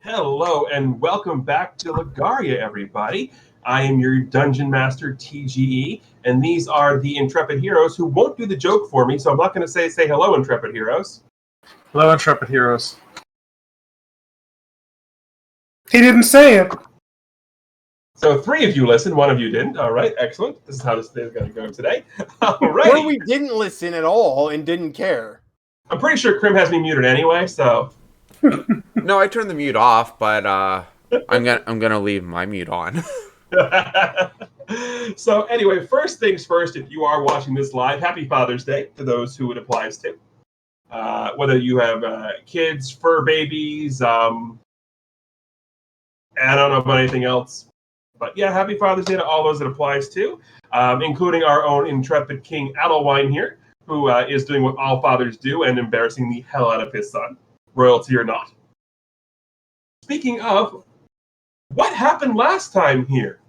Hello and welcome back to Legaria, everybody. I am your Dungeon Master, TGE, and these are the Intrepid Heroes who won't do the joke for me, so I'm not going to say hello, Intrepid Heroes. Hello, Intrepid Heroes. He didn't say it. So three of you listened, one of you didn't. All right, excellent. This is how this day is going to go today. All right. Or we didn't listen at all and didn't care. I'm pretty sure Krim has me muted anyway, so... No, I turned the mute off, but I'm gonna leave my mute on. So anyway, first things first, if you are watching this live, happy Father's Day to those who it applies to. Whether you have kids, fur babies, I don't know about anything else. But yeah, happy Father's Day to all those it applies to, including our own intrepid King Adelwine here, who is doing what all fathers do and embarrassing the hell out of his son, royalty or not. Speaking of, what happened last time here?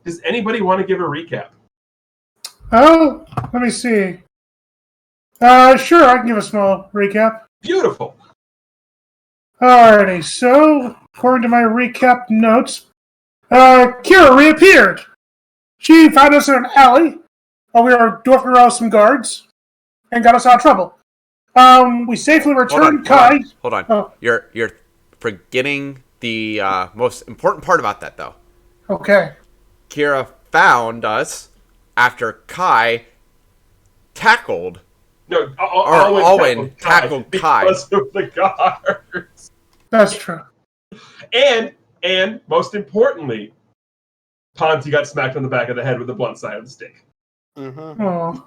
Does anybody want to give a recap? Oh, let me see. Sure, I can give a small recap. Beautiful. Alrighty, so, according to my recap notes, Kira reappeared. She found us in an alley while we were dwarfing around some guards and got us out of trouble. We safely returned Kai. Hold on. Oh. You're forgetting the most important part about that, though. Okay. Kira found us after Kai tackled. No, Alwyn tackled Kai because of the guards. That's true. And most importantly, Ponzi got smacked on the back of the head with the blunt side of the stick. Mm-hmm. Oh.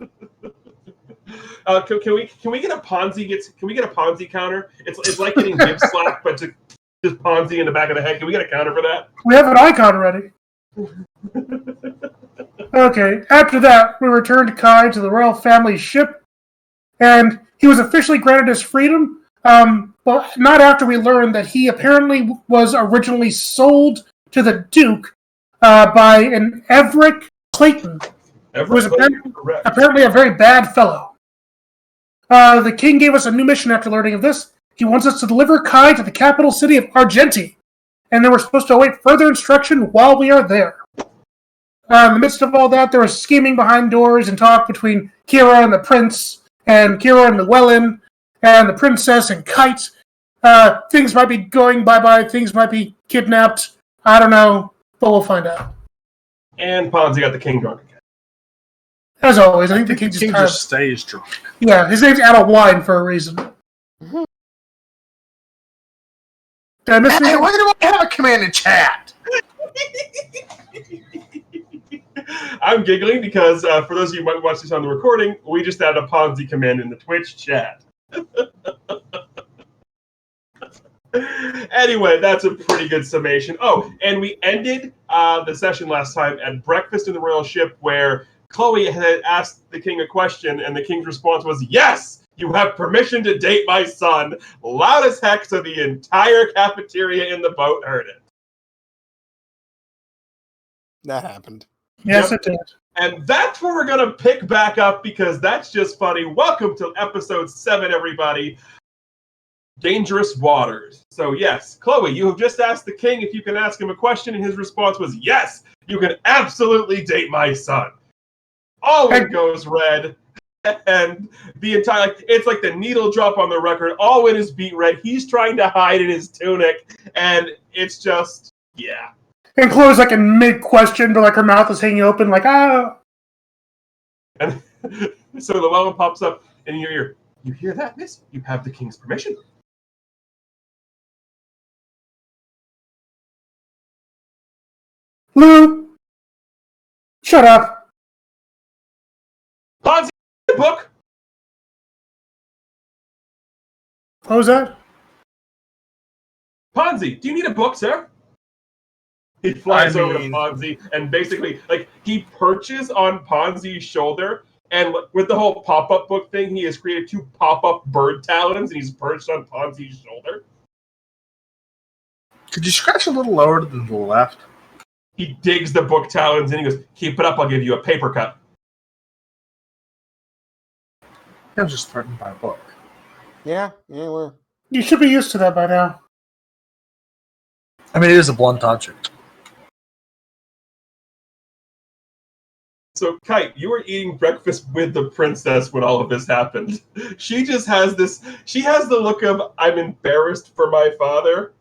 Can we get a Ponzi counter? It's like getting bib slapped, but just Ponzi in the back of the head. Can we get a counter for that? We have an icon ready. Okay, after that, we returned Kai to the royal family ship, and he was officially granted his freedom, but not after we learned that he apparently was originally sold to the Duke by an Everett Clayton, who was apparently a very bad fellow. The king gave us a new mission after learning of this. He wants us to deliver Kai to the capital city of Argenti, and then we're supposed to await further instruction while we are there. In the midst of all that, there was scheming behind doors and talk between Kira and the prince, and Kira and Llewellyn, and the princess and Kite. Things might be going bye-bye, things might be kidnapped. I don't know, but we'll find out. And Ponzi got the king drunk again. As always, I think the king just stays drunk. Yeah, his name's Adelwine for a reason. Mm-hmm. Did I miss Hey, anything? why do I have a command in chat? I'm giggling because for those of you who might watch this on the recording, we just added a Ponzi command in the Twitch chat. Anyway, that's a pretty good summation. Oh, and we ended the session last time at breakfast in the royal ship where Chloe had asked the king a question, and the king's response was, "Yes, you have permission to date my son." Loud as heck, so the entire cafeteria in the boat heard it. That happened. Yes, Yep. it did. And that's where we're going to pick back up because that's just funny. Welcome to episode 7, everybody. Dangerous Waters. So yes, Chloe, you have just asked the king if you can ask him a question, and his response was, "Yes, you can absolutely date my son." Alwyn goes red, and the entire, it's like the needle drop on the record. Alwyn is beat red. He's trying to hide in his tunic, and it's just, yeah. And Chloe's like in mid-question, but like her mouth is hanging open, like, ah. And so the Llewellyn pops up, and you hear that, miss? You have the king's permission. Lou, shut up. Ponzi, book. What was that? Ponzi, do you need a book, sir? He flies over to Ponzi and basically, like, he perches on Ponzi's shoulder, and with the whole pop-up book thing, he has created 2 pop-up bird talons, and he's perched on Ponzi's shoulder. Could you scratch a little lower than the left? He digs the book talons, and he goes, "Keep it up, I'll give you a paper cut." I'm just threatened by a book. Yeah, we're... You should be used to that by now. I mean, it is a blunt object. So, Kite, you were eating breakfast with the princess when all of this happened. She just has this. She has the look of "I'm embarrassed for my father"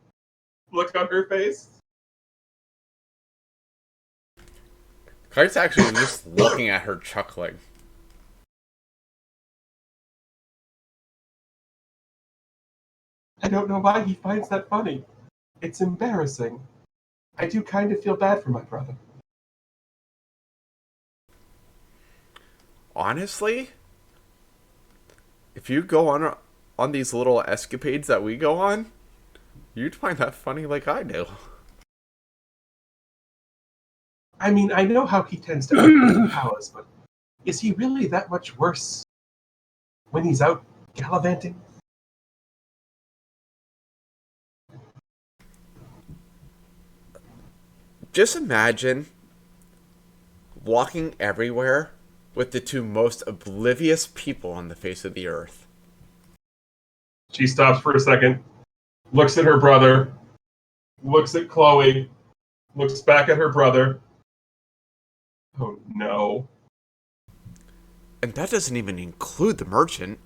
look on her face. Kite's actually just looking at her, chuckling. I don't know why he finds that funny. It's embarrassing. I do kind of feel bad for my brother. Honestly, if you go on these little escapades that we go on, you'd find that funny like I do. I mean, I know how he tends to outdo his powers, but is he really that much worse when he's out gallivanting? Just imagine walking everywhere with the two most oblivious people on the face of the earth. She stops for a second, looks at her brother, looks at Chloe, looks back at her brother. Oh no. And that doesn't even include the merchant.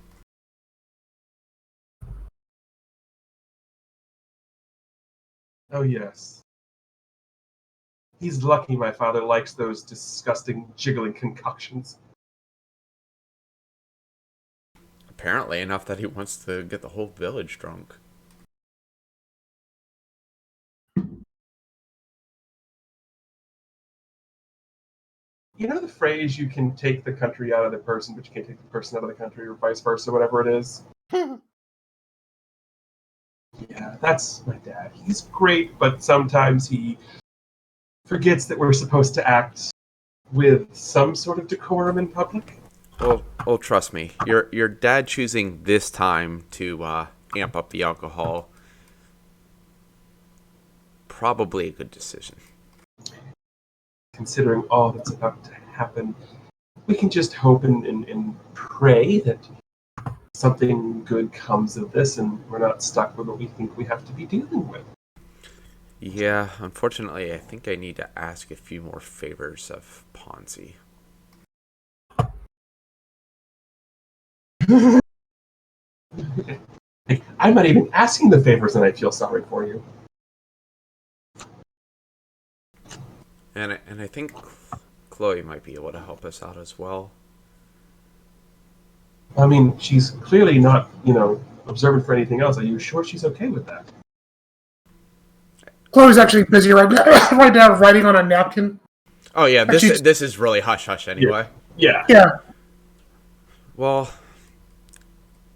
Oh yes. He's lucky my father likes those disgusting, jiggling concoctions. Apparently enough that he wants to get the whole village drunk. You know the phrase, you can take the country out of the person, but you can't take the person out of the country, or vice versa, whatever it is? Yeah, that's my dad. He's great, but sometimes he forgets that we're supposed to act with some sort of decorum in public. Well, trust me, your dad choosing this time to amp up the alcohol, probably a good decision. Considering all that's about to happen, we can just hope and pray that something good comes of this and we're not stuck with what we think we have to be dealing with. Yeah, unfortunately, I think I need to ask a few more favors of Ponzi. I'm not even asking the favors and I feel sorry for you. And I think Chloe might be able to help us out as well. I mean, she's clearly not, observant for anything else. Are you sure she's okay with that? Chloe's actually busy right now, right now writing on a napkin. Oh yeah, Actually, this is really hush hush anyway. Yeah. Yeah. Well,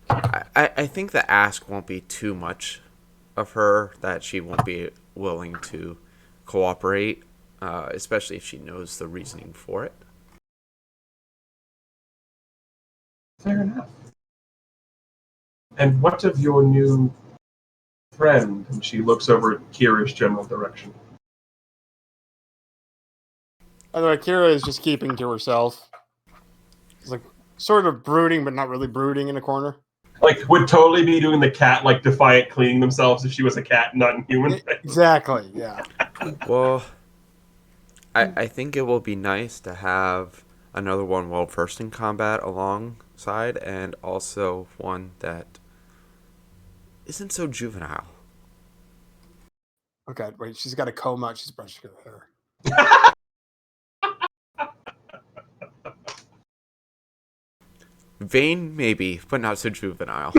I think the ask won't be too much of her, that she won't be willing to cooperate, especially if she knows the reasoning for it. Fair enough. And what of your new friend? And she looks over at Kira's general direction. By the way, Kira is just keeping to herself. It's like sort of brooding, but not really brooding in a corner. Like, would totally be doing the cat, like, defiant cleaning themselves if she was a cat, not a human. Exactly, yeah. Well, I think it will be nice to have another one well versed in combat alongside, and also one that isn't so juvenile. Okay, wait, she's got a comb out. She's brushing her hair. Vain, maybe, but not so juvenile.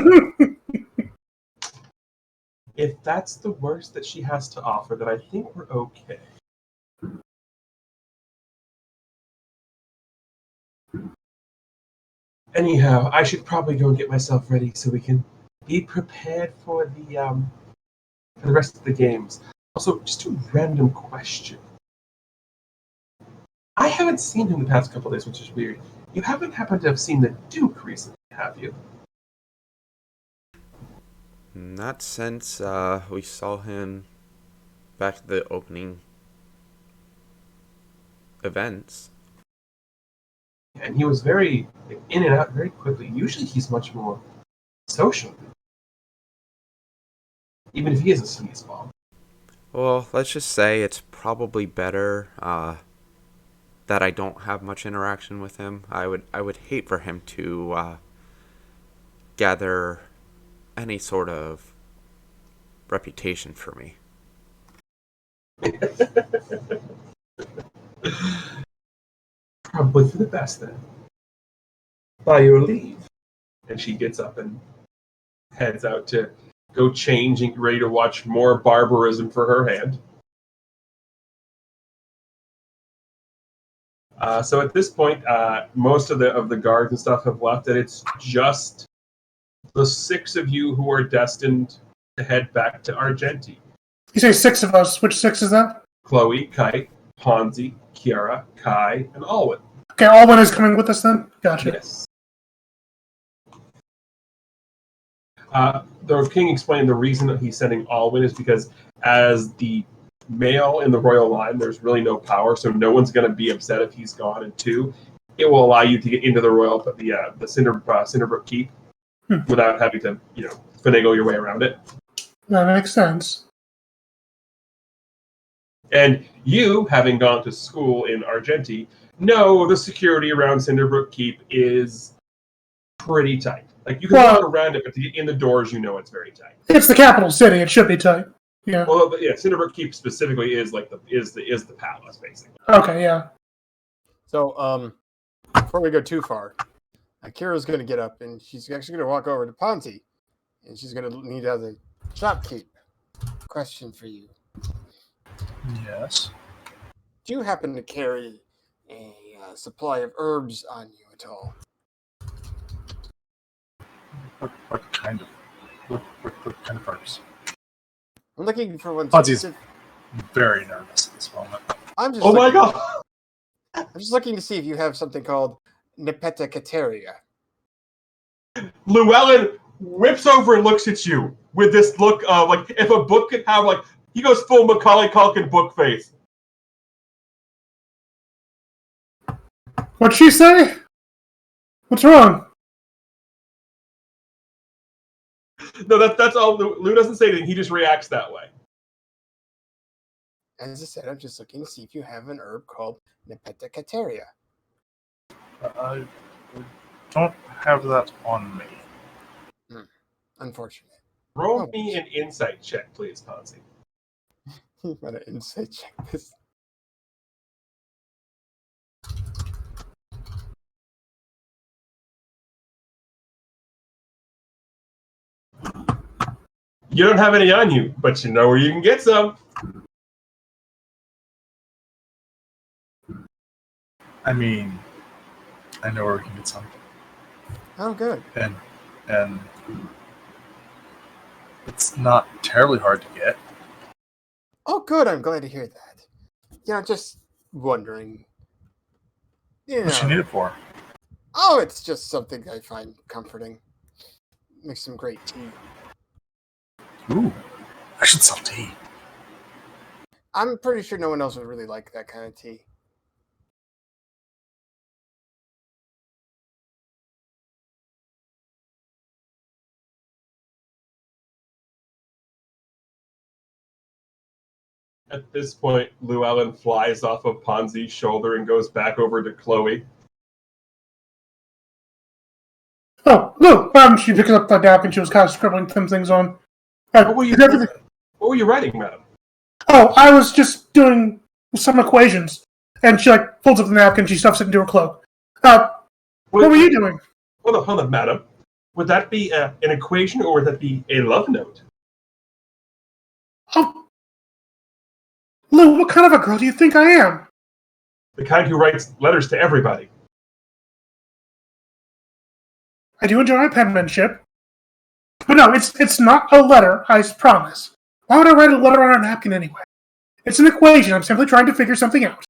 If that's the worst that she has to offer, then I think we're okay. Anyhow, I should probably go and get myself ready so we can be prepared for the rest of the games. Also, just a random question. I haven't seen him the past couple of days, which is weird. You haven't happened to have seen the Duke recently, have you? Not since we saw him back at the opening events. And he was very in and out very quickly. Usually he's much more social. Even if he is a sleazeball. Well, let's just say it's probably better that I don't have much interaction with him. I would hate for him to gather any sort of reputation for me. Probably for the best then. By your leave. And she gets up and heads out to go change and get ready to watch more barbarism for her hand. So at this point, most of the guards and stuff have left, and it's just the 6 of you who are destined to head back to Argenti. You say 6 of us. Which 6 is that? Chloe, Kite, Ponzi, Kiara, Kai, and Alwyn. Okay, Alwyn is coming with us then? Gotcha. Yes. The king explained the reason that he's sending Alwyn is because as the male in the royal line, there's really no power, so no one's going to be upset if he's gone. And 2, it will allow you to get into the royal, the Cinderbrook Keep without having to, finagle your way around it. That makes sense. And you, having gone to school in Argenti, know the security around Cinderbrook Keep is pretty tight. Like, you can walk around it, but to get in the doors, it's very tight. It's the capital city. It should be tight. Yeah. Well, Cinderbrook Keep specifically is like the palace, basically. Okay, yeah. So, before we go too far, Akira's going to get up, and she's actually going to walk over to Ponzi, and she's going to need to have the shopkeep. Question for you. Yes. Do you happen to carry a supply of herbs on you at all? What kind of herbs? I'm looking for one. Ponzi's very nervous at this moment. Oh my god! I'm just looking to see if you have something called Nepetacateria. Llewellyn whips over and looks at you with this look of, like, if a book could have, like, he goes full Macaulay Culkin book face. What'd she say? What's wrong? No, that's all. Lou doesn't say anything. He just reacts that way. As I said, I'm just looking to see if you have an herb called Nepetacateria. I don't have that on me. Unfortunate. Roll me an insight check, please, Ponzi. You want to insight check this? You don't have any on you, but you know where you can get some. I mean, I know where we can get some. Oh, good. And it's not terribly hard to get. Oh, good. I'm glad to hear that. Yeah, just wondering. What you need it for? Oh, it's just something I find comforting. Makes some great tea. Ooh, I should sell tea. I'm pretty sure no one else would really like that kind of tea. At this point, Llewellyn flies off of Ponzi's shoulder and goes back over to Chloe. Oh, Lou! She picks up the napkin. She was kind of scribbling some things on. What were you writing, madam? Oh, I was just doing some equations. And she, pulls up the napkin. She stuffs it into her cloak. What were you doing? Hold on, madam. Would that be an equation, or would that be a love note? Oh, Lou, what kind of a girl do you think I am? The kind who writes letters to everybody. I do enjoy my penmanship. But no, it's not a letter, I promise. Why would I write a letter on a napkin anyway? It's an equation. I'm simply trying to figure something out.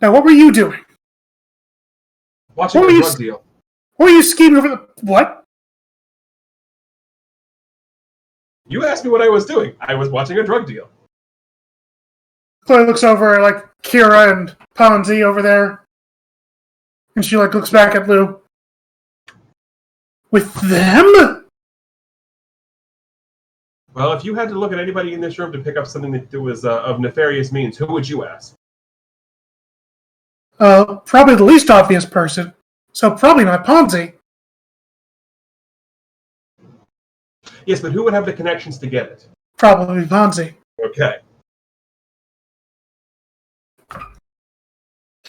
Now, what were you doing? Watching a drug deal. What were you scheming over the... What? You asked me what I was doing. I was watching a drug deal. Chloe looks over Kira and Ponzi over there. And she looks back at Lou. With them? Well, if you had to look at anybody in this room to pick up something that was of nefarious means, who would you ask? Probably the least obvious person. So probably not Ponzi. Yes, but who would have the connections to get it? Probably Ponzi. Okay.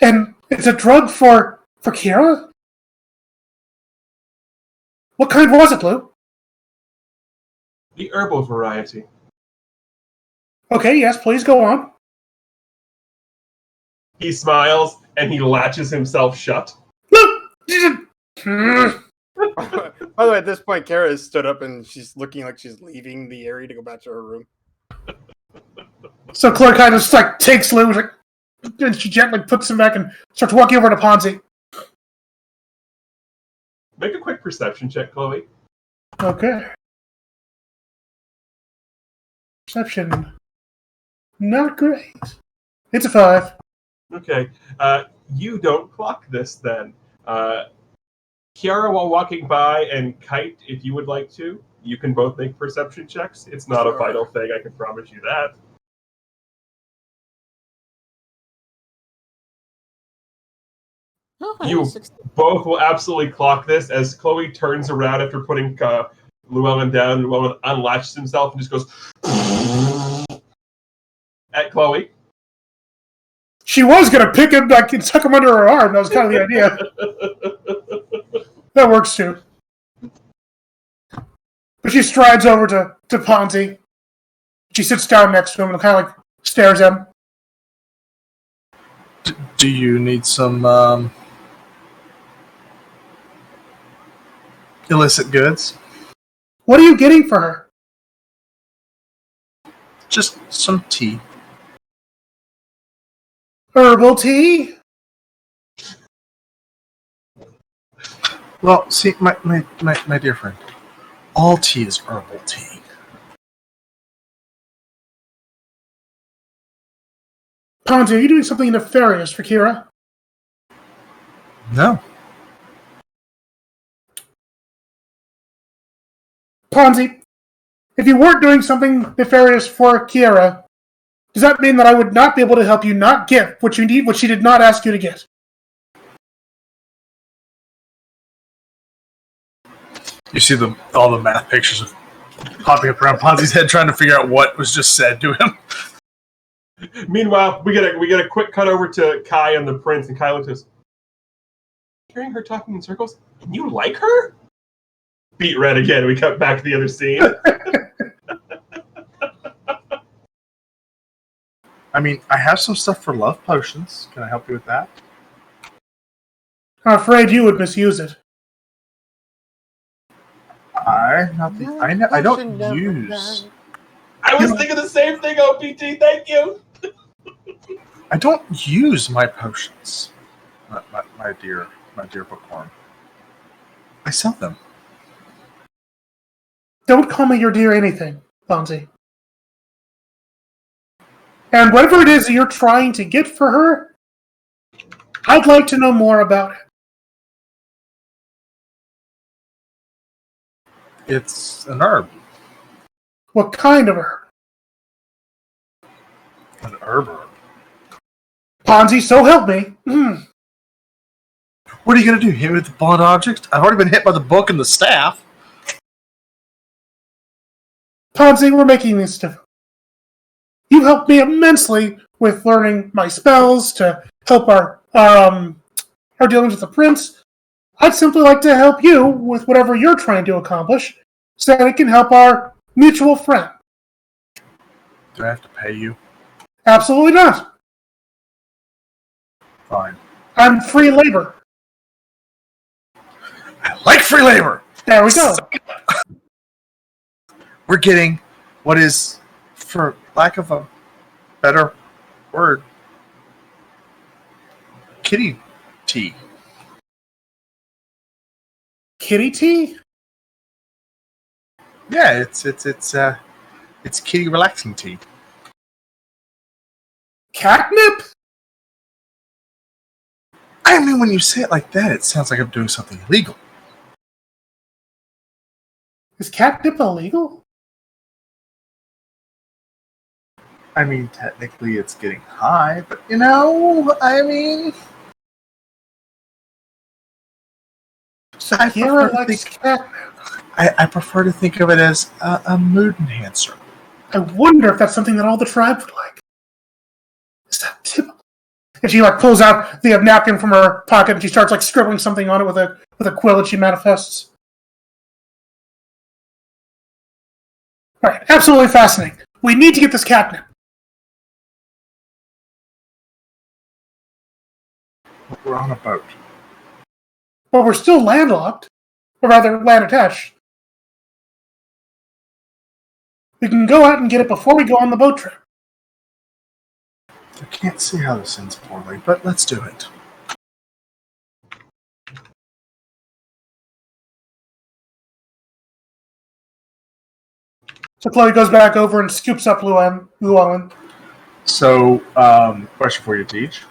And it's a drug for Kira? What kind was it, Lou? The herbal variety. Okay, yes, please go on. He smiles and he latches himself shut. By the way, at this point, Kara has stood up and she's looking like she's leaving the area to go back to her room. So Claire kind of just like takes Lou and she gently puts him back and starts walking over to Ponzi. Make a quick perception check, Chloe. Okay. Perception. Not great. It's a 5. Okay. You don't clock this then. Kiara, while walking by, and Kite, if you would like to, you can both make perception checks. It's not a vital thing, I can promise you that. You both will absolutely clock this as Chloe turns around after putting Llewellyn down. Llewellyn unlatches himself and just goes at Chloe. She was going to pick him back and tuck him under her arm. That was kind of the idea. That works too. But she strides over to Ponzi. She sits down next to him and kind of like stares at him. Do you need some illicit goods? What are you getting for her? Just some tea. Herbal tea? Well, see, my dear friend, all tea is herbal tea. Ponzi, are you doing something nefarious for Kira? No. Ponzi, if you weren't doing something nefarious for Kira, does that mean that I would not be able to help you not get what you need, what she did not ask you to get? You see all the math pictures of popping up around Ponzi's head, trying to figure out what was just said to him. Meanwhile, we get a quick cut over to Kai and the prince, and Kai looks at us. Hearing her talking in circles, can you like her? Beat red again. We cut back to the other scene. I mean, I have some stuff for love potions. Can I help you with that? I'm afraid you would misuse it. I don't use. I was thinking the same thing, OPT. Thank you. I don't use my potions, my dear bookworm. I sell them. Don't call me your dear anything, Ponzi. And whatever it is that you're trying to get for her, I'd like to know more about it. It's an herb. What kind of herb? An herb. Ponzi, so help me. What are you going to do? Hit me with the blunt object? I've already been hit by the book and the staff. Ponzi, we're making this different. You helped me immensely with learning my spells to help our dealings with the prince. I'd simply like to help you with whatever you're trying to accomplish so that it can help our mutual friend. Do I have to pay you? Absolutely not. Fine. I'm free labor. I like free labor! There we go. We're getting what is, for lack of a better word, kitty tea. Kitty tea? Yeah, it's kitty relaxing tea. Catnip? I mean, when you say it like that, it sounds like I'm doing something illegal. Is catnip illegal? I mean, technically it's getting high, but you know, I mean... Sierra likes catnip. I prefer to think of it as a mood enhancer. I wonder if that's something that all the tribe would like. Is that typical? And she like pulls out the napkin from her pocket and she starts like scribbling something on it with a quill that she manifests. All right, absolutely fascinating. We need to get this catnip. We're on a boat. But we're still landlocked, or rather land attached. We can go out and get it before we go on the boat trip. I can't see how this ends poorly, but let's do it. So Chloe goes back over and scoops up Llewellyn. So, question for you, Teach.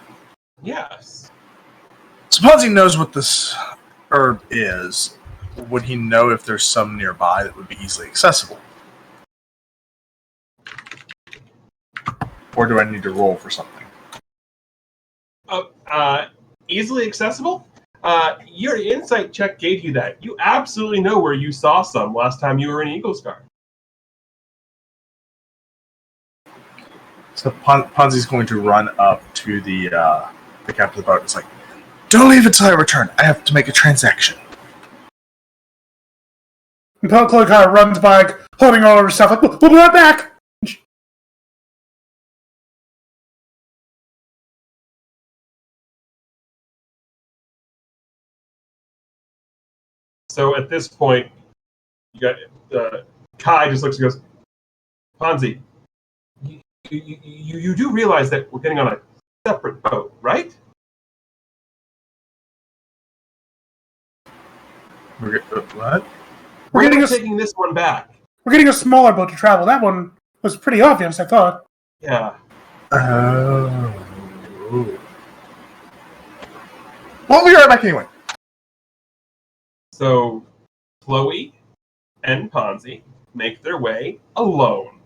Yes. Suppose he knows what this herb is. Would he know if there's some nearby that would be easily accessible? Or do I need to roll for something? Easily accessible? Your insight check gave you that. You absolutely know where you saw some last time you were in Eagle's Guard. So Ponzi's going to run up to the captain of the boat. It's like, don't leave until I return. I have to make a transaction. And Chloe kind of runs by, holding all of her stuff, like, we'll be right back! So at this point, you got Kai just looks and goes, Ponzi, you do realize that we're getting on a separate boat, right? What? We're taking this one back. We're getting a smaller boat to travel. That one was pretty obvious, I thought. Yeah. Oh. Well, we'll be right back anyway. So Chloe and Ponzi make their way alone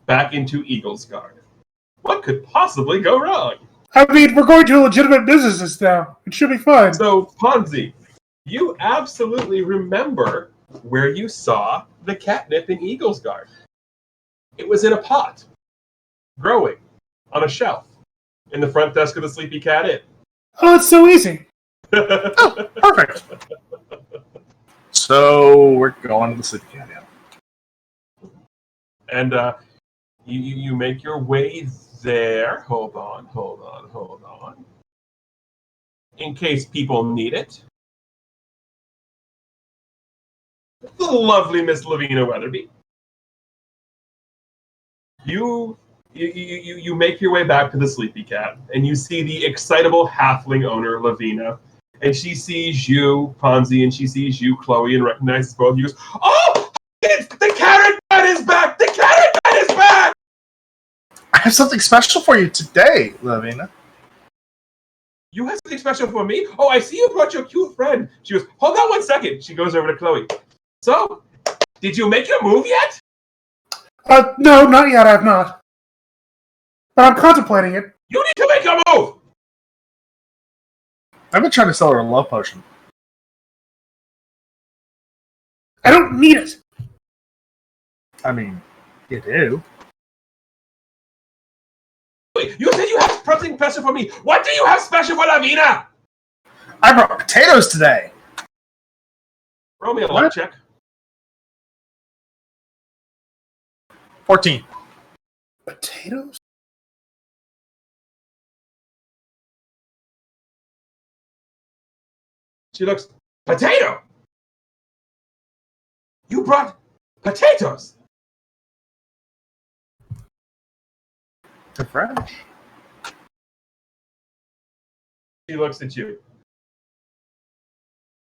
back into Eagle's Guard. What could possibly go wrong? I mean, we're going to legitimate businesses now. It should be fine. So, Ponzi, you absolutely remember where you saw the catnip in Eagle's Guard. It was in a pot, growing on a shelf in the front desk of the Sleepy Cat Inn. Oh, it's so easy. Oh, perfect. So we're going to the Sleepy Cat Inn. And you make your way there. Hold on. In case people need it. The lovely Miss Lavina Weatherby. You make your way back to the Sleepy Cat, and you see the excitable halfling owner, Lavina. And she sees you, Ponzi, and she sees you, Chloe, and recognizes both of you. Goes, oh! The carrot man is back! The carrot man is back! I have something special for you today, Lavina. You have something special for me? Oh, I see you brought your cute friend. She goes, hold on 1 second. She goes over to Chloe. So, did you make your move yet? No, not yet, I have not. But I'm contemplating it. You need to make your move! I've been trying to sell her a love potion. I don't need it. I mean, you do. Wait, you said you have something special for me. What do you have special for Lavina? I brought potatoes today. Roll me a luck check. 14. Potatoes? She looks, potato! You brought potatoes! They're fresh. She looks at you.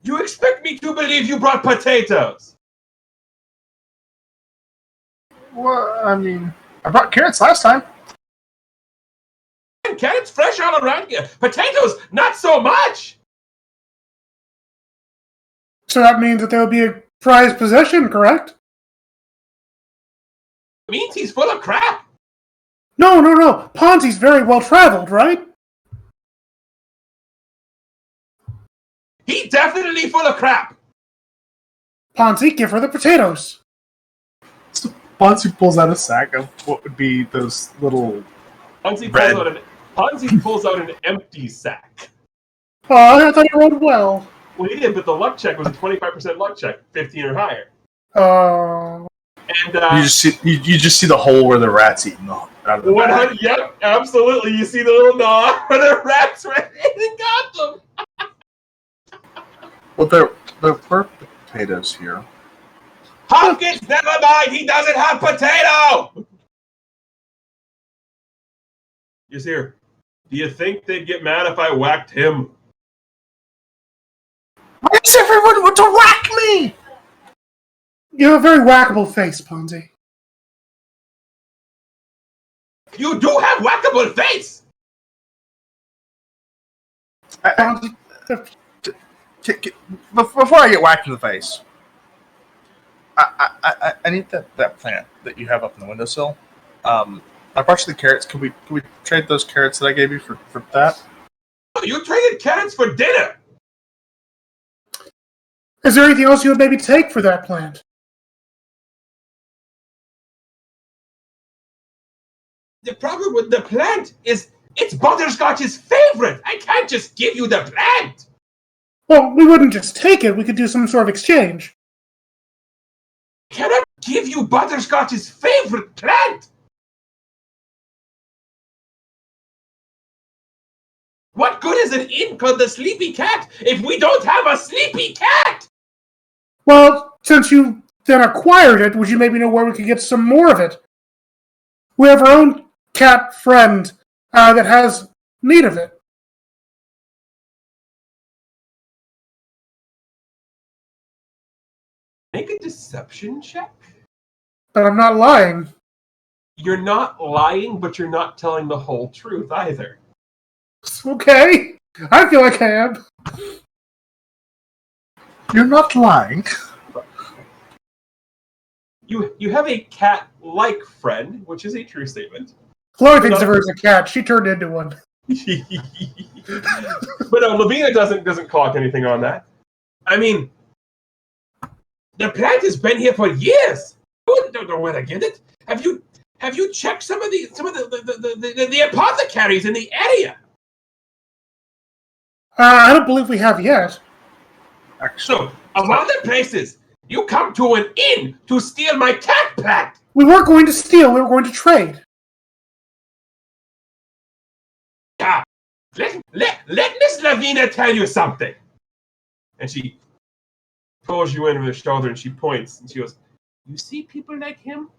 You expect me to believe you brought potatoes? Well, I mean, I brought carrots last time. Carrots fresh all around here. Potatoes, not so much! So that means that there will be a prized possession, correct? It means he's full of crap. No. Ponzi's very well traveled, right? He's definitely full of crap. Ponzi, give her the potatoes. So Ponzi pulls out a sack of what would be those little. Ponzi pulls out an empty sack. Oh, I thought you rolled well. Well, he did, but the luck check was a 25% luck check, 15 or higher. Oh. And You just see the hole where the rat's eating out of the bag. Yep, absolutely. You see the little gnaw where the rats ran in and got them. Well, there were potatoes here. Hopkins, never mind. He doesn't have potato. Yes, here. Do you think they'd get mad if I whacked him? Why does everyone want to whack me? You have a very whackable face, Ponzi. You do have whackable face. Ponzi. Before I get whacked in the face, I need that plant that you have up in the windowsill. I brought you the carrots. Can we trade those carrots that I gave you for that? Oh, you traded carrots for dinner. Is there anything else you would maybe take for that plant? The problem with the plant is it's Butterscotch's favorite. I can't just give you the plant. Well, we wouldn't just take it. We could do some sort of exchange. Can I give you Butterscotch's favorite plant? What good is an inn called the Sleepy Cat if we don't have a sleepy cat? Well, since you then acquired it, would you maybe know where we could get some more of it? We have our own cat friend that has need of it. Make a deception check. But I'm not lying. You're not lying, but you're not telling the whole truth either. Okay. I feel like I am. You're not lying. You have a cat-like friend, which is a true statement. Chloe thinks of her as a cat. She turned into one. But no, Lavina doesn't clock anything on that. I mean, the plant has been here for years. I don't know where to get it. Have you checked some of the apothecaries in the area? I don't believe we have yet. So, of all the places, you come to an inn to steal my cat plant. We weren't going to steal. We were going to trade. Let Miss Lavina tell you something. And she pulls you in over the shoulder and she points and she goes, you see people like him?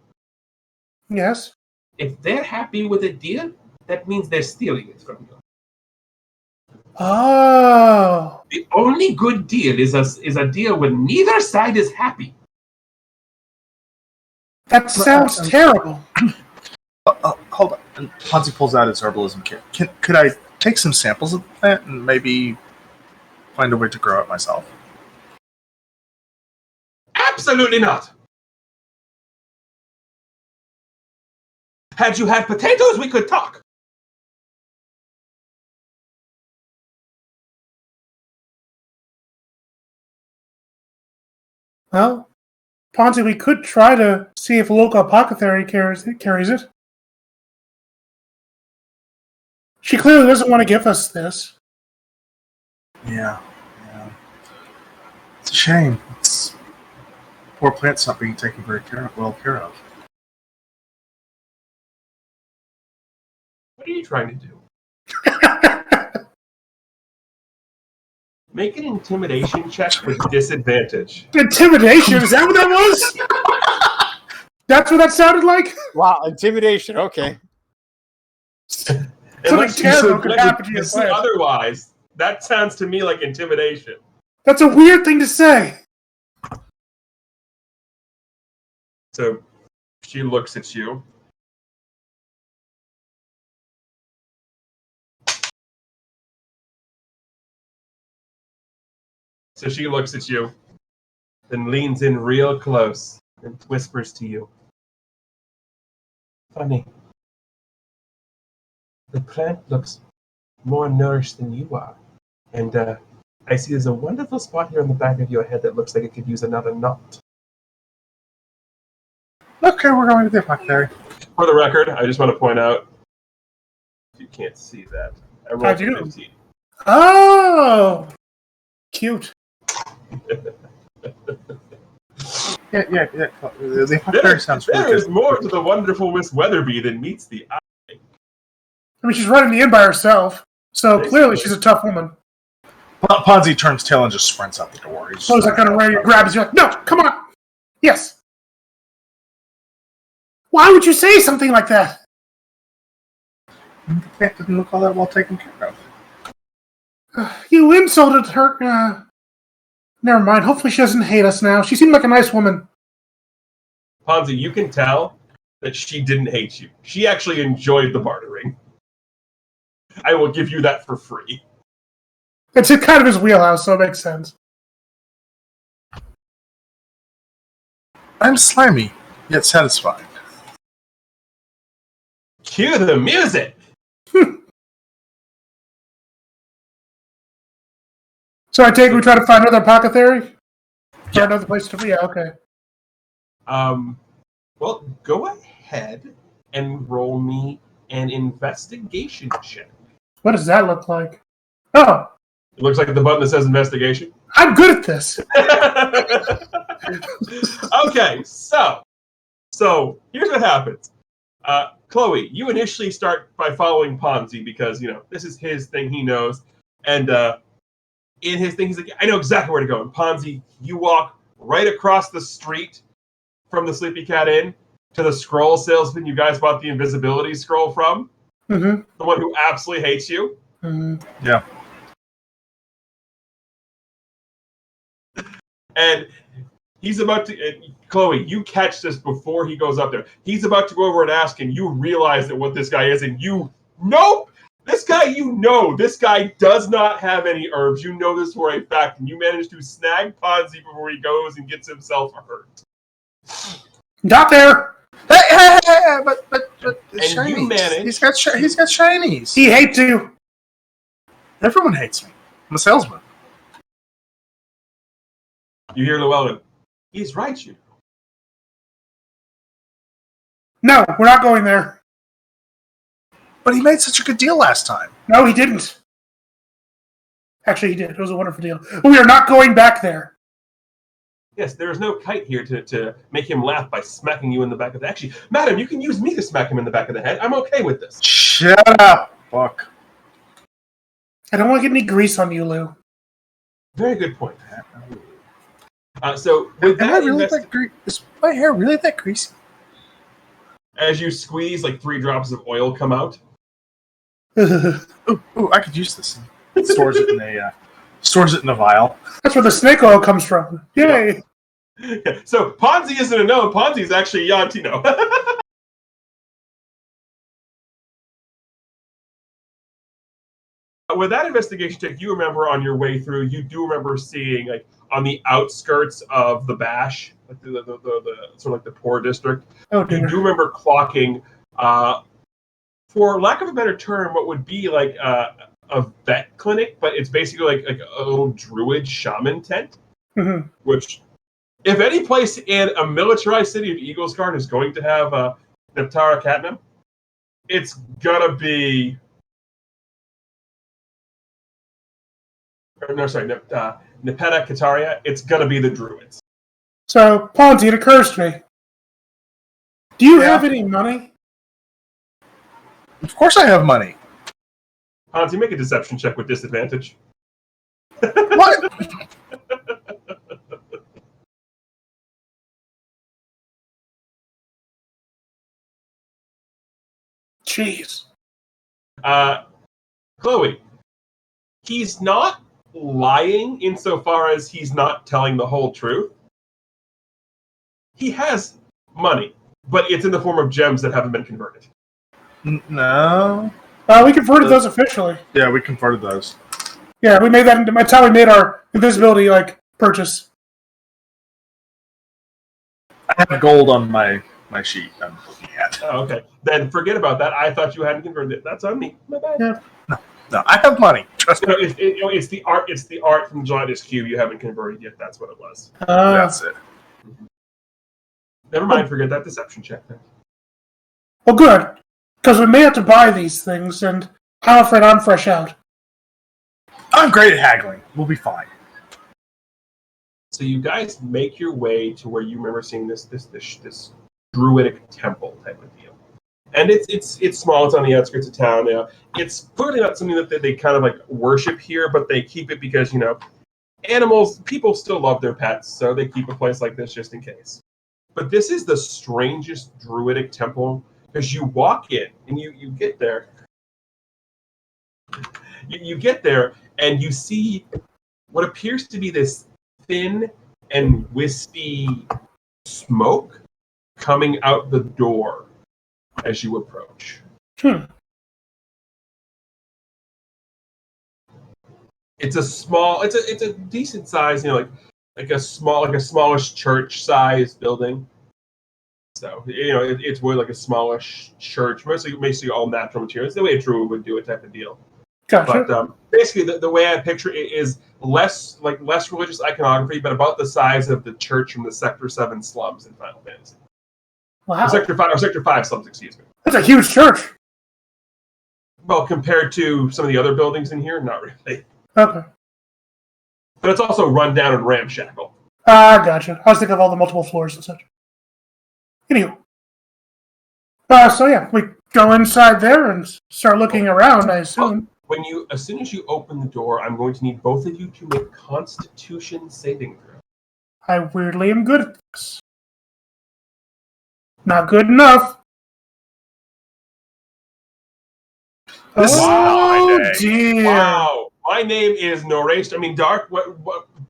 Yes. If they're happy with a deal, that means they're stealing it from you. Oh. The only good deal is a deal when neither side is happy. That sounds terrible. Hold on. And Ponzi pulls out his herbalism kit. Could I take some samples of the plant and maybe find a way to grow it myself? Absolutely not. Had you had potatoes, we could talk. Well, Ponzi, we could try to see if a local apothecary carries it. She clearly doesn't want to give us this. Yeah. It's a shame. Poor plant's not being taken well care of. What are you trying to do? Make an intimidation check with disadvantage. Intimidation? Is that what that was? That's what that sounded like? Wow, intimidation. Okay. Unless terrible could happen to you your see plan. otherwise, that sounds to me like intimidation. That's a weird thing to say. So she looks at you. So she looks at you. then leans in real close and whispers to you. Funny. The plant looks more nourished than you are. And I see there's a wonderful spot here on the back of your head that looks like it could use another knot. Okay, we're going to the apothecary. For the record, I just want to point out, you can't see that. I rolled I do. 15. Oh, cute. Yeah. The apothecary sounds really There is good. more to the wonderful Miss Weatherby than meets the eye. I mean, she's running the inn by herself, so clearly she's a tough woman. Ponzi turns tail and just sprints out the door. He's So is that kind of ready to grab? You're like, no, come on. Yes. Why would you say something like that? The plant didn't look all that well taken care of. You insulted her. Never mind. Hopefully she doesn't hate us now. She seemed like a nice woman. Ponzi, you can tell that she didn't hate you. She actually enjoyed the bartering. I will give you that for free. It's kind of his wheelhouse, so it makes sense. I'm slimy, yet satisfied. Cue the music! So I take it we try to find another apothecary? Or another place to be? Yeah, okay. Well, go ahead and roll me an investigation check. What does that look like? Oh, It looks like the button that says investigation. I'm good at this. Okay, so here's what happens. Chloe, you initially start by following Ponzi because, this is his thing, he knows. And in his thing, he's like, I know exactly where to go. And Ponzi, you walk right across the street from the Sleepy Cat Inn to the scroll salesman you guys bought the invisibility scroll from. Mm-hmm. The one who absolutely hates you. Mm-hmm. Yeah. And he's about to... Chloe, you catch this before he goes up there. He's about to go over and ask, and you realize that what this guy is, and you... Nope! This guy does not have any herbs. You know this for a fact, and you manage to snag Ponzi before he goes and gets himself hurt. Got there. Hey, but And shinies. you manage... He's got shinies. He hates you. Everyone hates me. I'm a salesman. You hear Llewellyn. He's right, you know. No, we're not going there. But he made such a good deal last time. No, he didn't. Actually, he did. It was a wonderful deal. But we are not going back there. Yes, there is no kite here to make him laugh by smacking you in the back of the head. Actually, madam, you can use me to smack him in the back of the head. I'm okay with this. Shut up, Buck. I don't want to get any grease on you, Lou. Very good point. So, with Am I that, really that is my hair really that greasy? as you squeeze, like 3 drops of oil come out. Ooh, I could use this. Stores it in a vial. That's where the snake oil comes from. Yay! So Ponzi isn't a no. Ponzi is actually a Yantino. With that investigation check, you remember on your way through, you do remember seeing, like, on the outskirts of the Bash, like the sort of like the poor district. Oh, You dear. do remember clocking, for lack of a better term, what would be like a vet clinic, but it's basically like a little druid shaman tent. Mm-hmm. Which, if any place in a militarized city of Eaglesguard is going to have Neptara Catnam, it's gonna be... Nepeta Kataria, it's gonna be the druids. So, Ponzi, it occurs to me. Do you have any money? Of course I have money. Ponzi, make a deception check with disadvantage. What? Jeez. Chloe, he's not lying insofar as he's not telling the whole truth. He has money, but it's in the form of gems that haven't been converted. No. We converted those officially. Yeah, we converted those. Yeah, we made that. That's how we made our invisibility purchase. I have gold on my sheet I'm looking at. Oh, okay. Then forget about that. I thought you hadn't converted it. That's on me. My bad. Yeah. No, I have money. Trust me. It's the art. It's the art from Giant's Cube you haven't converted yet. That's what it was. That's it. Never mind. Forget that deception check. Then. Well, good. Because we may have to buy these things, and I'm afraid I'm fresh out. I'm great at haggling. We'll be fine. So you guys make your way to where you remember seeing this druidic temple type of deal, and it's small. It's on the outskirts of town. It's clearly not something that they kind of like worship here, but they keep it because people still love their pets, so they keep a place like this just in case. But this is the strangest druidic temple because you walk in and you get there. You get there and you see what appears to be this thin and wispy smoke coming out the door as you approach. It's a decent size, like a smallish church size building. So it's really like a smallish church, mostly all natural materials. The way a druid would do it, type of deal. Gotcha. But basically, the way I picture it is less religious iconography, but about the size of the church from the Sector 7 slums in Final Fantasy. Wow. Sector 5 slums, excuse me. That's a huge church. Well, compared to some of the other buildings in here, not really. Okay. But it's also run down and ramshackle. Gotcha. I was thinking of all the multiple floors and such. Anywho. So yeah, we go inside there and start looking around, I assume. As soon as you open the door, I'm going to need both of you to make Constitution saving throw. I weirdly am good at this. Not good enough. Oh dear! Wow, my name is Norest. I mean, Dark.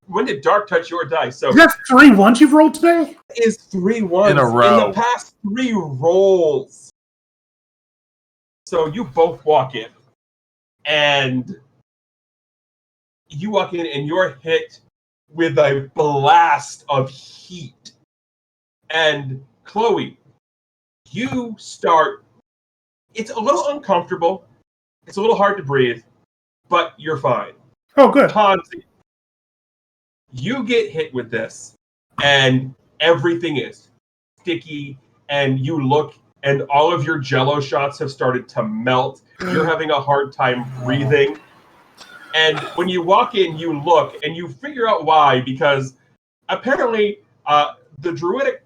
When did Dark touch your dice? So is that 3 ones you've rolled today? It is 3 ones in a row. in the past 3 rolls. So you both walk in. And you walk in and you're hit with a blast of heat. And Chloe, you start... It's a little uncomfortable. It's a little hard to breathe. But you're fine. Oh, good. Ponzi, you get hit with this. And everything is sticky. And you look... And all of your Jell-O shots have started to melt. You're having a hard time breathing. And when you walk in, you look, and you figure out why. Because apparently, this druidic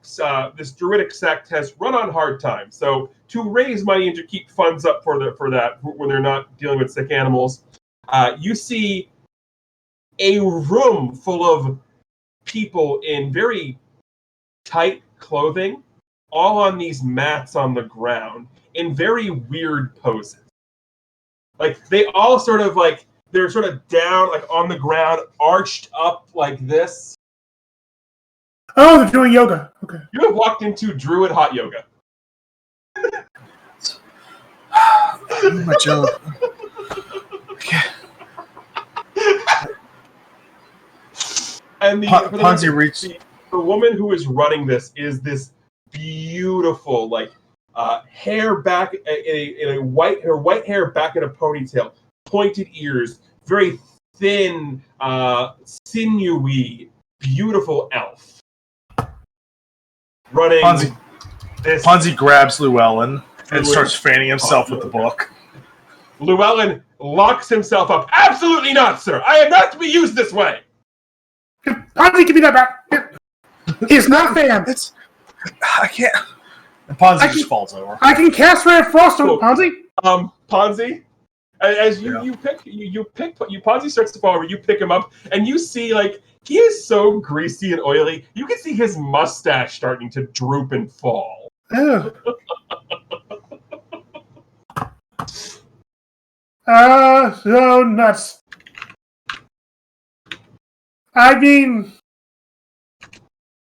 sect has run on hard times. So to raise money and to keep funds up for that when they're not dealing with sick animals, you see a room full of people in very tight clothing, all on these mats on the ground in very weird poses. Like they all they're sort of down, like on the ground, arched up like this. Oh, they're doing yoga. Okay. You have walked into Druid hot yoga. My job. And Ponzi the woman who is running this is this beautiful, hair back in a white hair back in a ponytail, pointed ears, very thin, sinewy, beautiful elf. Running. Ponzi grabs Llewellyn and starts fanning himself with the book. Llewellyn locks himself up. Absolutely not, sir. I am not to be used this way. Ponzi, give me that back. He's not fan. I can't. And Ponzi just falls over. I can cast Ray of Frost on Ponzi. Ponzi, as Ponzi starts to fall over, you pick him up, and you see he is so greasy and oily. You can see his mustache starting to droop and fall. Ew. So nuts. I mean,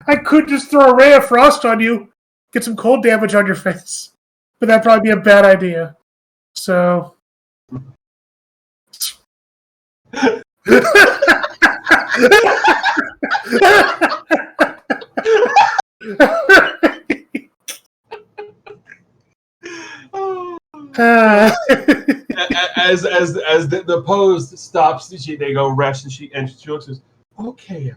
I could just throw a Ray of Frost on you, get some cold damage on your face, but that'd probably be a bad idea. So. Oh. Uh, as the pose stops, they go rest, and she looks and says, "Okay,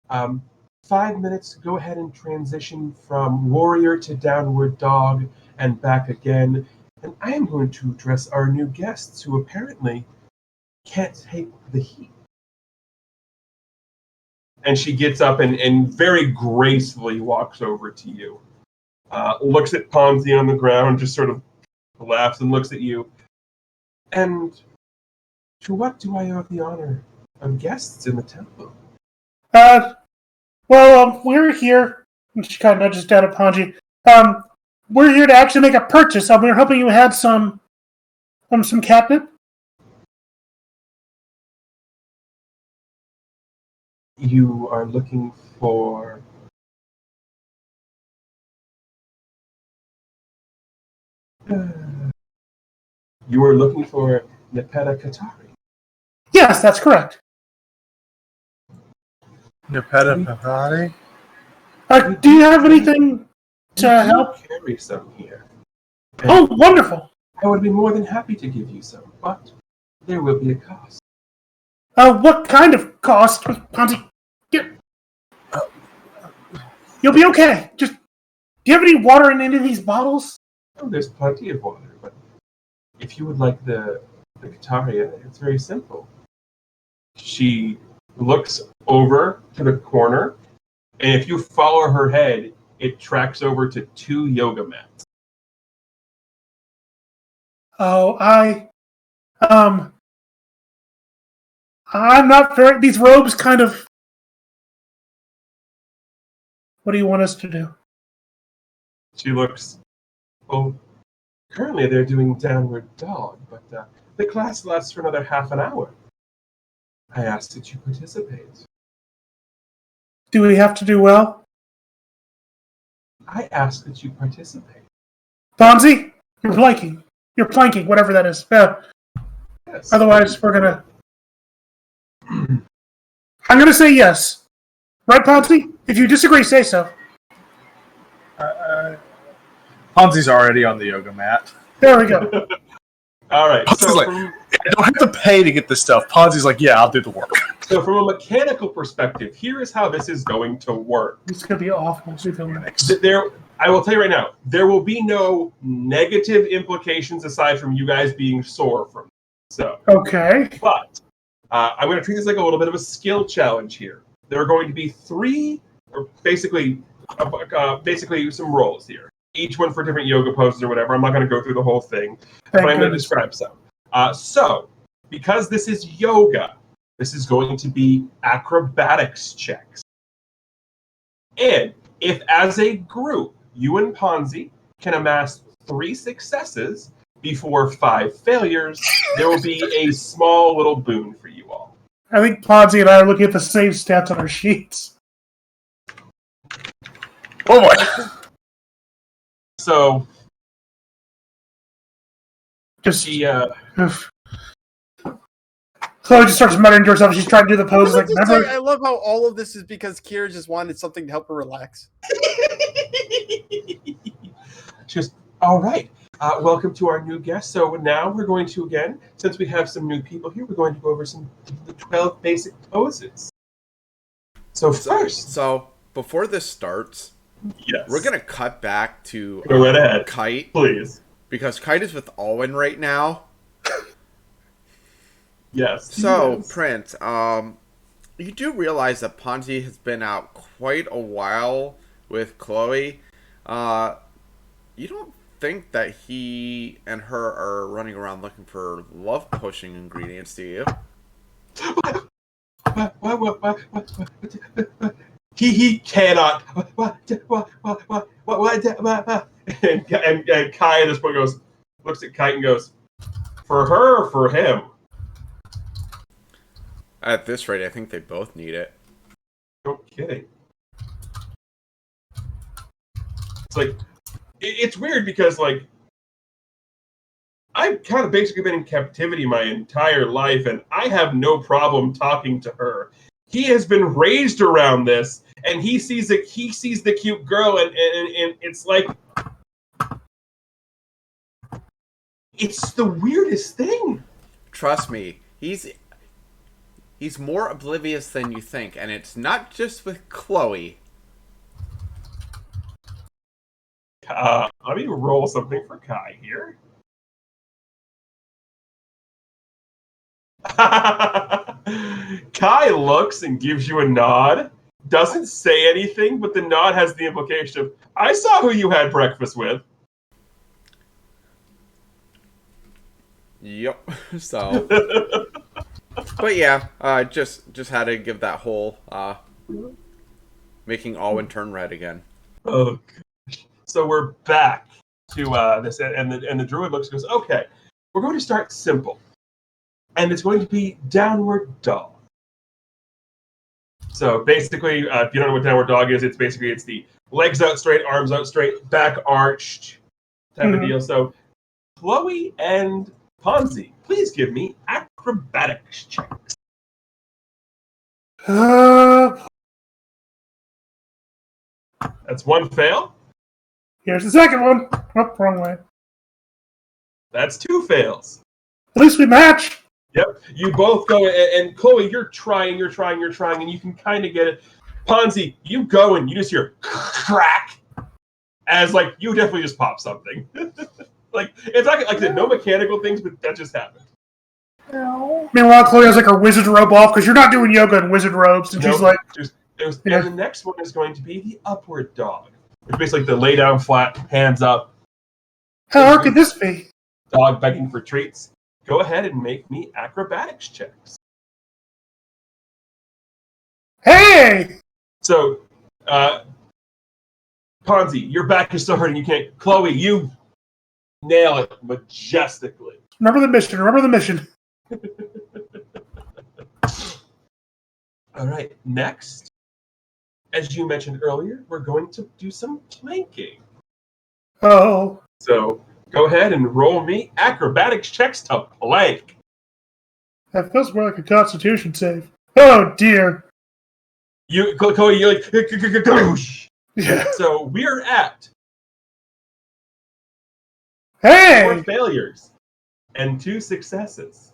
everyone. 5 minutes. Go ahead and transition from warrior to downward dog and back again. And I am going to address our new guests who apparently can't take the heat." And she gets up and very gracefully walks over to you. Looks at Ponzi on the ground, just sort of laughs and looks at you. "And to what do I owe the honor of guests in the temple?" We're here. And she kind of nudges down at Ponji. We're here to actually make a purchase. We were hoping you had some catnip. You are looking for... You are looking for Nepeta Katari. Yes, that's correct. Nepeta Pahari? Do you have anything to help? Carry some here. Oh, wonderful. I would be more than happy to give you some, but there will be a cost. What kind of cost, Ponzi? You'll be okay. Just, do you have any water in any of these bottles? Oh, there's plenty of water, but if you would like the Kataria, it's very simple. She looks over to the corner, and if you follow her head, it tracks over to 2 yoga mats. Oh, I'm not very... These robes kind of... What do you want us to do? She looks... Well, currently they're doing downward dog, but the class lasts for another half an hour. I ask that you participate. Do we have to do well? I ask that you participate. Ponzi, you're planking. You're planking, whatever that is. Yes. Otherwise, we're gonna... I'm gonna say yes. Right, Ponzi? If you disagree, say so. Ponzi's already on the yoga mat. There we go. All right. Ponzi's like, I don't have to pay to get this stuff. Ponzi's like, yeah, I'll do the work. So from a mechanical perspective, here is how this is going to work. It's gonna be awful. I will tell you right now, there will be no negative implications aside from you guys being sore from it. So, okay. But I'm going to treat this like a little bit of a skill challenge here. There are going to be 3, or basically some rolls here. Each one for different yoga poses or whatever. I'm not going to go through the whole thing, but I'm going to describe some. So, because this is yoga, this is going to be acrobatics checks. And if as a group, you and Ponzi can amass 3 successes before 5 failures, there will be a small little boon for you all. I think Ponzi and I are looking at the same stats on our sheets. Oh boy. So, Just she, Chloe just starts muttering to herself. She's trying to do the pose. Like, never. I love how all of this is because Kira just wanted something to help her relax. just, all right. Welcome to our new guest. So now we're going to, again, since we have some new people here, we're going to go over the 12 basic poses. So first. So before this starts, yes, we're going to cut back to go right ahead, Kite. Please. Because Kite is with Alwyn right now. Yes. So, yes. Prince, you do realize that Ponzi has been out quite a while with Chloe. You don't think that he and her are running around looking for love potion ingredients, do you? What? He cannot. And Kai at this point looks at Kite and goes, for her or for him? At this rate, I think they both need it. No kidding. It's like, it's weird because, like, I've kind of basically been in captivity my entire life, and I have no problem talking to her. He has been raised around this, and he sees the cute girl, and it's like it's the weirdest thing. Trust me, he's more oblivious than you think, and it's not just with Chloe. Let me roll something for Kai here. Kai looks and gives you a nod. Doesn't say anything, but the nod has the implication of, I saw who you had breakfast with. Yep. So, but yeah, just had to give that whole making Alwyn turn red again. Oh, gosh. So we're back to this, and the druid looks and goes, okay, we're going to start simple, and it's going to be downward dog. So basically, if you don't know what downward dog is, it's the legs out straight, arms out straight, back arched type of deal. So Chloe and Ponzi, please give me acrobatics checks. That's one fail. Here's the second one. Oh, wrong way. That's two fails. At least we match. Yep. You both go, and Chloe, you're trying, and you can kind of get it. Ponzi, you go, and you just hear crack, as like you definitely just pop something. Like it's like no mechanical things, but that just happened. Meanwhile, Chloe has like her wizard robe off because you're not doing yoga in wizard robes, and she's like, and the next one is going to be the upward dog. It's basically the lay down flat, hands up. how hard could this be? Dog begging for treats. Go ahead and make me acrobatics checks. Hey! So, Ponzi, your back is so hurting you can't. Chloe, you nail it majestically. Remember the mission. All right, next, as you mentioned earlier, we're going to do some planking. Oh. So, go ahead and roll me acrobatics checks to plank. That feels more like a constitution save. Oh, dear. Chloe, you're like, Yeah. so we're at Hey! 4 failures and 2 successes.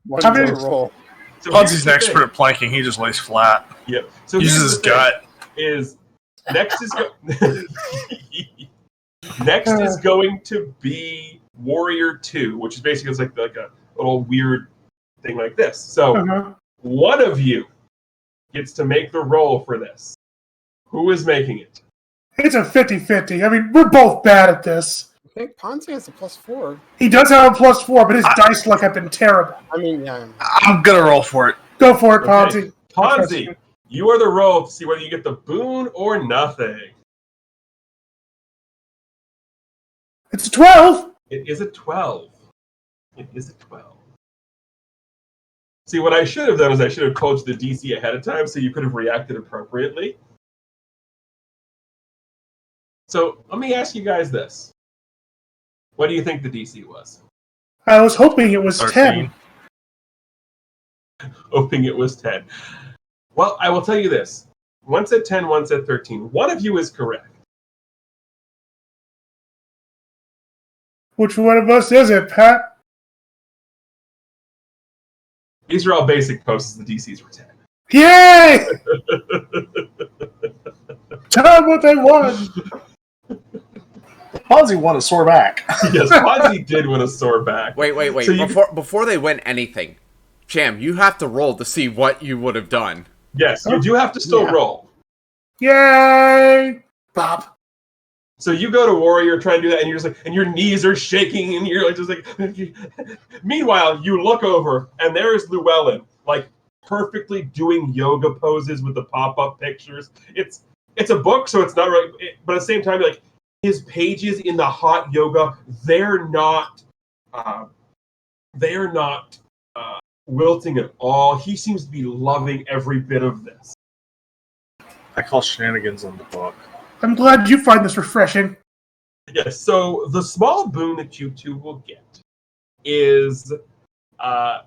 What I did mean- you roll? So Ponzi's an expert at planking. He just lays flat. Yep. So Uses here's his the thing, gut. Is next is next is going to be Warrior 2, which is basically it's like a little weird thing like this. So one of you gets to make the roll for this. Who is making it? It's a 50-50. I mean, we're both bad at this. I think Ponzi has a +4. He does have a +4, but his dice luck have been terrible. I mean, yeah. I'm gonna roll for it. Go for it, Okay. Ponzi. Ponzi, you are the roll to see whether you get the boon or nothing. It's a 12. It is a 12. It is a 12. See, what I should have done is I should have told you the DC ahead of time so you could have reacted appropriately. So let me ask you guys this. What do you think the DC was? I was hoping it was 13. 10. Hoping it was 10. Well, I will tell you this. One said 10, one said 13. One of you is correct. Which one of us is it, Pat? These are all basic posts. The DCs were 10. Yay! Tell them what they want. Ponzi won a sore back. Yes, Ponzi did win a sore back. Wait. So Before they win anything, Jam, you have to roll to see what you would have done. Yes, you do have to still roll. Yay! Bob. So you go to Warrior, try and do that, and you're just like, and your knees are shaking, and you're like, just like. Meanwhile, you look over, and there's Llewellyn, like perfectly doing yoga poses with the pop-up pictures. It's a book, so it's not right, but at the same time, like his pages in the hot yoga, they're not wilting at all. He seems to be loving every bit of this. I call shenanigans on the book. I'm glad you find this refreshing. Yes, so the small boon that you two will get is the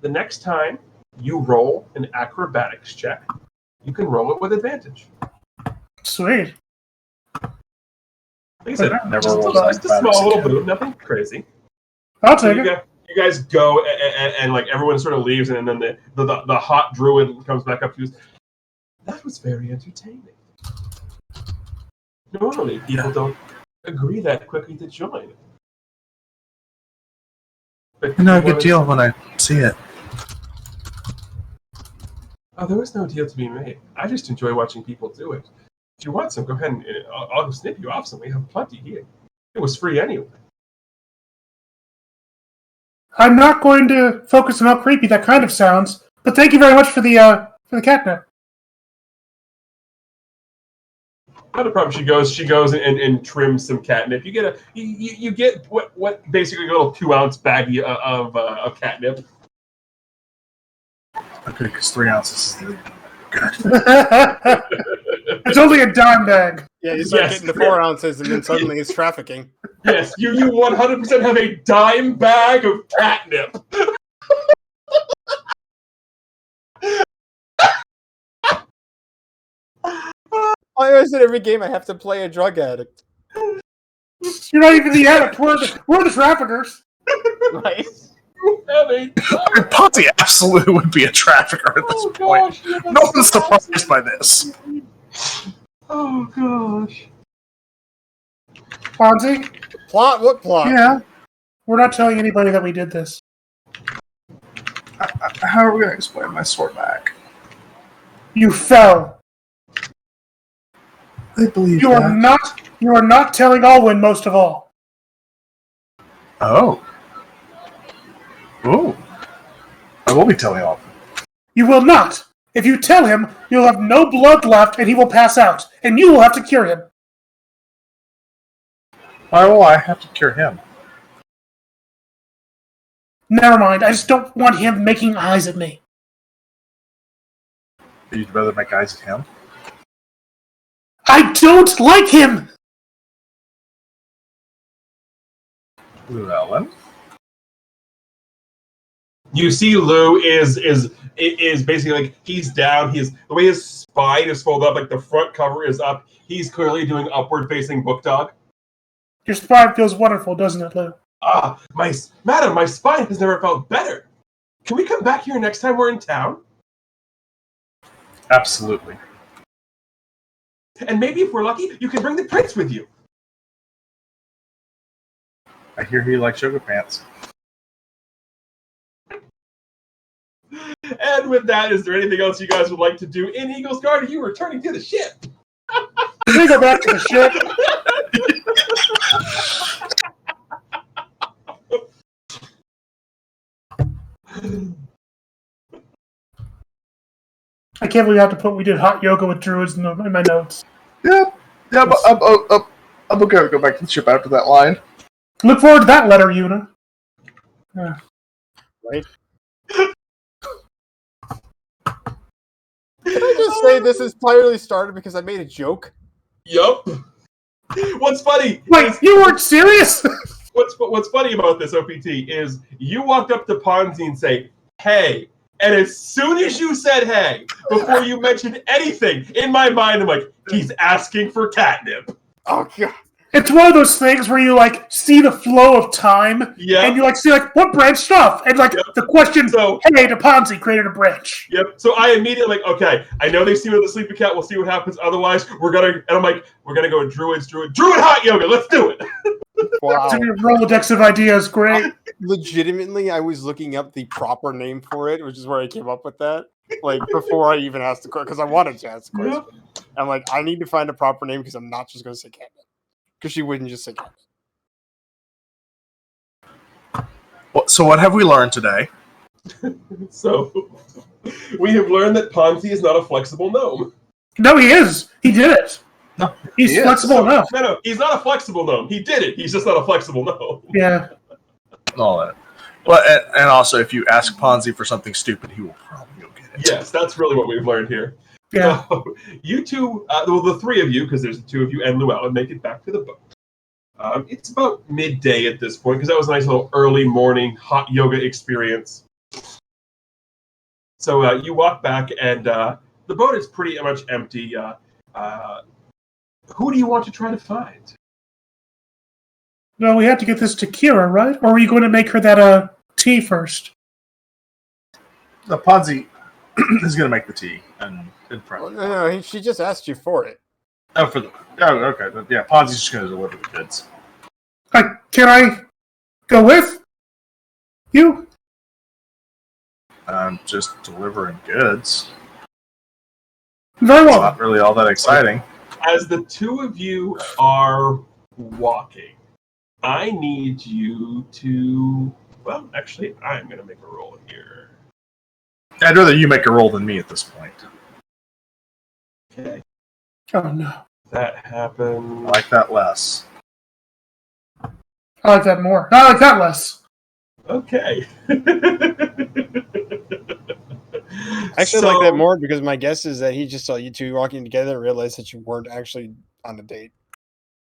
next time you roll an acrobatics check, you can roll it with advantage. Sweet. Like I said, Never just rolled a small acrobatics little again. boot, nothing crazy. I'll So take it. you guys go, and like everyone sort of leaves, and then the hot druid comes back up to you. That was very entertaining. Normally, people don't agree that quickly to join. But You know a good deal when I see it. Oh, there was no deal to be made. I just enjoy watching people do it. If you want some, go ahead and I'll snip you off some. We have plenty here. It was free anyway. I'm not going to focus on how creepy that kind of sounds, but thank you very much for the catnip. Not a problem. She goes and trims some catnip. You get you get what basically a little 2-ounce baggie of catnip. Okay, because 3 ounces is good. It's only a dime bag. Yeah, you start Yes. getting the 4 ounces, and then suddenly it's trafficking. Yes, you 100% have a dime bag of catnip. I always said every game I have to play a drug addict. You're not even the addict. We're the traffickers. Right? You have a Ponzi absolutely would be a trafficker at this point. gosh, you have a No one's surprised by this. Oh gosh. Fonzie? Plot? What plot? Yeah. We're not telling anybody that we did this. How are we going to explain my sword back? You fell. I believe You are not telling Alwyn most of all. Oh. Oh. I will be telling all. You will not. If you tell him, you'll have no blood left and he will pass out, and you will have to cure him. Why will I have to cure him? Never mind, I just don't want him making eyes at me. You'd rather make eyes at him? I don't like him! Llewellyn? You see, Lou is basically like he's down. The way his spine is folded up, like the front cover is up. He's clearly doing upward facing book dog. Your spine feels wonderful, doesn't it, Lou? Madam, my spine has never felt better. Can we come back here next time we're in town? Absolutely. And maybe if we're lucky, you can bring the prince with you. I hear he likes yoga pants. And with that, is there anything else you guys would like to do in Eagle's Guard? Are you returning to the ship? Let me go back to the ship. I can't believe I have to put we did hot yoga with druids in my notes. Yeah, but I'm okay to go back to the ship after that line. Look forward to that letter, Una. Yeah. Right? Can I just say this is entirely started because I made a joke? Yup. What's funny? Wait, you weren't serious? What's funny about this, OPT, is you walked up to Ponzi and say, "Hey," and as soon as you said "hey," before you mentioned anything, in my mind, I'm like, he's asking for catnip. Oh, God. It's one of those things where you like see the flow of time, Yeah. and you like see like what branched off, and like the question, So- "Hey, to Ponzi created a branch." Yep. So I immediately like, okay, I know they see me with the sleepy cat. We'll see what happens. Otherwise, we're gonna go with druid hot yoga. Let's do it. Wow. To your Rolodex of ideas, great. Legitimately, I was looking up the proper name for it, which is where I came up with that. Like, before I even asked the question, because I wanted to ask the question. I'm like, I need to find a proper name because I'm not just going to say Catnip. Because she wouldn't just say Catnip. So what have we learned today? So we have learned that Ponzi is not a flexible gnome. No, he is. He did it. No, He's he is. flexible enough. No, he's not a flexible gnome. He did it. He's just not a flexible gnome. Yeah. All that. Well, and also, if you ask Ponzi for something stupid, he will probably go get it. Yes, that's really what we've learned here. Yeah. So, you two, well, the three of you, because there's the two of you and Llewellyn, make it back to the boat. It's about midday at this point, because that was a nice little early morning hot yoga experience. So you walk back, and the boat is pretty much empty. Who do you want to try to find? No, we have to get this to Kira, right? Or are you going to make her that tea first? The Ponzi is going to make the tea in front. Well, no, she just asked you for it. Oh, okay. Yeah, Ponzi's just going to deliver the goods. Can I go with you? I'm just delivering goods. Very It's well. not really all that exciting. As the two of you are walking, I need you to... Well, actually, I'm going to make a roll here. I'd rather you make a roll than me at this point. Okay. Oh, no. That happened. I like that less. I like that more. I like that less. Okay. Actually, I like that more because my guess is that he just saw you two walking together and realized that you weren't actually on a date.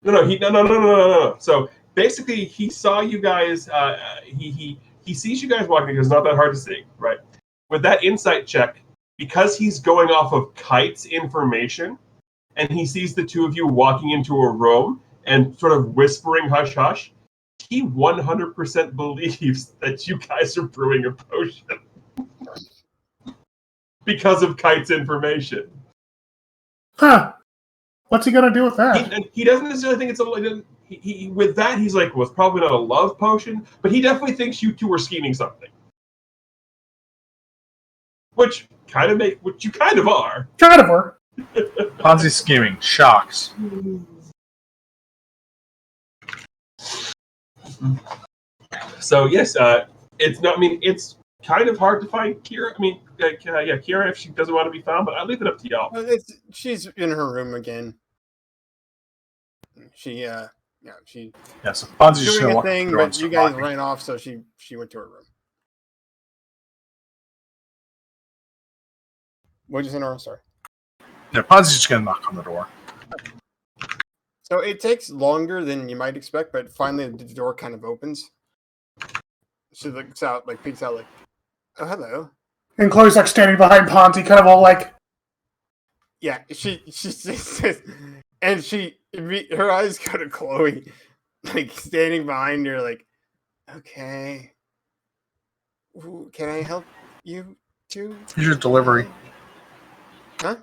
No. So basically, he saw you guys. He sees you guys walking because it's not that hard to see, right? With that insight check, because he's going off of Kite's information, and he sees the two of you walking into a room and sort of whispering hush hush, he 100% believes that you guys are brewing a potion because of Kite's information. Huh. What's he going to do with that? He doesn't necessarily think it's a... with that, he's like, well, it's probably not a love potion, but he definitely thinks you two are scheming something. Which you kind of are. Kind of her. Ponzi scheming. Shocks. So yes, it's not. I mean, it's kind of hard to find Kira. I mean, Kira if she doesn't want to be found, but I'll leave it up to y'all. She's in her room again. Yeah, so Ponzi's just doing going to a walk thing, through but and you start guys walking. ran off, so she went to her room. What'd you say, Nora? Sorry. Yeah, Ponzi's just going to knock on the door. So it takes longer than you might expect, but finally the door kind of opens. She looks out, peeks out, oh, hello. And Chloe's standing behind Ponzi, kind of all Yeah, she says, and her eyes go to Chloe, standing behind her, okay. Ooh, can I help you too? Here's your delivery. Huh?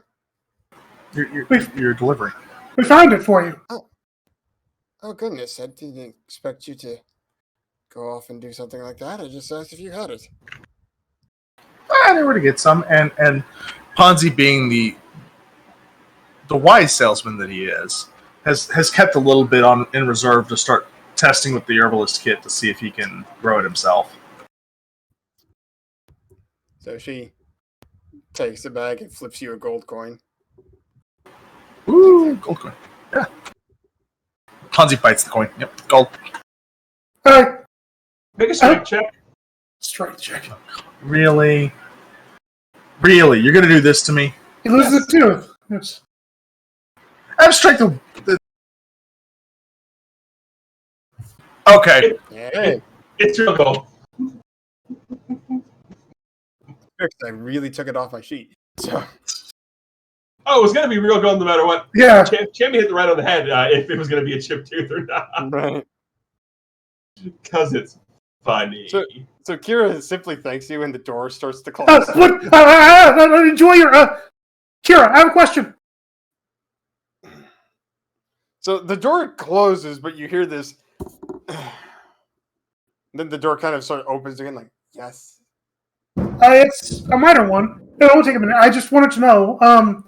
Your delivery. we found it for you. Oh, goodness. I didn't expect you to go off and do something like that. I just asked if you had it. I knew where to get some, and Ponzi, being the wise salesman that he is, has kept a little bit in reserve to start testing with the herbalist kit to see if he can grow it himself. So she takes the bag and flips you a gold coin. Ooh, gold coin. Yeah. Ponzi bites the coin. Yep, gold. All right. Make a strike check. Strike check. Really? Really? You're going to do this to me? He loses a tooth. Yes. Abstract the... Okay. Hey, It's your goal. I really took it off my sheet. So Oh, it was going to be real gold no matter what. Yeah. Chammy hit the right on the head if it was going to be a chipped tooth or not. right. Because it's funny. So Kira simply thanks you, and the door starts to close. Enjoy your... Kira, I have a question. So the door closes, but you hear this. Then the door kind of sort of opens again, yes. It's a minor one. It won't take a minute. I just wanted to know,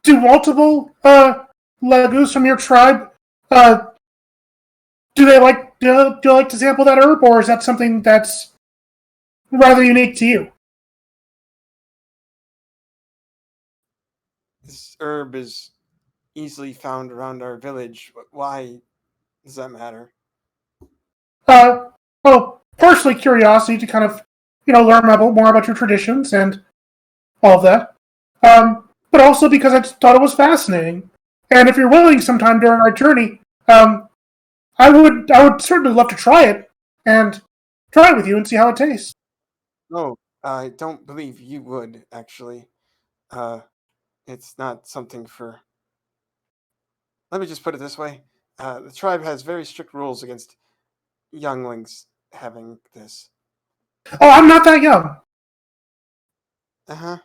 do multiple Lagus from your tribe, do they like to sample that herb, or is that something that's rather unique to you? This herb is easily found around our village. Why does that matter? Well, partially curiosity to kind of, learn more about your traditions and all of that. But also because I just thought it was fascinating. And if you're willing sometime during our journey, I would certainly love to try it and try it with you and see how it tastes. No, I don't believe you would, actually. It's not something for... Let me just put it this way. The tribe has very strict rules against younglings having this. Oh, I'm not that young. Uh-huh.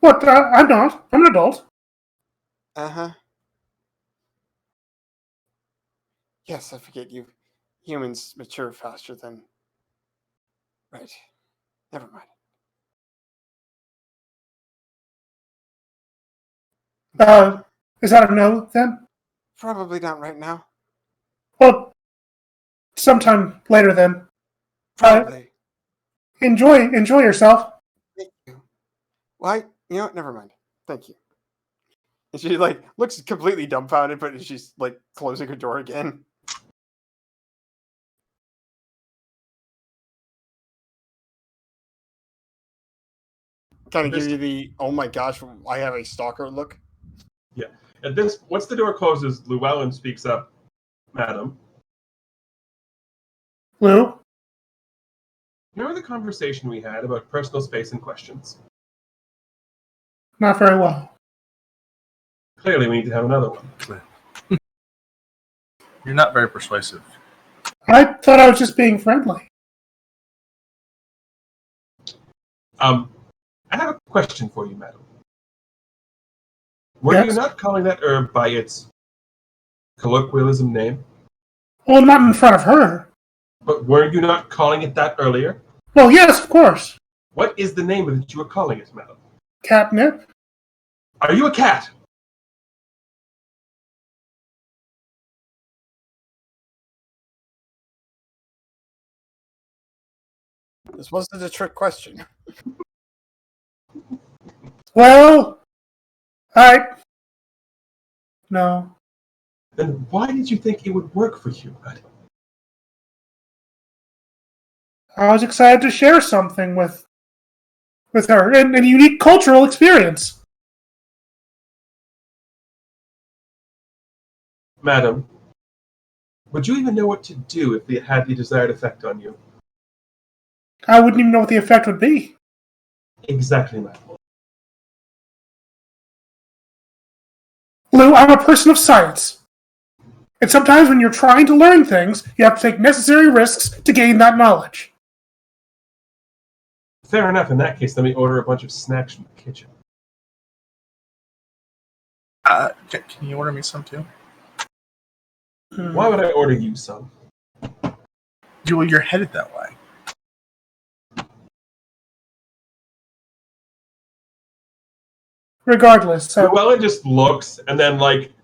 What? I'm not. I'm an adult. Uh-huh. Yes, I forget you. Humans mature faster than... Right. Never mind. Is that a no then? Probably not right now. Well, sometime later then. Probably. Enjoy yourself. Thank you. Why? You know what? Never mind. Thank you. And she like looks completely dumbfounded, but she's like closing her door again. Kind of give you the oh my gosh, I have a stalker look. Yeah. At this, once the door closes, Llewellyn speaks up, "Madam, Lou? remember the conversation we had about personal space and questions? Not very well. Clearly, we need to have another one." You're not very persuasive. I thought I was just being friendly. I have a question for you, madam. Were Yes? you not calling that herb by its colloquialism name? Well, not in front of her. But were you not calling it that earlier? Well, yes, of course. What is the name that you were calling it, madam? Catnip? Are you a cat? This wasn't a trick question. Well, no. Then why did you think it would work for you, madam? I was excited to share something with her, and a unique cultural experience. Madam, would you even know what to do if it had the desired effect on you? I wouldn't even know what the effect would be. Exactly, madam. Lou, I'm a person of science. And sometimes when you're trying to learn things, you have to take necessary risks to gain that knowledge. Fair enough. In that case, let me order a bunch of snacks from the kitchen. Can you order me some too? Why would I order you some? You're headed that way. Regardless, so Llewellyn just looks and then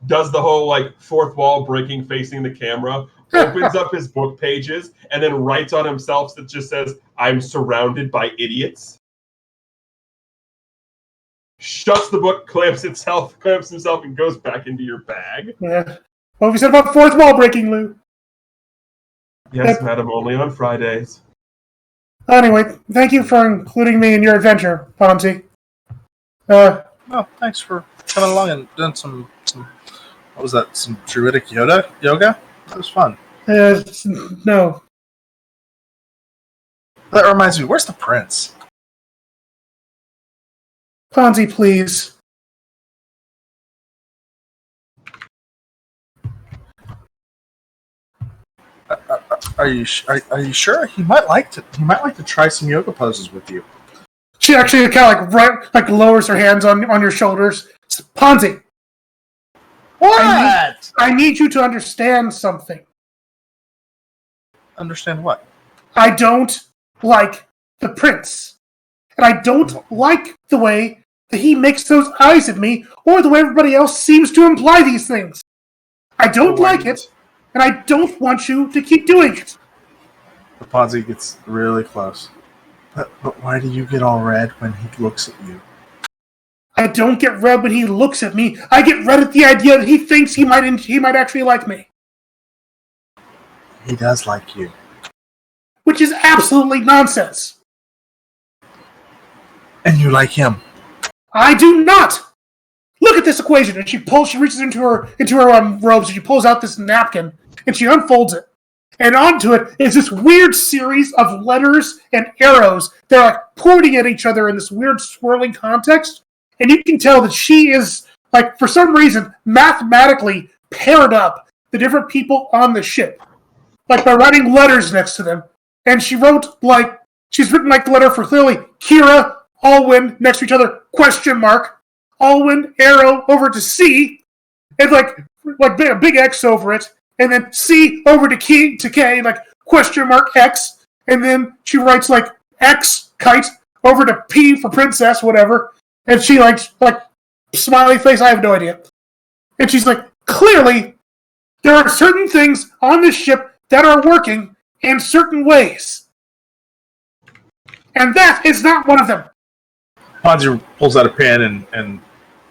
does the whole fourth wall breaking facing the camera, opens up his book pages, and then writes on himself that just says, "I'm surrounded by idiots." Shuts the book, clamps himself, and goes back into your bag. yeah. What have you said about fourth wall breaking, Lou? Yes, madam, only on Fridays. Anyway, thank you for including me in your adventure, Ponzi. Well, thanks for coming along and doing some what was that? Some druidic yoga? That was fun. No. That reminds me, where's the prince? Ponzi, please. Are you sure? He might like to try some yoga poses with you. She actually kind of lowers her hands on your shoulders. Ponzi, What? I need you to understand something. Understand what? I don't like the prince. And I don't like the way that he makes those eyes at me, or the way everybody else seems to imply these things. I don't like it, and I don't want you to keep doing it. The Ponzi gets really close. But why do you get all red when he looks at you? I don't get red when he looks at me. I get red at the idea that he thinks he might actually like me. He does like you. Which is absolutely nonsense. And you like him. I do not. Look at this equation, and she reaches into her robes, and she pulls out this napkin, and she unfolds it. and onto it is this weird series of letters and arrows that are like pointing at each other in this weird swirling context. And you can tell that she is, like, for some reason, mathematically paired up the different people on the ship, like by writing letters next to them. And she's written like the letter for clearly Kira, Alwyn next to each other, question mark, Alwyn, arrow over to C, and like a big X over it, and then C over to K, like question mark X, and then she writes like X kite over to P for princess, whatever, and she like smiley face, I have no idea. And she's like, clearly, there are certain things on this ship that are working in certain ways. And that is not one of them. Ponzi pulls out a pen and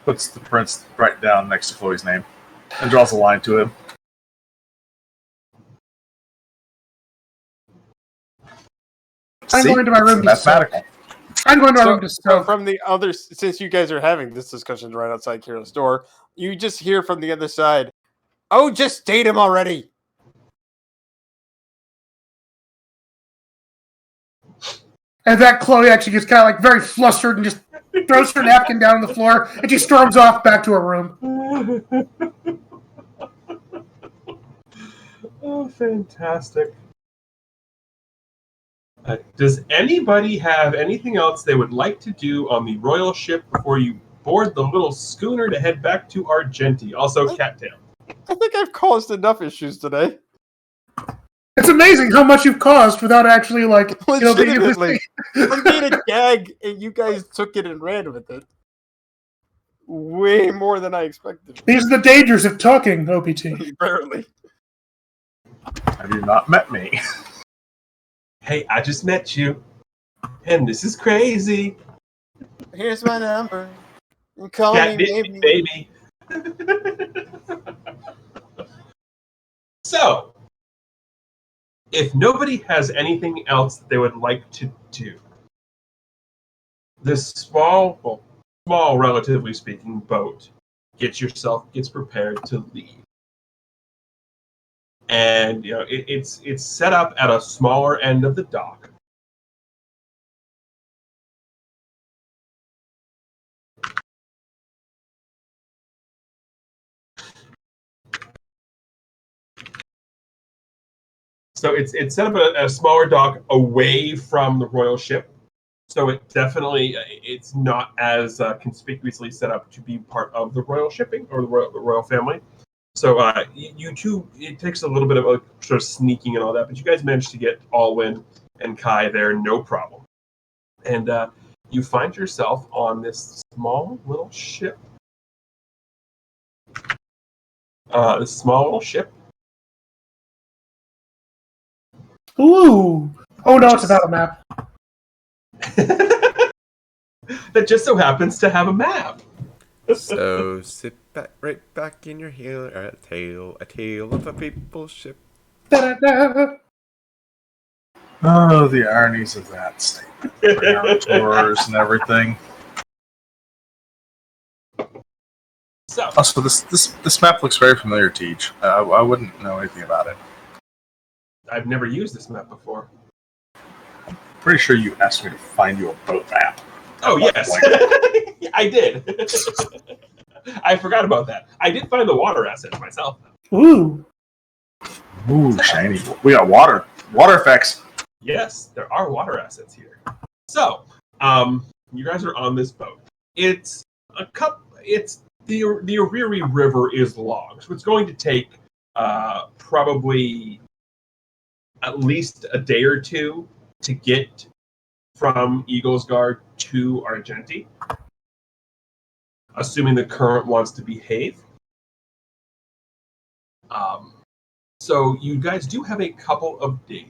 puts the prince right down next to Chloe's name and draws a line to him. I'm going to my room. Mathematical. I'm going to my room to smoke. From the other, since you guys are having this discussion right outside Kira's door, you just hear from the other side, "Oh, just date him already." And that Chloe actually gets kind of like very flustered and just throws her napkin down on the floor, and she storms off back to her room. Oh, fantastic. Does anybody have anything else they would like to do on the royal ship before you board the little schooner to head back to Argenti? Also, Cattail. I think I've caused enough issues today. It's amazing how much you've caused without actually, like, Legitimately. I made a gag, and you guys took it and ran with it. Way more than I expected. These are the dangers of talking, OPT. Barely. Have you not met me? Hey, I just met you, and this is crazy. Here's my number. And call Cat me baby. So, if nobody has anything else that they would like to do, this small, relatively speaking, boat gets prepared to leave. And it's set up at a smaller end of the dock. So it's set up at a smaller dock away from the royal ship. So it's not as conspicuously set up to be part of the royal shipping or the royal family. So you two, it takes a little bit of a sort of sneaking and all that, but you guys managed to get Alwyn and Kai there, no problem. And you find yourself on this small little ship. Ooh. Oh no, it's a battle map. That just so happens to have a map. So sit right back in your heel, a tale of a people ship. Da-da-da. Oh, the ironies of that statement. Tours and everything. So, Also, this map looks very familiar, Teach. I wouldn't know anything about it. I've never used this map before. Pretty sure you asked me to find you a boat map. Oh, yes. I did. I forgot about that. I did find the water assets myself. Ooh. Ooh, shiny. We got water effects. Yes, there are water assets here. So, you guys are on this boat. It's the Ariri River is long, so it's going to take probably at least a day or two to get from Eaglesguard to Argenti, assuming the current wants to behave. So you guys do have a couple of days.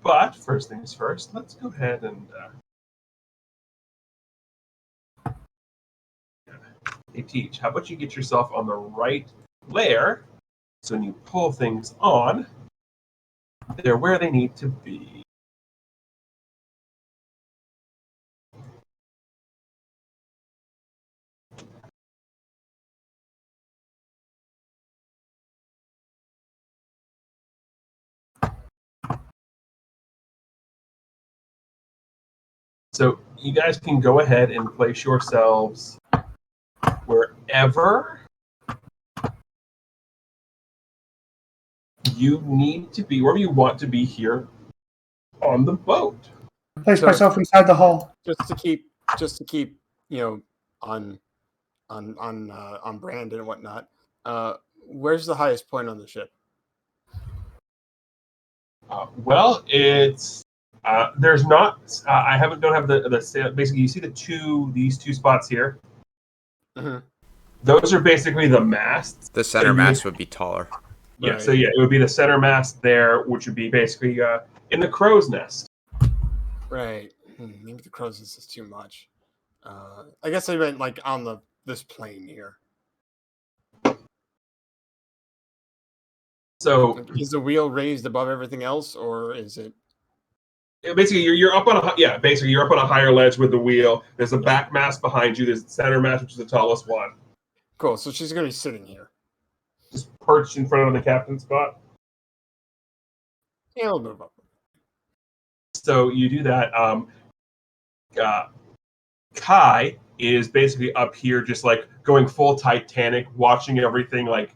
But first things first, let's go ahead and Teach. How about you get yourself on the right layer, so when you pull things on, they're where they need to be. So you guys can go ahead and place yourselves wherever you need to be, wherever you want to be here on the boat. Place So- myself inside the hull. Just to keep on brand and whatnot. Where's the highest point on the ship? Well, it's there's not. I don't have the basically. You see these two spots here. Mm-hmm. Those are basically the masts. The center mast would be taller. Yeah. Right. So yeah, it would be the center mast there, which would be basically in the crow's nest. Right. Maybe the crow's nest is too much. I guess I meant like on this plane here. So Is the wheel raised above everything else, or is it? basically, you're up on basically you're up on a higher ledge with the wheel. There's a back mast behind you. There's the center mast, which is the tallest one, Cool. So she's going to be sitting here. just perched in front of the captain's spot. Yeah, I'll move up. So you do that. Kai is basically up here, just like going full Titanic, watching everything, like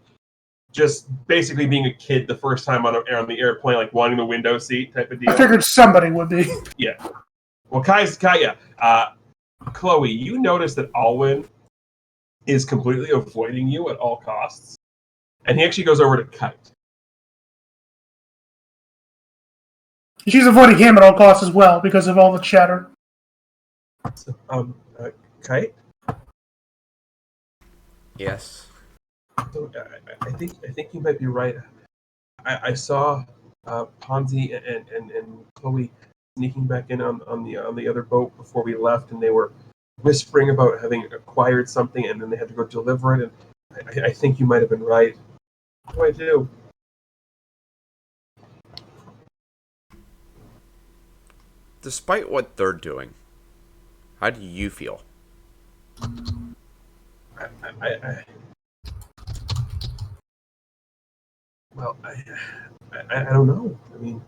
just basically being a kid the first time on the airplane, like wanting the window seat type of deal. I figured somebody would be. Yeah. Well, Kai. Chloe, you notice that Alwyn is completely avoiding you at all costs, and he actually goes over to Kite. She's avoiding him at all costs as well because of all the chatter. So, Kite. Yes. So, I think you might be right. I saw Ponzi and Chloe sneaking back in on the other boat before we left, and they were whispering about having acquired something, and then they had to go deliver it. And I think you might have been right. What do I do? Despite what they're doing, how do you feel? I don't know. I mean,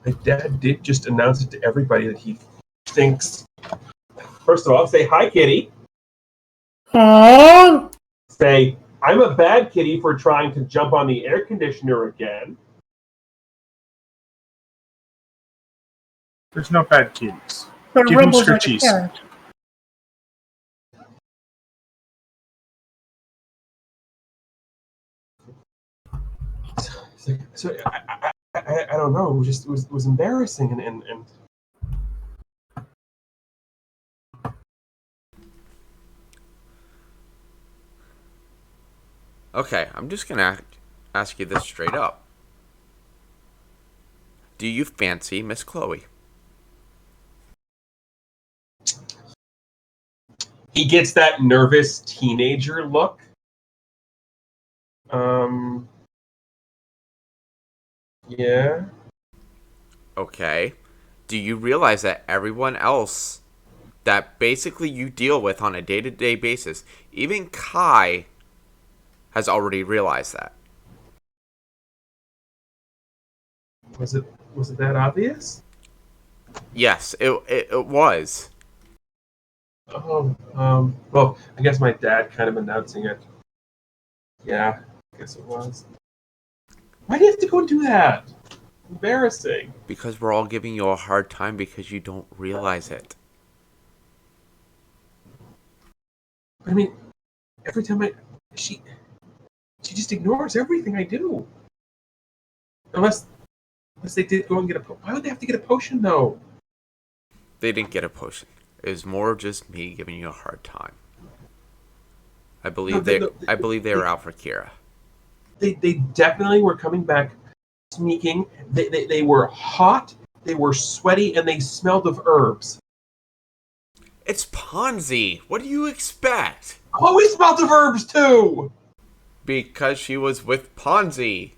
my dad did just announce it to everybody that he thinks. First of all, say hi, kitty. Aww. Say, I'm a bad kitty for trying to jump on the air conditioner again. There's no bad kitties. But Give him rumbles like a scritchies. cat. So I don't know. It was embarrassing and Okay, I'm just gonna ask you this straight up. Do you fancy Miss Chloe? he gets that nervous teenager look. Yeah. Okay. Do you realize that everyone else that basically you deal with on a day-to-day basis, even Kai, has already realized that? Was it that obvious? Yes, it was. Oh, well, I guess my dad kind of announcing it. Yeah, I guess it was. Why do you have to go and do that? Embarrassing. Because we're all giving you a hard time because you don't realize it. I mean, every time she just ignores everything I do. Unless they did go and get a potion. Why would they have to get a potion though? They didn't get a potion. It was more just me giving you a hard time. I believe they were out for Kira. They definitely were coming back sneaking. They were hot, they were sweaty, and they smelled of herbs. It's Ponzi. What do you expect? Chloe smelled of herbs too! Because she was with Ponzi.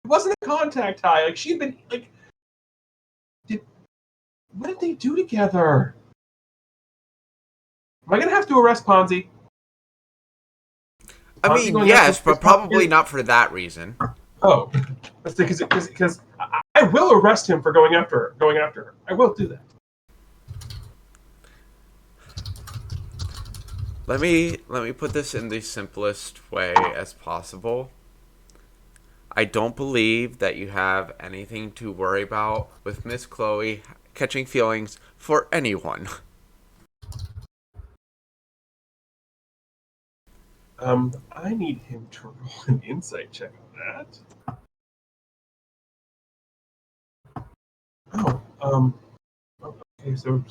It wasn't a contact high. Like, she'd been, like... What did they do together? Am I gonna have to arrest Ponzi? I Ponzi mean, going yes, after- but probably not for that reason. Oh, because I will arrest him for going after her. I will do that. Let me put this in the simplest way as possible. I don't believe that you have anything to worry about with Miss Chloe catching feelings for anyone. I need him to roll an insight check on that. Oh, okay, so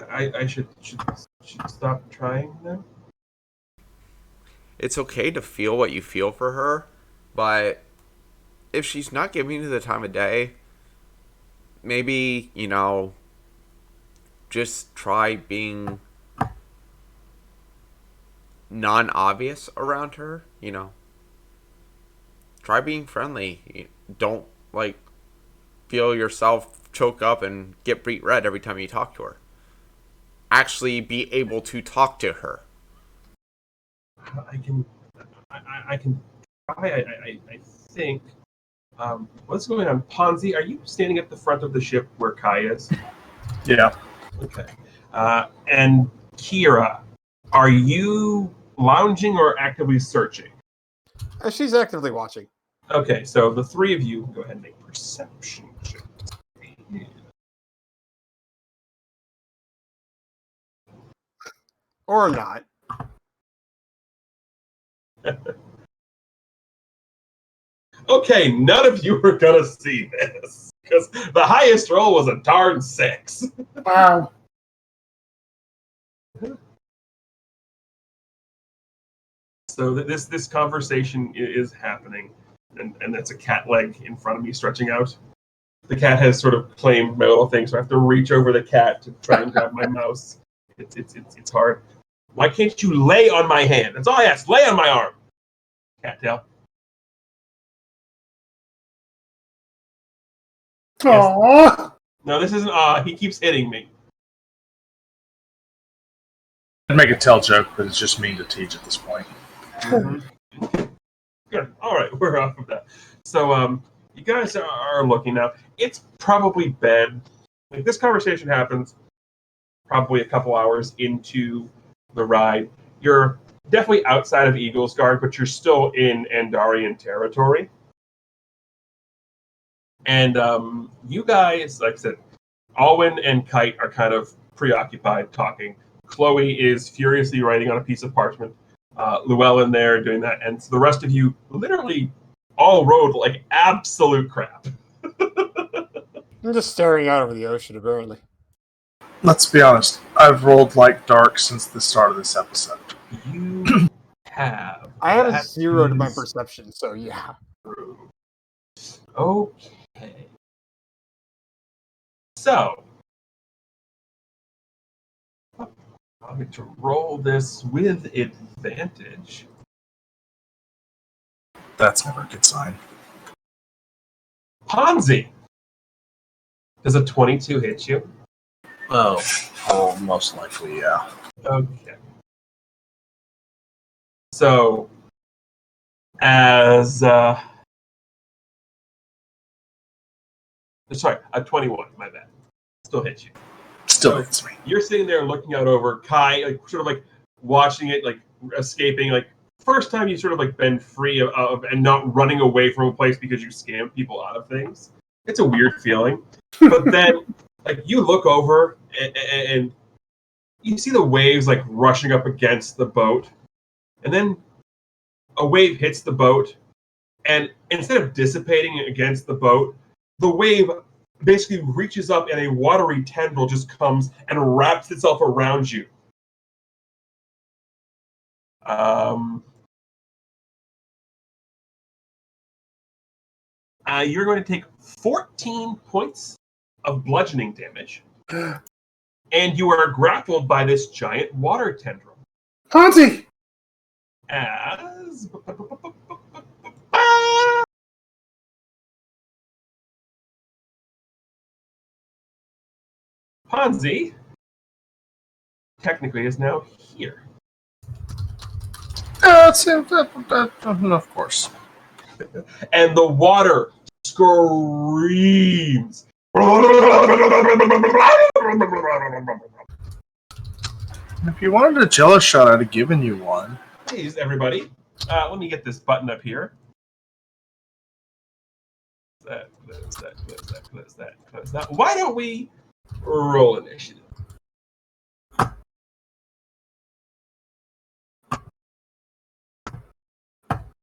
I should stop trying then? It's okay to feel what you feel for her, but if she's not giving you the time of day, maybe, just try being non-obvious around her. Try being friendly. Don't, feel yourself choke up and get beet red every time you talk to her. Actually be able to talk to her. I can try. I think. What's going on, Ponzi? Are you standing at the front of the ship where Kai is? Yeah. Okay. And Kira, are you lounging or actively searching? She's actively watching. Okay, so the three of you go ahead and make perception checks. Or not. Okay, none of you are gonna see this because the highest roll was a darn 6. Wow. So this conversation is happening, and that's a cat leg in front of me stretching out. The cat has sort of claimed my little thing, so I have to reach over the cat to try and grab my mouse. It's hard. Why can't you lay on my hand? That's all I ask. Lay on my arm. Cattail. Aww. No, this isn't. He keeps hitting me. I'd make a tell joke, but it's just mean to teach at this point. Mm-hmm. Good. All right, we're off of that. So, you guys are looking now. It's probably bed. Like this conversation happens probably a couple hours into the ride. You're definitely outside of Eagle's Guard, but you're still in Andarian territory. And you guys, like I said, Alwyn and Kite are kind of preoccupied talking. Chloe is furiously writing on a piece of parchment. Llewellyn there doing that. And so the rest of you literally all rode like absolute crap. I'm just staring out over the ocean, apparently. Let's be honest. I've rolled like dark since the start of this episode. You have. I had a That 0 to my is perception, so yeah. true. Okay. So, I'm going to roll this with advantage. That's never a good sign. Ponzi. Does a 22 hit you? Oh, most likely, yeah. Okay. So, as sorry, a 21. My bad. Still hits you. Still hits me. You're sitting there looking out over Kai, like sort of like watching it, like escaping. Like first time you sort of like been free of and not running away from a place because you scam people out of things. It's a weird feeling. But then, like you look over and you see the waves like rushing up against the boat, and then a wave hits the boat, and instead of dissipating against the boat, the wave basically reaches up and a watery tendril just comes and wraps itself around you. You're going to take 14 points of bludgeoning damage, and you are grappled by this giant water tendril. Ponzi! As Ponzi technically is now here. Of course. And the water screams. If you wanted a jello shot, I'd have given you one. Please, everybody. Let me get this button up here. Close that. Why don't we roll initiative?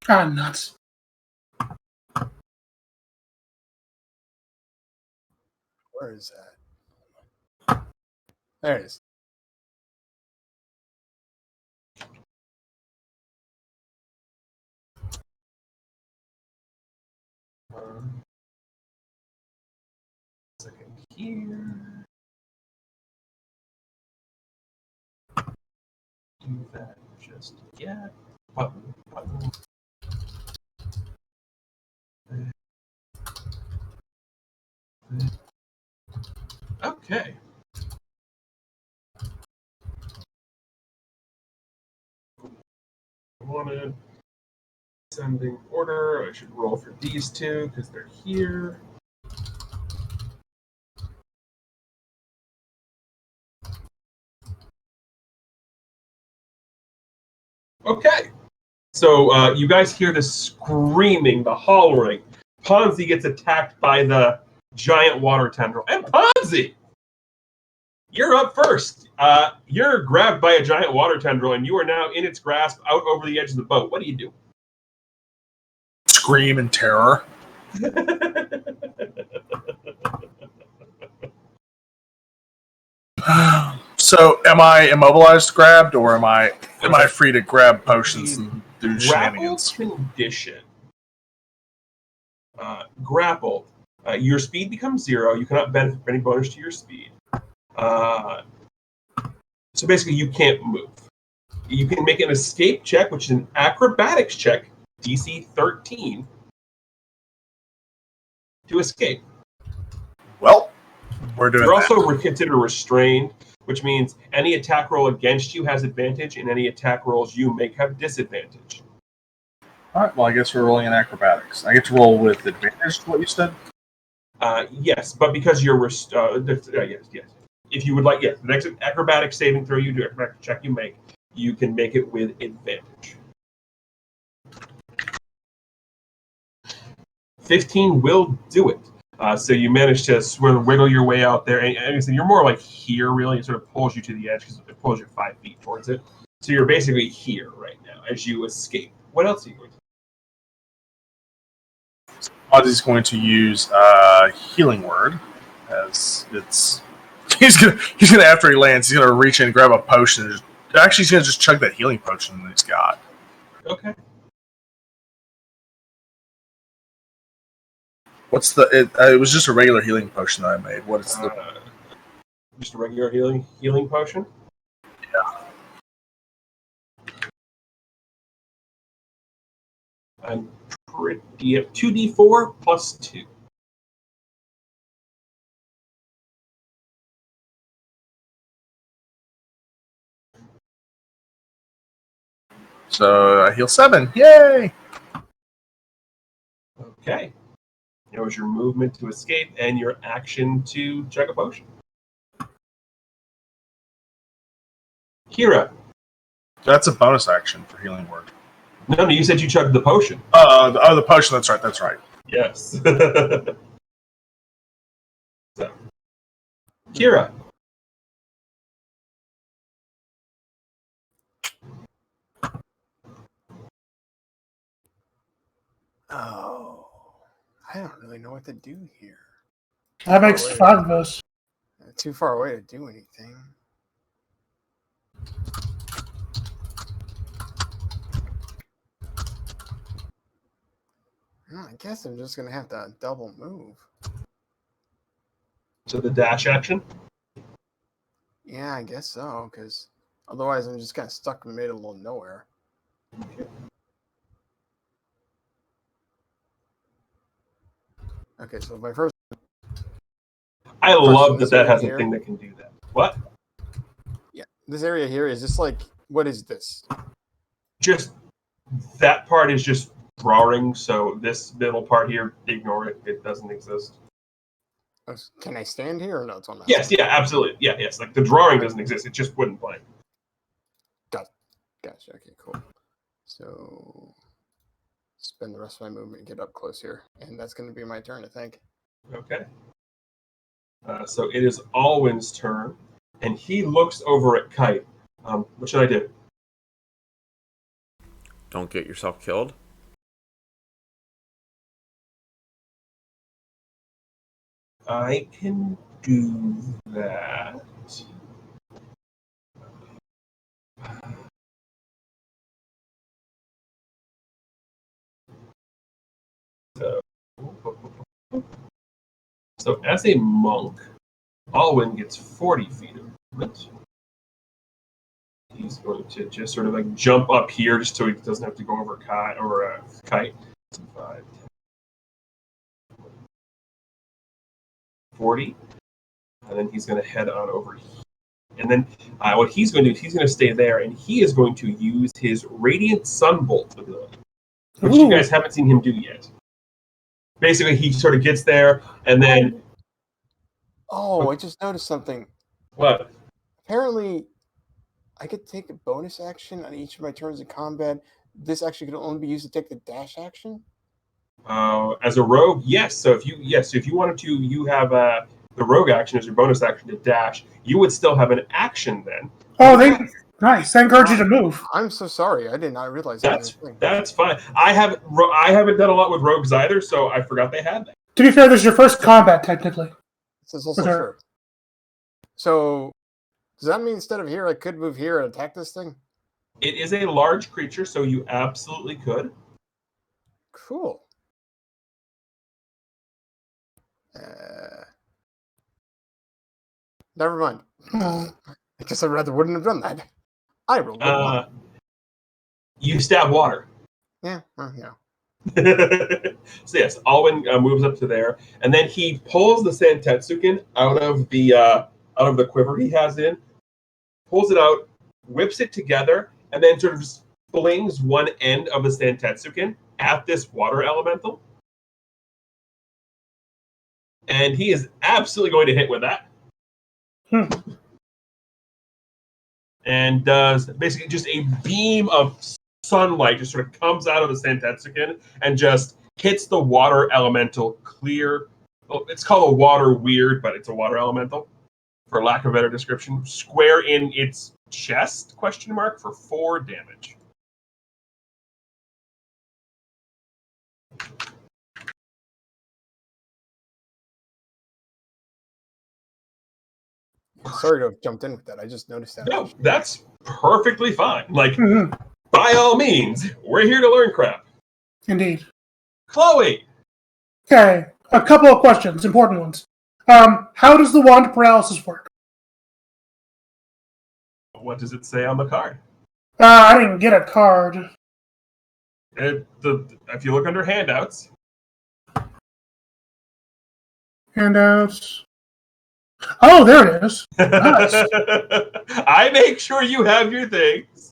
Ah, nuts. Where is that? There it is. Second here. Do that just yet. Button. Okay. I wanted sending order. I should roll for these two because they're here. Okay. So you guys hear the screaming, the hollering. Ponzi gets attacked by the giant water tendril. And Ponzi, you're up first. You're grabbed by a giant water tendril, and you are now in its grasp out over the edge of the boat. What do you do? Scream in terror. So, am I immobilized, grabbed, or am I free to grab potions and do Grappled shenanigans? condition. Grappled. Your speed becomes 0. You cannot benefit from any bonus to your speed. So basically, you can't move. You can make an escape check, which is an acrobatics check, DC 13, to escape. Well, we're doing You're that. also considered restrained, which means any attack roll against you has advantage, and any attack rolls you make have disadvantage. All right, well, I guess we're rolling in acrobatics. I get to roll with advantage, what you said? Yes, but because you're... yes. If you would like, yes, the next acrobatic saving throw you do, acrobatic check you make, you can make it with advantage. 15 will do it. So you manage to sort of wiggle your way out there. And you're more like here, really. It sort of pulls you to the edge because it pulls you 5 feet towards it. So you're basically here right now as you escape. What else are you going to do? Ozzy's going to use healing word, as it's he's gonna after he lands, he's gonna reach in and grab a potion. And he's gonna just chug that healing potion that he's got. Okay. What's the? It was just a regular healing potion that I made. What is the? Just a regular healing potion? Yeah. I'm pretty at 2d4 plus 2. So I heal 7. Yay! Okay. It was your movement to escape and your action to chug a potion. Kira. That's a bonus action for healing word. No, you said you chugged the potion. The potion. That's right. Yes. So, Kira. Oh, I don't really know what to do here. That makes 5 of us. Too far away to do anything. I guess I'm just going to have to double move. So the dash action? Yeah, I guess so, because otherwise I'm just kind of stuck in the middle of nowhere. Okay, so my first... I love this that has area a thing that can do that. What? Yeah, this area here is just like, what is this? Just that part is just drawing, so this middle part here, ignore it. It doesn't exist. Can I stand here or no? It's on that. Yes, yeah, absolutely. Yeah, yes. Like the drawing doesn't exist. It just wouldn't play. Gotcha. Okay, cool. So spend the rest of my movement and get up close here. And that's going to be my turn, I think. Okay. So it is Alwyn's turn, and he looks over at Kite. What should I do? Don't get yourself killed. I can do that. So as a monk, Alwyn gets 40 feet of movement. He's going to just sort of like jump up here just so he doesn't have to go over Kite. 5, 40. And then he's going to head on over here. And then what he's going to do is he's going to stay there, and he is going to use his Radiant Sunbolt ability, which you guys haven't seen him do yet. Basically, he sort of gets there, and then... Oh, I just noticed something. What? Apparently, I could take a bonus action on each of my turns in combat. This actually could only be used to take the dash action? As a rogue, yes. So if you wanted to, you have the rogue action as your bonus action to dash. You would still have an action then. Oh, nice. They encourage you to move. I'm so sorry. I did not realize that. That's fine. I haven't done a lot with rogues either, so I forgot they had that. To be fair, this is your first combat, technically. This is also true. So, does that mean instead of here, I could move here and attack this thing? It is a large creature, so you absolutely could. Cool. Never mind. I guess I rather wouldn't have done that. I rolled one. You stab water. Yeah, well, yeah. So yes, Alwyn moves up to there, and then he pulls the Santetsuken out of the quiver he has in, pulls it out, whips it together, and then sort of just flings one end of the Santetsuken at this water elemental. And he is absolutely going to hit with that. And does basically just a beam of sunlight just sort of comes out of the Santetsuken and just hits the water elemental clear. Well, it's called a water weird, but it's a water elemental, for lack of a better description. Square in its chest, ? For 4 damage. Sorry to have jumped in with that. I just noticed that. No, that's perfectly fine. Like, by all means, we're here to learn crap. Indeed. Chloe! Okay, a couple of questions, important ones. How does the wand paralysis work? What does it say on the card? I didn't get a card. If you look under handouts. Handouts. Oh, there it is. Nice. I make sure you have your things.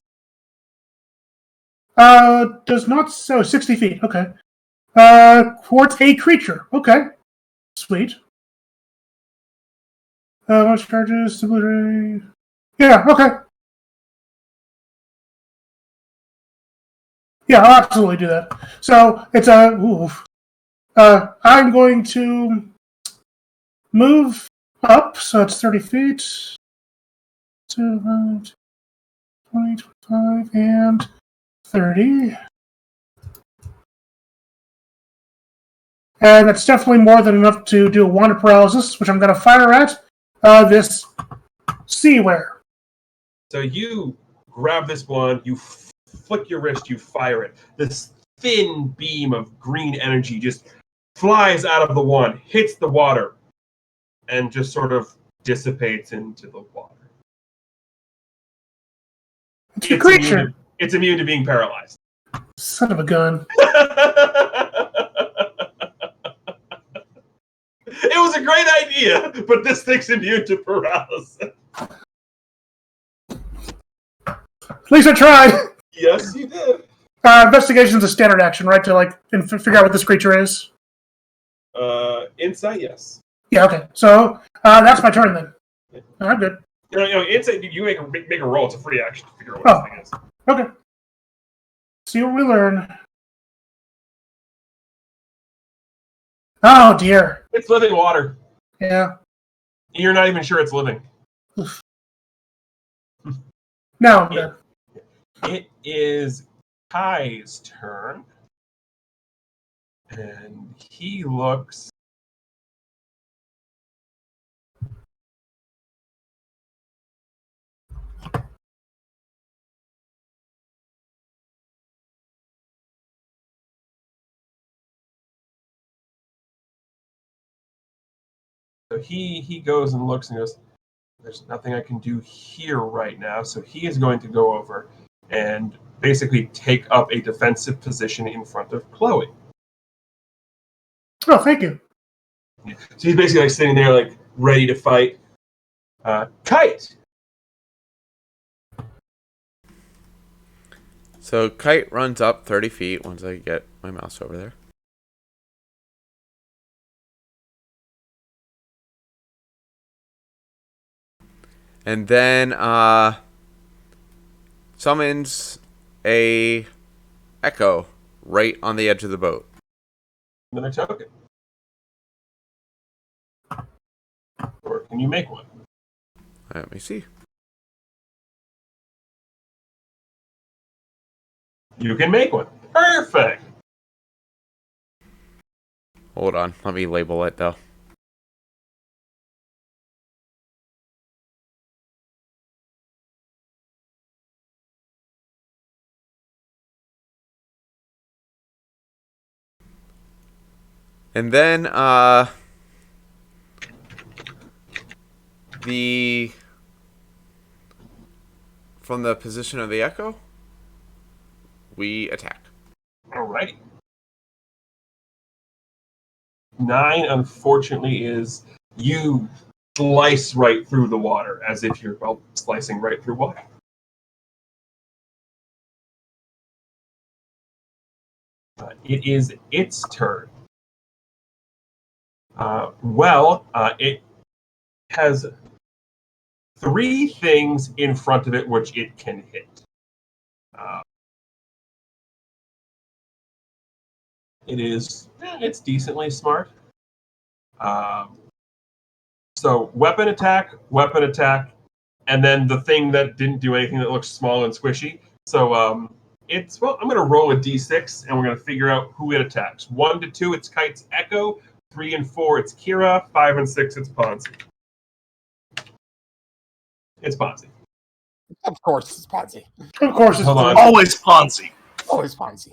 Does not so 60 feet. Okay. Towards a creature. Okay. Sweet. Much charges. Yeah. Okay. Yeah, I'll absolutely do that. So it's I'm going to move up, so it's 30 feet. 20, 25, and 30. And that's definitely more than enough to do a wand of paralysis, which I'm going to fire at this seaware. So you grab this wand, you flick your wrist, you fire it. This thin beam of green energy just flies out of the wand, hits the water, and just sort of dissipates into the water. It's a creature. It's immune to being paralyzed. Son of a gun. It was a great idea, but this thing's immune to paralysis. At least I tried. Yes, you did. Investigation is a standard action, right? To figure out what this creature is. Insight, yes. Yeah. Okay. So that's my turn then. Yeah. I'm good. Insight. You make a roll. It's a free action to figure out what this thing is. Okay. See what we learn. Oh dear. It's living water. Yeah. You're not even sure it's living. No, I'm good. It is Kai's turn. And he looks. So he goes and looks and goes, there's nothing I can do here right now. So he is going to go over and basically take up a defensive position in front of Chloe. Oh, thank you. Yeah. So he's basically like sitting there, like ready to fight. Kite. So Kite runs up 30 feet once I get my mouse over there. And then summons a echo right on the edge of the boat. Another token. Or can you make one? Let me see. You can make one. Perfect. Hold on. Let me label it, though. And then, from the position of the echo, we attack. Alrighty. 9, unfortunately, is you slice right through the water, as if you're slicing right through water. It is its turn. It has 3 things in front of it which it can hit. It's decently smart. So weapon attack, and then the thing that didn't do anything that looks small and squishy. So I'm going to roll a d6, and we're going to figure out who it attacks. 1 to 2, it's Kite's Echo. 3 and 4, it's Kira. 5 and 6, it's Ponzi. It's Ponzi. Of course, it's Ponzi. Of course, it's Always Ponzi. Always Ponzi.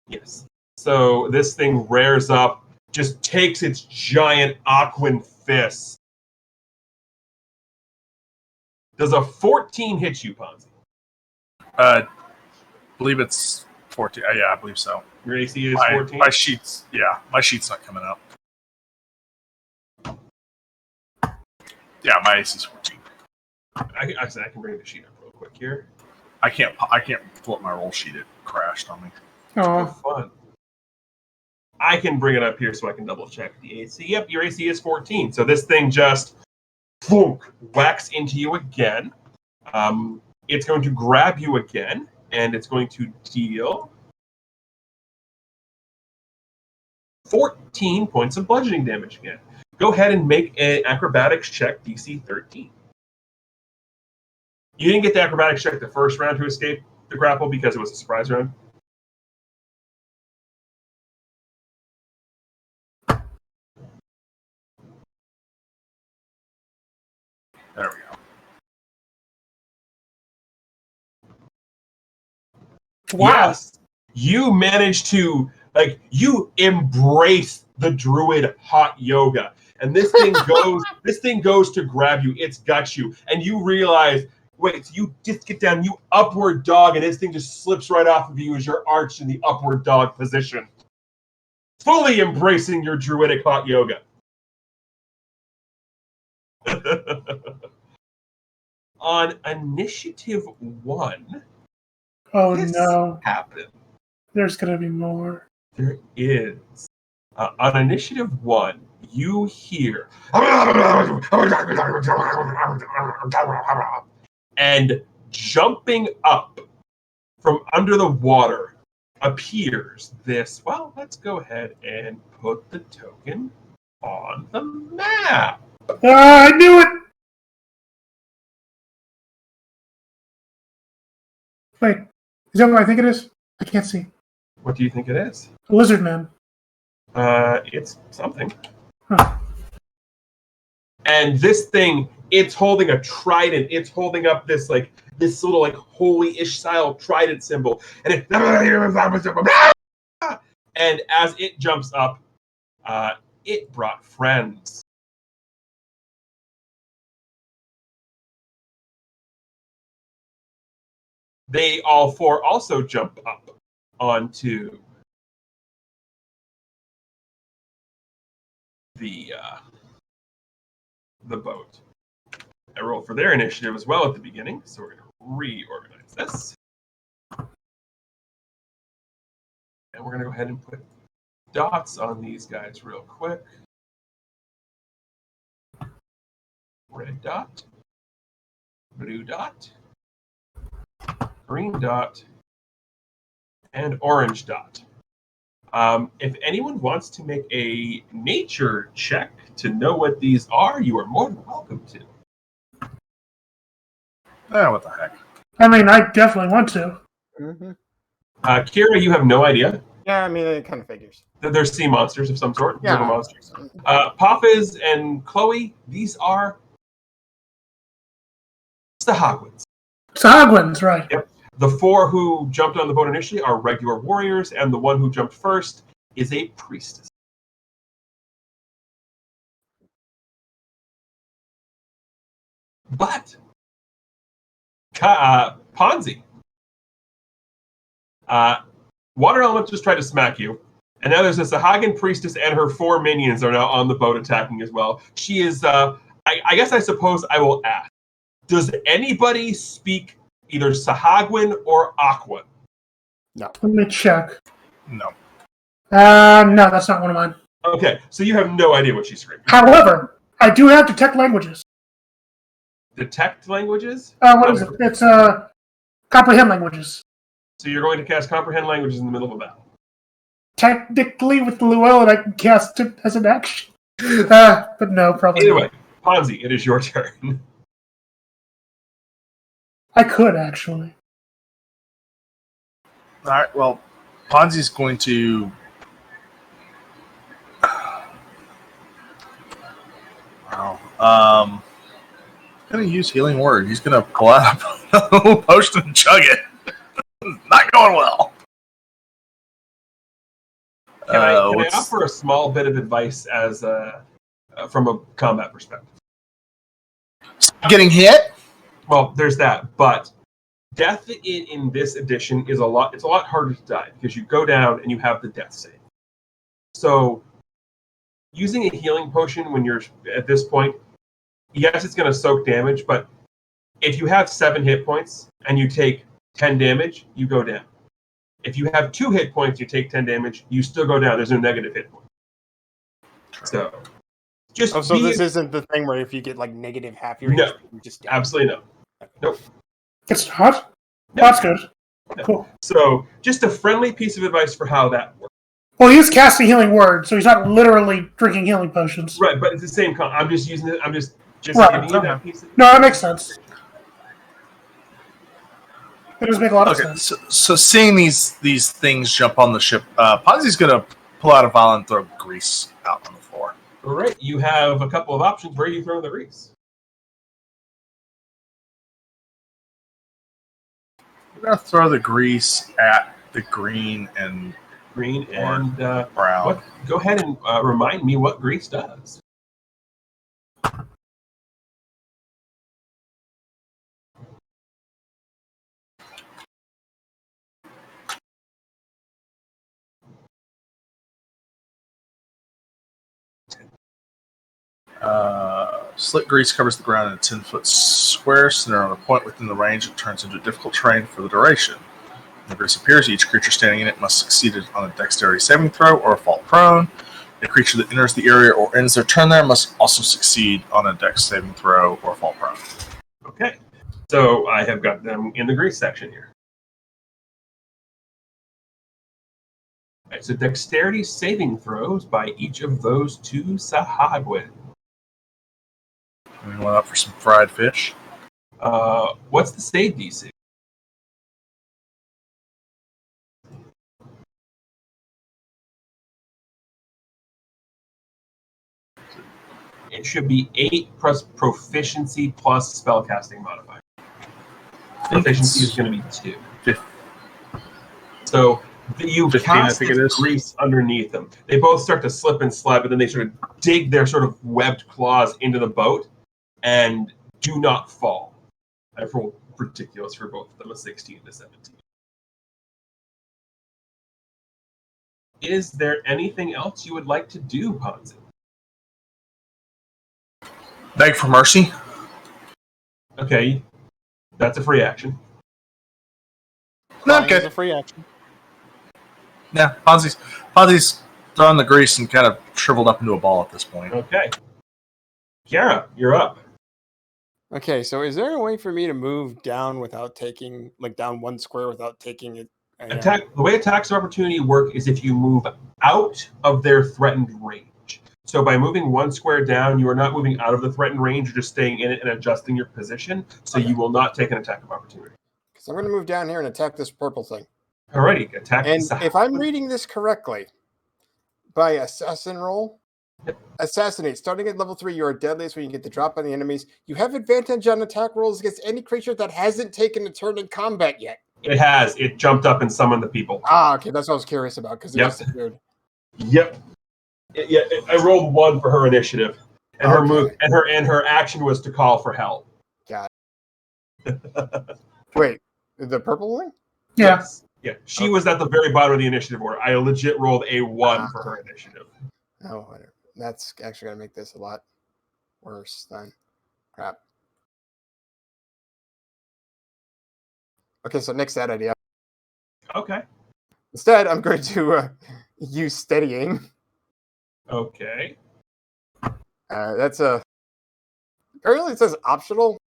Yes. So this thing rears up, just takes its giant Aquan fist. Does a 14 hit you, Ponzi? I believe it's 14. Yeah, I believe so. Your AC is 14? My sheet's not coming up. Yeah, my AC's 14. I can bring the sheet up real quick here. I can't pull up my roll sheet. It crashed on me. Oh, fun. I can bring it up here so I can double check the AC. Yep, your AC is 14. So this thing just whacks into you again. It's going to grab you again, and it's going to deal 14 points of bludgeoning damage again. Go ahead and make an acrobatics check, DC 13. You didn't get the acrobatics check the first round to escape the grapple because it was a surprise round. There we go. Wow. Yes, you managed to, you embrace the druid hot yoga. And this thing goes to grab you. It's got you. And you realize, wait, so you just get down, you upward dog, and this thing just slips right off of you as you're arched in the upward dog position. Fully embracing your druidic hot yoga. On initiative 1, oh no, happened. There's gonna be more. There is. On initiative 1, you hear and jumping up from under the water appears this. Well, let's go ahead and put the token on the map. I knew it! Wait, is that what I think it is? I can't see. What do you think it is? A lizard man. It's something. Huh. And this thing, it's holding a trident. It's holding up this little holy-ish style trident symbol. And and as it jumps up, it brought friends. They all four also jump up onto the boat. I rolled for their initiative as well at the beginning, so we're going to reorganize this. And we're going to go ahead and put dots on these guys real quick. Red dot, blue dot, green dot, and orange dot. If anyone wants to make a nature check to know what these are, you are more than welcome to. What the heck? I mean, I definitely want to. Mm-hmm. Kira, you have no idea. Yeah, I mean, it kind of figures. They're sea monsters of some sort, Yeah. river monsters. Pafiz and Chloe, these are Sahagwins. Sahagwins, right. Yep. The four who jumped on the boat initially are regular warriors, and the one who jumped first is a priestess. But Ponzi, water element just tried to smack you, and now there's a Sahagin priestess and her four minions are now on the boat attacking as well. She is, I suppose I will ask, does anybody speak either Sahagwin or Aquan? No. Let me check. No. No, that's not one of mine. Okay, so you have no idea what she's screaming. However, I do have detect languages. Detect languages? What is it? It's comprehend languages. So you're going to cast comprehend languages in the middle of a battle. Technically, with Llewellyn, I can cast it as an action. But no, probably Either not. way, Ponzi, it is your turn. I could, actually. All right. Well, Ponzi's going to. Wow. Going to use healing word. He's going to pull out a little potion and chug it. Not going well. Can I offer a small bit of advice as from a combat perspective? Getting hit? Well, there's that, but death in this edition is a lot harder to die because you go down and you have the death save. So using a healing potion when you're at this point, yes, it's going to soak damage, but if you have 7 hit points and you take 10 damage, you go down. If you have 2 hit points, you take 10 damage, you still go down. There's no negative hit point. So just so this isn't the thing where if you get like negative half your No. HP, you just absolutely no. Nope. It's not? No. That's good. No. Cool. So just a friendly piece of advice for how that works. Well, he is casting healing word, so he's not literally drinking healing potions. Right, but it's the same. I'm just using it. I'm just Right. giving you that piece. No, that makes sense. It does make a lot of Okay, sense. so seeing these things jump on the ship, Ponzi's going to pull out a vial and throw grease out on the floor. All right, you have a couple of options. Where you throw the grease? We're going to throw the grease at the green and Green and brown. Go ahead and remind me what grease does. Slick grease covers the ground in a 10-foot square, centered on a point within the range. It turns into difficult terrain for the duration. The grease appears. Each creature standing in it must succeed on a dexterity saving throw or fall prone. A creature that enters the area or ends their turn there must also succeed on a dex saving throw or fall prone. Okay. So I have got them in the grease section here. All right, so dexterity saving throws by each of those two Sahagwin. We went up for some fried fish. What's the save DC? It should be 8 plus proficiency plus spellcasting modifier. Proficiency is going to be 2. So you 15, cast I think it is. grease underneath them. They both start to slip and slide, but then they sort of dig their sort of webbed claws into the boat and do not fall. I've rolled ridiculous for both of them, a 16 to 17. Is there anything else you would like to do, Ponzi? Beg for mercy. Okay, that's a free action. No, Flying is okay. a free action. Yeah, Ponzi's throwing the grease and kind of shriveled up into a ball at this point. Okay. Kiara, you're up. Okay, so is there a way for me to move down without taking, like down one square without taking it? The way attacks of opportunity work is if you move out of their threatened range. So by moving one square down, you are not moving out of the threatened range, you're just staying in it and adjusting your position, so you will not take an attack of opportunity. Because I'm going to move down here and attack this purple thing. Alrighty, attack. And if I'm reading this correctly, by assassin roll, assassinate. Starting at level 3, you are deadliest when you get the drop on the enemies. You have advantage on attack rolls against any creature that hasn't taken a turn in combat yet. It has. It jumped up and summoned the people. Ah, okay. That's what I was curious about because it disappeared. Yep. I rolled 1 for her initiative, and her move and her action was to call for help. Got it. Wait, the purple thing? Yeah. Yes. Yeah. She was at the very bottom of the initiative order. I legit rolled a 1 for her initiative. Oh, whatever. That's actually going to make this a lot worse then. Crap. Okay, so next that idea. Okay. Instead, I'm going to use steadying. Okay. That's apparently it says optional.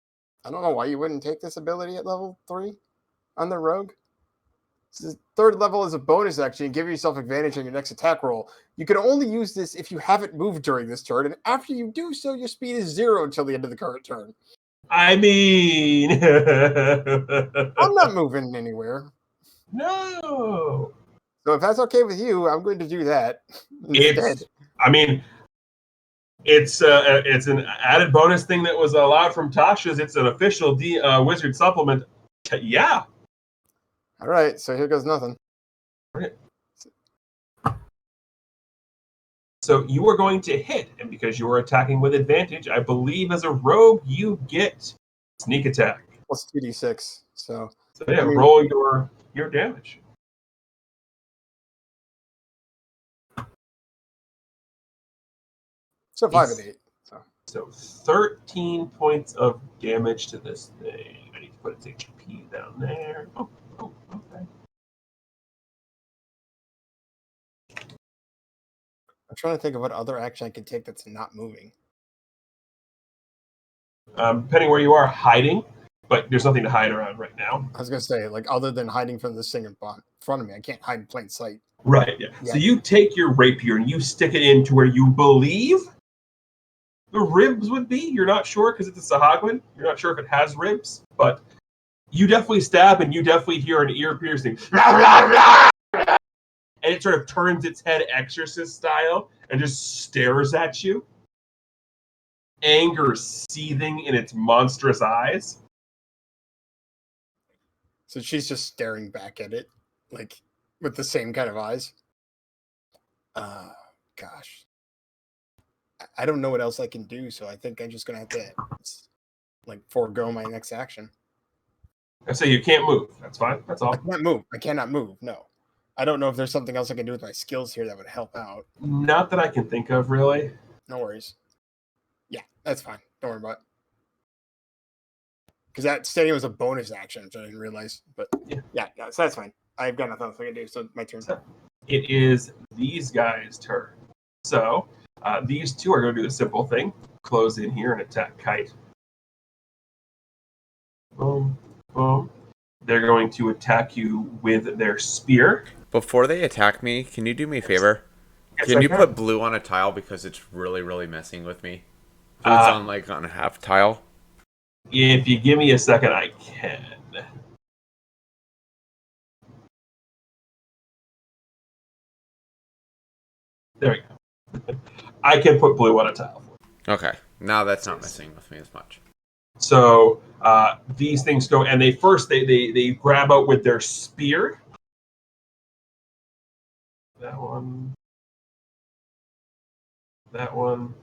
I don't know why you wouldn't take this ability at level 3 on the rogue. This third level is a bonus action and give yourself advantage on your next attack roll. You can only use this if you haven't moved during this turn, and after you do so, your speed is 0 until the end of the current turn. I mean, I'm not moving anywhere. No. So if that's okay with you, I'm going to do that instead. It's an added bonus thing that was allowed from Tasha's. It's an official Wizard supplement. Yeah. All right, so here goes nothing. So you are going to hit, and because you are attacking with advantage, I believe as a rogue you get sneak attack. Plus 2d6. So yeah, roll your damage. So 5 and 8. So 13 points of damage to this thing. I need to put its HP down there. Oh, okay. I'm trying to think of what other action I can take that's not moving. Depending where you are, hiding, but there's nothing to hide around right now. I was going to say, like, other than hiding from this thing in front of me, I can't hide in plain sight. Right, yeah. So you take your rapier and you stick it into where you believe the ribs would be. You're not sure because it's a Sahagwin. You're not sure if it has ribs, but you definitely stab and you definitely hear an ear piercing. And it sort of turns its head exorcist style and just stares at you. Anger seething in its monstrous eyes. So she's just staring back at it, like, with the same kind of eyes. Gosh. I don't know what else I can do, so I think I'm just going to have to, forego my next action. I say you can't move. That's fine. That's all. I can't move. I cannot move, no. I don't know if there's something else I can do with my skills here that would help out. Not that I can think of, really. No worries. Yeah, that's fine. Don't worry about it. Because that steady was a bonus action, which I didn't realize. But yeah, so that's fine. I've got nothing else I can do, so my turn. So it is these guys' turn. So these two are going to do the simple thing: close in here and attack Kite. Boom, boom. They're going to attack you with their spear. Before they attack me, can you do me a favor? Yes, Can I you can. put blue on a tile because it's really, really messing with me? So it's on a half tile. If you give me a second, I can. There we go. I can put blue on a tile. Okay, now that's not messing with me as much. So these things go, and they grab out with their spear. That one. That one.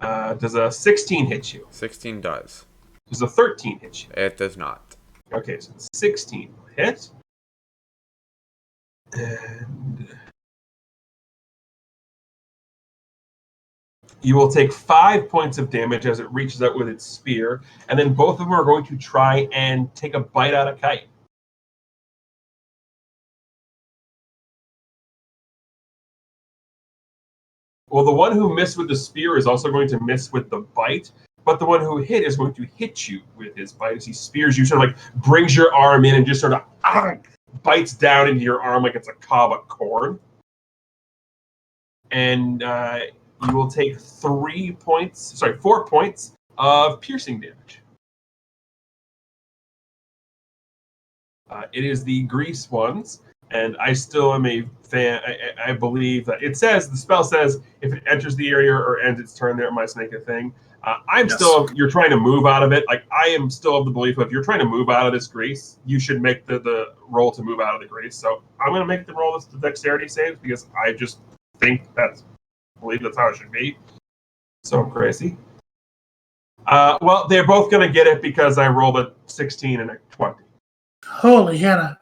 Does a 16 hit you? 16 does. Does a 13 hit you? It does not. Okay, so 16 will hit. And you will take 5 points of damage as it reaches out with its spear, and then both of them are going to try and take a bite out of Kite. Well, the one who missed with the spear is also going to miss with the bite, but the one who hit is going to hit you with his bite as he spears you, sort of like brings your arm in and just sort of bites down into your arm like it's a cob of corn. And you will take 4 points of piercing damage. It is the grease ones, and I still am a fan. I believe that the spell says if it enters the area or ends its turn there, it must make a thing. You're trying to move out of it. Like, I am still of the belief if you're trying to move out of this grease, you should make the roll to move out of the grease. So I'm going to make the roll the dexterity saves because I just believe that's how it should be. So crazy. Well, they're both going to get it because I rolled a 16 and a 20. Holy Hannah.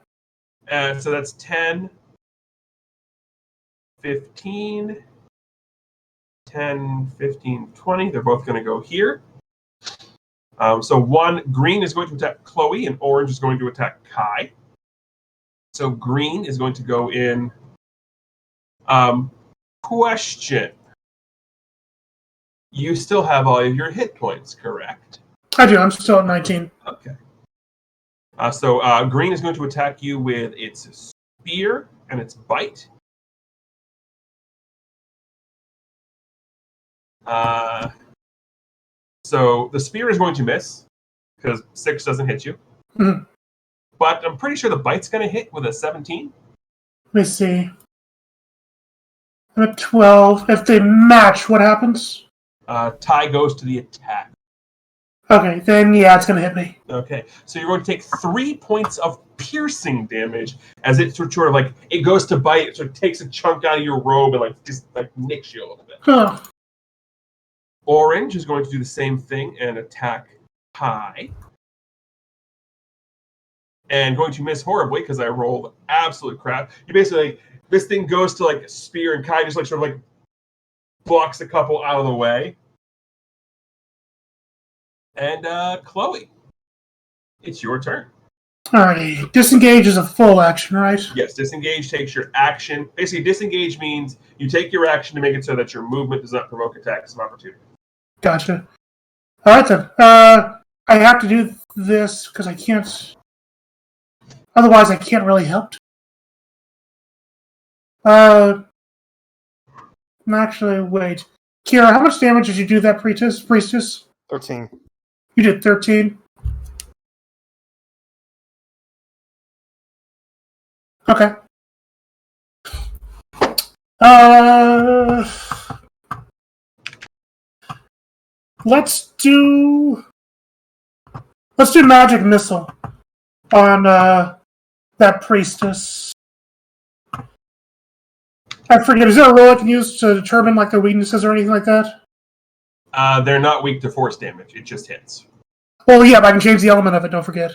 So that's 10, 15, 10, 15, 20. They're both going to go here. So green is going to attack Chloe, and orange is going to attack Kai. So green is going to go in. Question. You still have all of your hit points, correct? I do. I'm still at 19. Okay. So green is going to attack you with its spear and its bite. So the spear is going to miss because 6 doesn't hit you. Mm-hmm. But I'm pretty sure the bite's going to hit with a 17. Let me see. I'm at 12. If they match, what happens? Tie goes to the attack. Okay, then yeah, it's going to hit me. Okay, so you're going to take 3 points of piercing damage as it sort of like, it goes to bite, it sort of takes a chunk out of your robe and just nicks you a little bit. Huh. Orange is going to do the same thing and attack Kai. And going to miss horribly because I rolled absolute crap. You basically, this thing goes to a spear and Kai just sort of blocks a couple out of the way. And Chloe, it's your turn. Alright, disengage is a full action, right? Yes, disengage takes your action. Basically, disengage means you take your action to make it so that your movement does not provoke attacks of opportunity. Gotcha. Alright then. I have to do this because I can't... Otherwise, I can't really help. Actually, wait. Kira, how much damage did you do that priestess? 13. You did 13? Okay. Let's do magic missile on that priestess. I forget. Is there a roll I can use to determine their weaknesses or anything like that? They're not weak to force damage. It just hits. Well, yeah, but I can change the element of it. Don't forget.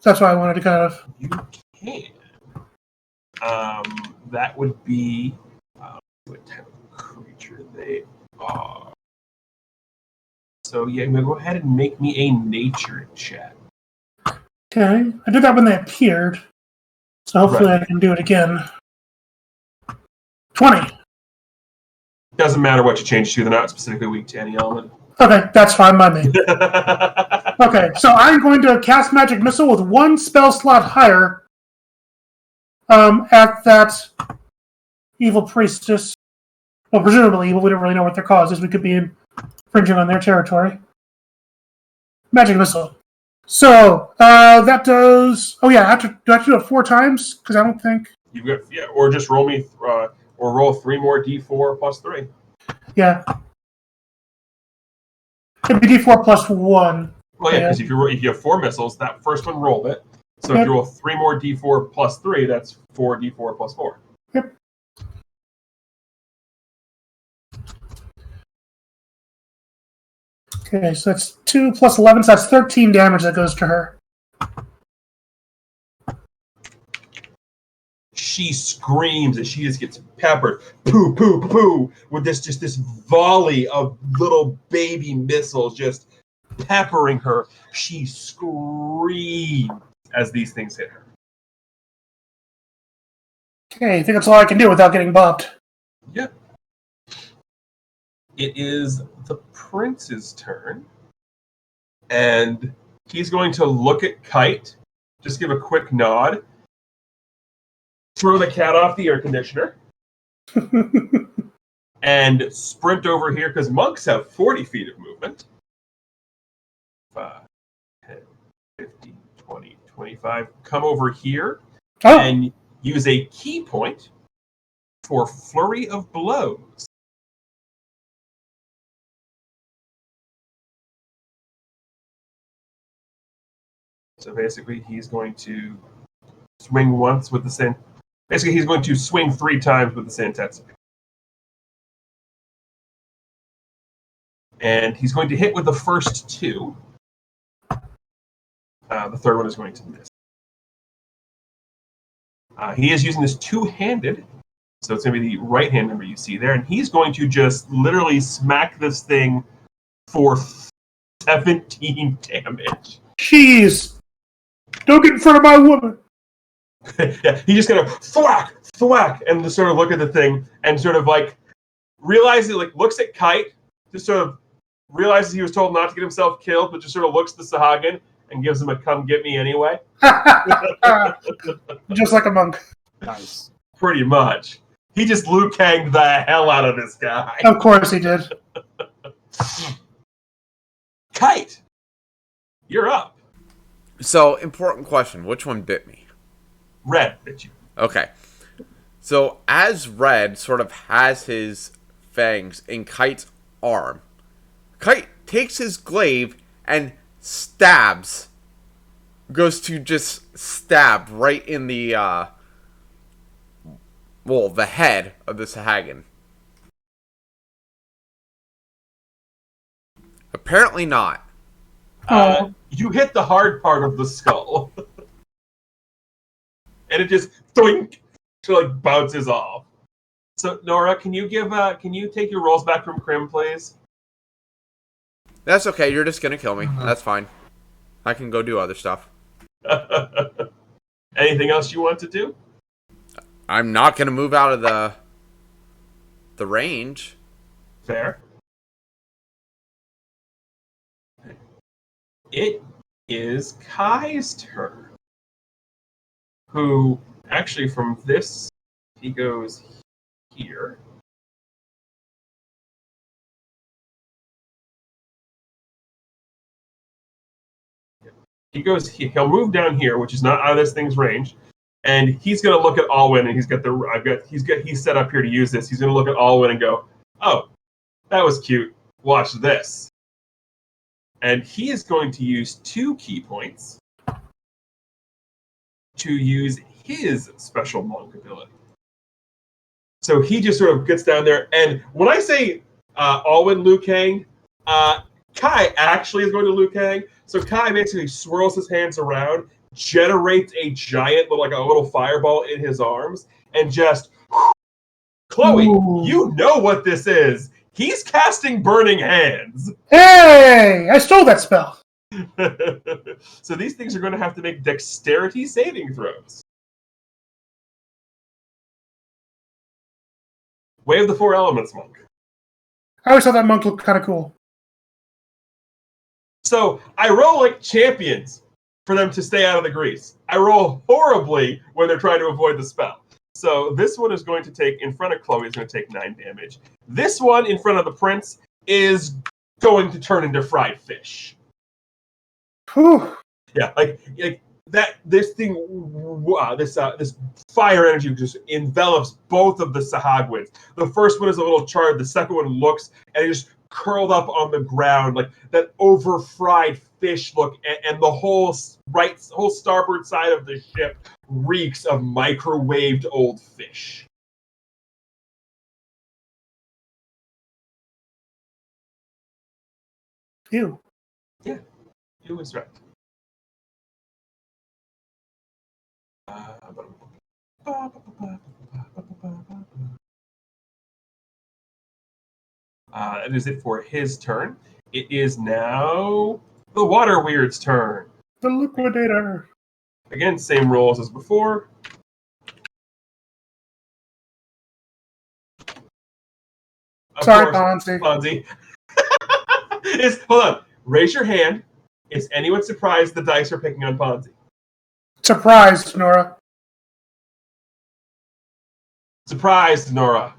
That's why I wanted to kind of. You can. That would be what type of creature they are. So yeah, I'm gonna go ahead and make me a nature check. Okay, I did that when they appeared, so hopefully Right. I can do it again. 20. Doesn't matter what you change to, they're not specifically weak to any element. Okay, that's fine by me. Okay, so I'm going to cast Magic Missile with one spell slot higher at that evil priestess. Well, presumably evil. We don't really know what their cause is. We could be infringing on their territory. Magic Missile. So that does. Oh yeah, do I have to do it 4 times? Because I don't think. You've got or just roll me or roll 3 more d4 plus 3. Yeah. It'd be d4 plus 1. Well, yeah, because if you have 4 missiles, that first one rolled it. So if you roll 3 more d4 plus 3, that's 4 d4 plus 4. Yep. Okay, so that's 2 plus 11, so that's 13 damage that goes to her. She screams as she just gets peppered, poo, poo, poo, with this volley of little baby missiles just peppering her. She screams as these things hit her. Okay, I think that's all I can do without getting bopped. Yep. It is the prince's turn, and he's going to look at Kite, just give a quick nod, throw the cat off the air conditioner, and sprint over here, because monks have 40 feet of movement. 5, 10, 15, 20, 25. Come over here and use a key point for Flurry of Blows. So basically, he's going to swing once with the same. Basically, he's going to swing 3 times with the Santetsu. And he's going to hit with the first 2. The third one is going to miss. He is using this two-handed, so it's going to be the right-hand number you see there, and he's going to just literally smack this thing for 17 damage. Jeez! Don't get in front of my woman! Yeah, he just kind of thwack, thwack, and just sort of look at the thing and sort of like realizes, like looks at Kite, just sort of realizes he was told not to get himself killed, but just sort of looks at the Sahagin and gives him a "come get me" anyway. Just like a monk. Nice. Pretty much. He just Liu Kang'd the hell out of this guy. Of course he did. Kite, you're up. So, important question. Which one bit me? Red bit you. Okay. So, as Red sort of has his fangs in Kite's arm, Kite takes his glaive and stabs. Goes to just stab right in the, the head of the Sahagin. Apparently not. You hit the hard part of the skull. And it just thwink, like bounces off. So Nora, can you take your rolls back from Crim, please? That's okay, you're just gonna kill me. That's fine. I can go do other stuff. Anything else you want to do? I'm not gonna move out of the range. Fair. It is Kai's turn. Who, actually from this, he goes here. He'll move down here, which is not out of this thing's range, and he's going to look at Alwyn, and he's set up here to use this. He's going to look at Alwyn and go, "Oh, that was cute. Watch this." And he is going to use 2 key points to use his special monk ability. So he just sort of gets down there, and when I say Alwyn Liu Kang, Kai actually is going to Liu Kang. So Kai basically swirls his hands around, generates a giant, like a little fireball in his arms, and just, Chloe, you know what this is. He's casting Burning Hands. Hey! I stole that spell. So these things are going to have to make dexterity saving throws. Way of the Four Elements, Monk. I always thought that monk looked kind of cool. So I roll like champions for them to stay out of the grease. I roll horribly when they're trying to avoid the spell. So this one is going to take, in front of Chloe, is going to take 9 damage. This one in front of the prince is going to turn into fried fish. Whew. Yeah, like that. This thing, this fire energy just envelops both of the Sahagwins. The first one is a little charred. The second one looks and it just curled up on the ground, like that over fried fish look, and the whole starboard side of the ship reeks of microwaved old fish. Ew. Yeah, it was right. That is it for his turn. It is now the Water Weird's turn. The Liquidator. Again, same rolls as before. Sorry, Ponzi. Ponzi. Hold on. Raise your hand. Is anyone surprised the dice are picking on Ponzi? Surprised, Nora. Surprised, Nora.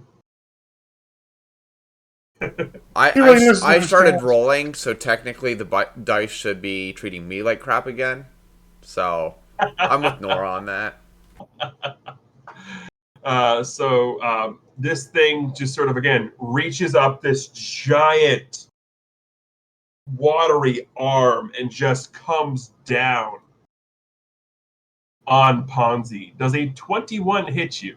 I started rolling, so technically the dice should be treating me like crap again. So I'm with Nora on that. So this thing just sort of, again, reaches up this giant watery arm and just comes down on Ponzi. Does a 21 hit you?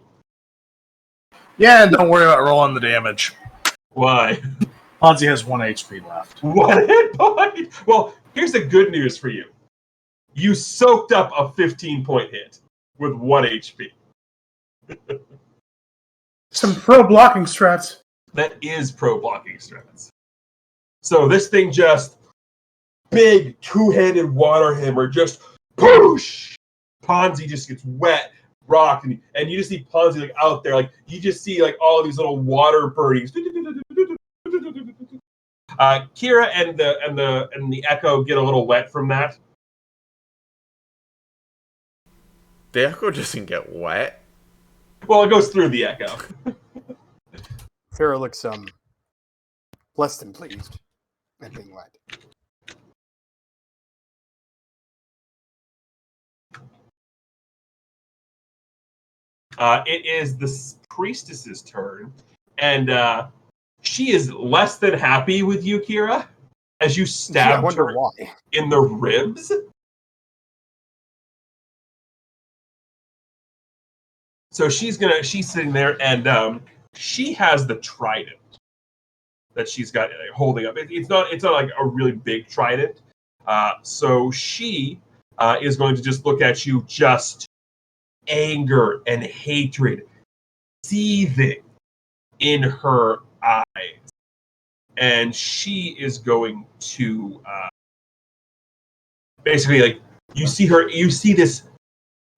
Yeah, and don't worry about rolling the damage. Why? Ponzi has 1 HP left. 1 hit point? Well, here's the good news for you. You soaked up a 15-point hit with 1 HP. Some pro blocking strats. That is pro blocking strats. So this thing just, big two-handed water hammer, just poosh! Ponzi just gets wet, rocked, and you just see Ponzi like out there, like you just see like all these little water birdies. Kira and the Echo get a little wet from that. The Echo doesn't get wet. Well, it goes through the Echo. Farrah looks blessed and pleased at being wet. It is the priestess's turn, and she is less than happy with you, Kira, as you stabbed her why. in the ribs. So she's sitting there, and she has the trident that she's got holding up. It's not like a really big trident. So she is going to just look at you, just anger and hatred seething in her eyes, and she is going to basically, like, you see this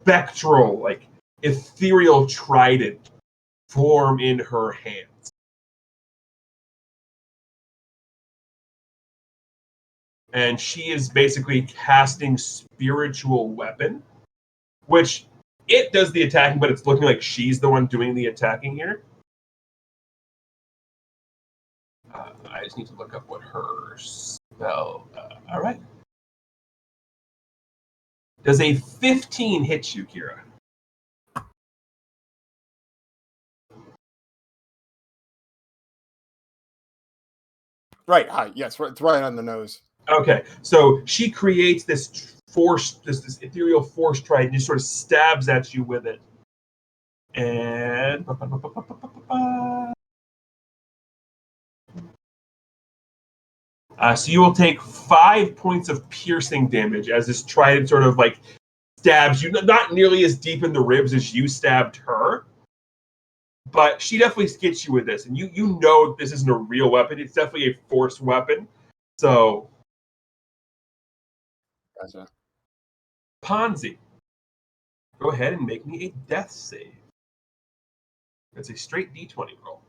spectral, like, ethereal trident form in her hands. And she is basically casting spiritual weapon, which it does the attacking, but it's looking like she's the one doing the attacking here. I just need to look up what her spell. All right. Does a 15 hit you, Kira? Right. Hi. Yes. It's right on the nose. Okay. So she creates this force, this ethereal force trident, and just sort of stabs at you with it. And so you will take 5 points of piercing damage as this trident sort of like stabs you, not nearly as deep in the ribs as you stabbed her, but she definitely gets you with this, and you know this isn't a real weapon. It's definitely a force weapon. So Gotcha. Ponzi, go ahead and make me a death save. It's a straight D20 roll.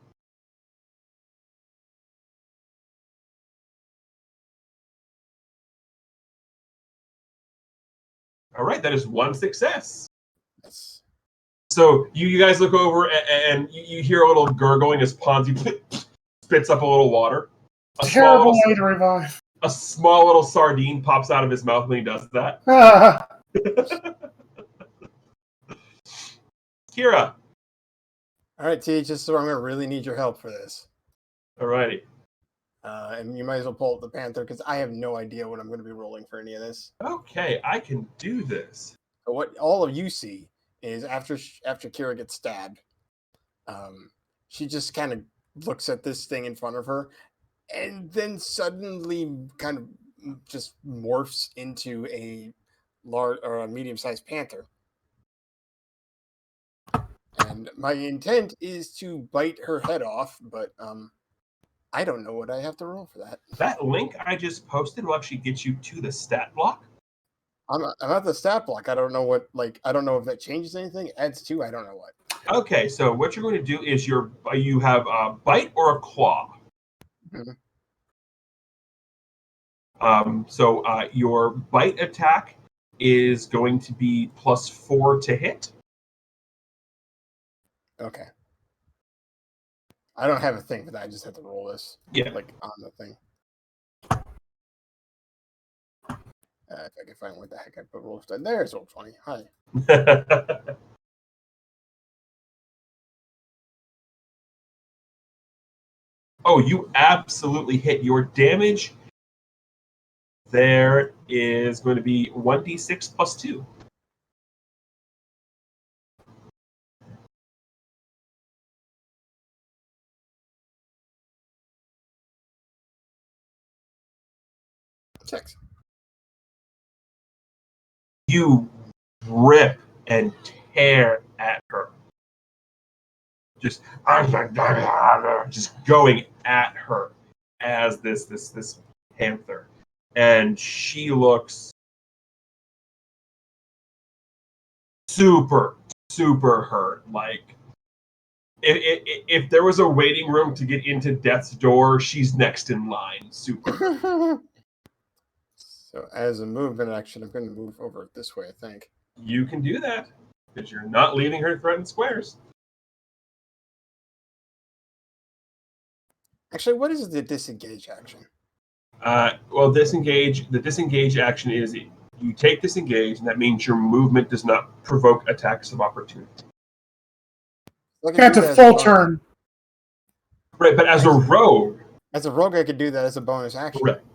All right, that is one success. Yes. So you guys look over and you hear a little gurgling as Ponzi spits up a little water. Terrible way to revive. A small little sardine pops out of his mouth when he does that. Kira. All right, T, just so I'm going to really need your help for this. All righty. And you might as well pull up the Panther because I have no idea what I'm going to be rolling for any of this. Okay, I can do this. So what all of you see is after Kira gets stabbed, she just kind of looks at this thing in front of her and then suddenly kind of just morphs into a large or a medium-sized panther. And my intent is to bite her head off, but I don't know what I have to roll for that. That link I just posted will actually get you to the stat block. I'm at the stat block. I don't know what, I don't know if that changes anything. Adds to, I don't know what. Okay, so what you're going to do is you have a bite or a claw. Mhm. So your bite attack is going to be +4 to hit. Okay. I don't have a thing for that. I just have to roll this. Yeah. On the thing. If I can find what the heck I put roll. There's roll 20. Hi. Oh, you absolutely hit. Your damage there is going to be 1d6 +2. Six. You rip and tear at her. Just going at her as this panther. And she looks super hurt. Like if there was a waiting room to get into death's door, she's next in line. Super hurt. So as a movement action, I'm going to move over this way, I think. You can do that because you're not leaving her threatened squares. Actually, what is the disengage action? Well, the disengage action is you take disengage, and that means your movement does not provoke attacks of opportunity. That's a full turn. Right, but as a rogue. As a rogue, I could do that as a bonus action. Correct.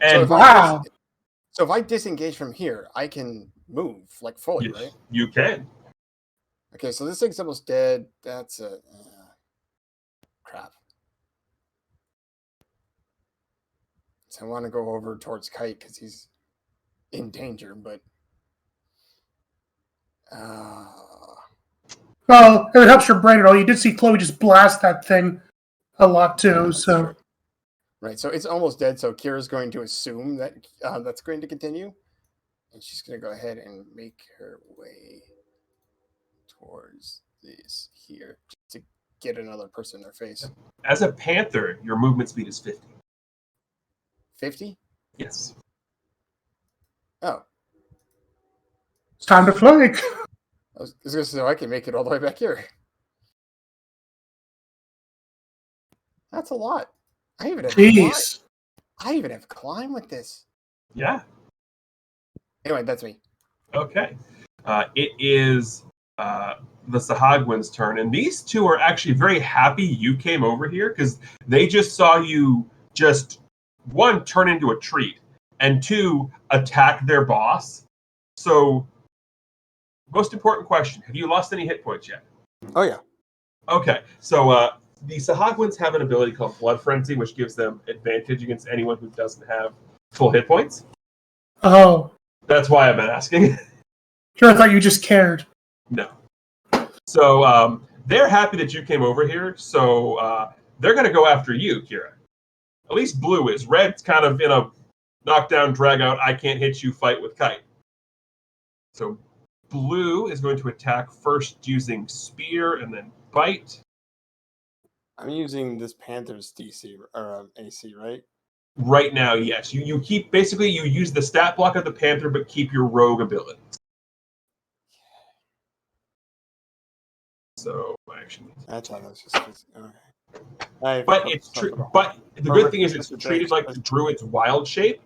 And so if I disengage from here, I can move fully, yes, right? You can. Okay, so this thing's almost dead. That's a crap. So I want to go over towards Kite because he's in danger, but well, if it helps your brain at all, you did see Chloe just blast that thing a lot too. So right, so it's almost dead. So Kira's going to assume that that's going to continue, and she's going to go ahead and make her way towards this here to get another person in their face. As a panther, your movement speed is 50. 50? Yes. Oh. It's time to flank. I was going to say, I can make it all the way back here. That's a lot. I even have climb with this. Yeah. Anyway, that's me. Okay. It is the Sahagwin's turn, and these two are actually very happy you came over here because they just saw you just, one, turn into a treat, and two, attack their boss. So, most important question, have you lost any hit points yet? Oh, yeah. Okay, so the Sahagwins have an ability called Blood Frenzy, which gives them advantage against anyone who doesn't have full hit points. Oh. That's why I've been asking. Sure, I thought you just cared. No. So they're happy that you came over here, so they're going to go after you, Kira. At least blue is. Red's kind of in a knockdown, drag out, I can't hit you, fight with Kite. So blue is going to attack first using spear and then bite. I'm using this Panther's DC or AC, right? Right now, yes. You keep basically you use the stat block of the Panther, but keep your rogue abilities. So actually, That's how that's just okay. but but the good thing is it's treated like the druid's wild shape.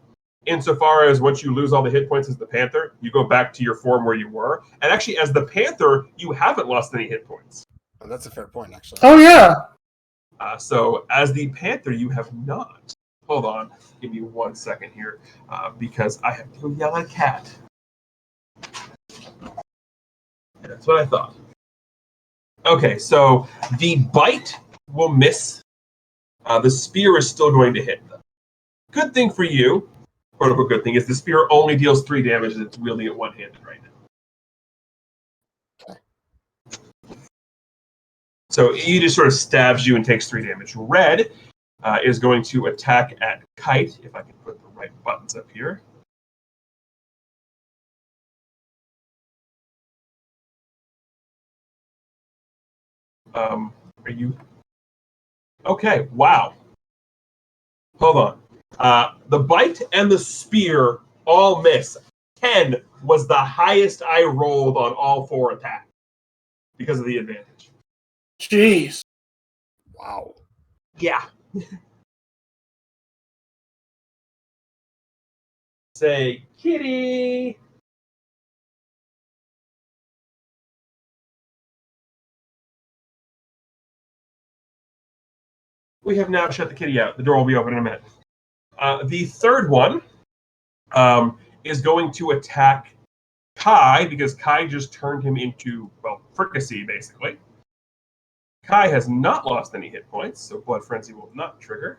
Insofar as once you lose all the hit points as the Panther, you go back to your form where you were. And actually, as the Panther, you haven't lost any hit points. Oh, that's a fair point, actually. Oh, yeah. So as the Panther, you have not. Hold on. Give me 1 second here, because I have to go yell at cat. That's what I thought. Okay, so the bite will miss. The spear is still going to hit them. Good thing for you, quote unquote good thing, is the spear only deals 3 damage and it's wielding it one-handed right now. Okay. So he just sort of stabs you and takes 3 damage. Red is going to attack at Kite, if I can put the right buttons up here. Are you... Okay, wow. Hold on. The bite and the spear all miss. 10 was the highest I rolled on all 4 attacks because of the advantage. Jeez. Wow. Yeah. Say, kitty. We have now shut the kitty out. The door will be open in a minute. The third one is going to attack Kai, because Kai just turned him into, well, fricassee, basically. Kai has not lost any hit points, so Blood Frenzy will not trigger.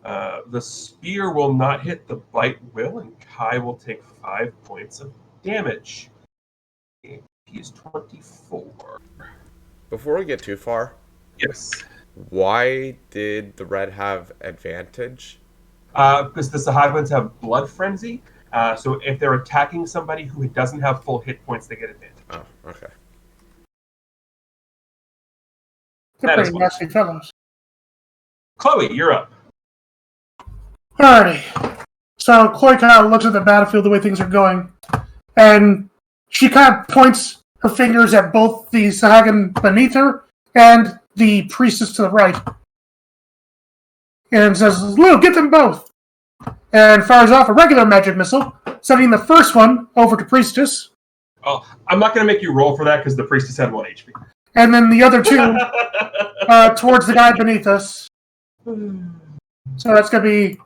The spear will not hit, the bite will, and Kai will take 5 points of damage. He is 24. Before we get too far, Yes. why did the red have advantage? Because the Sahagwans have Blood Frenzy, so if they're attacking somebody who doesn't have full hit points, they get advantage. Oh, okay. They're pretty nasty fellows. Chloe, you're up. Alrighty. So Chloe kind of looks at the battlefield, the way things are going, and she kind of points her fingers at both the Sahagan beneath her and the priestess to the right, and says, "Lou, get them both!" And fires off a regular magic missile, sending the first one over to priestess. Oh, I'm not going to make you roll for that because the priestess had 1 HP. And then the other 2 towards the guy beneath us. So that's going to be...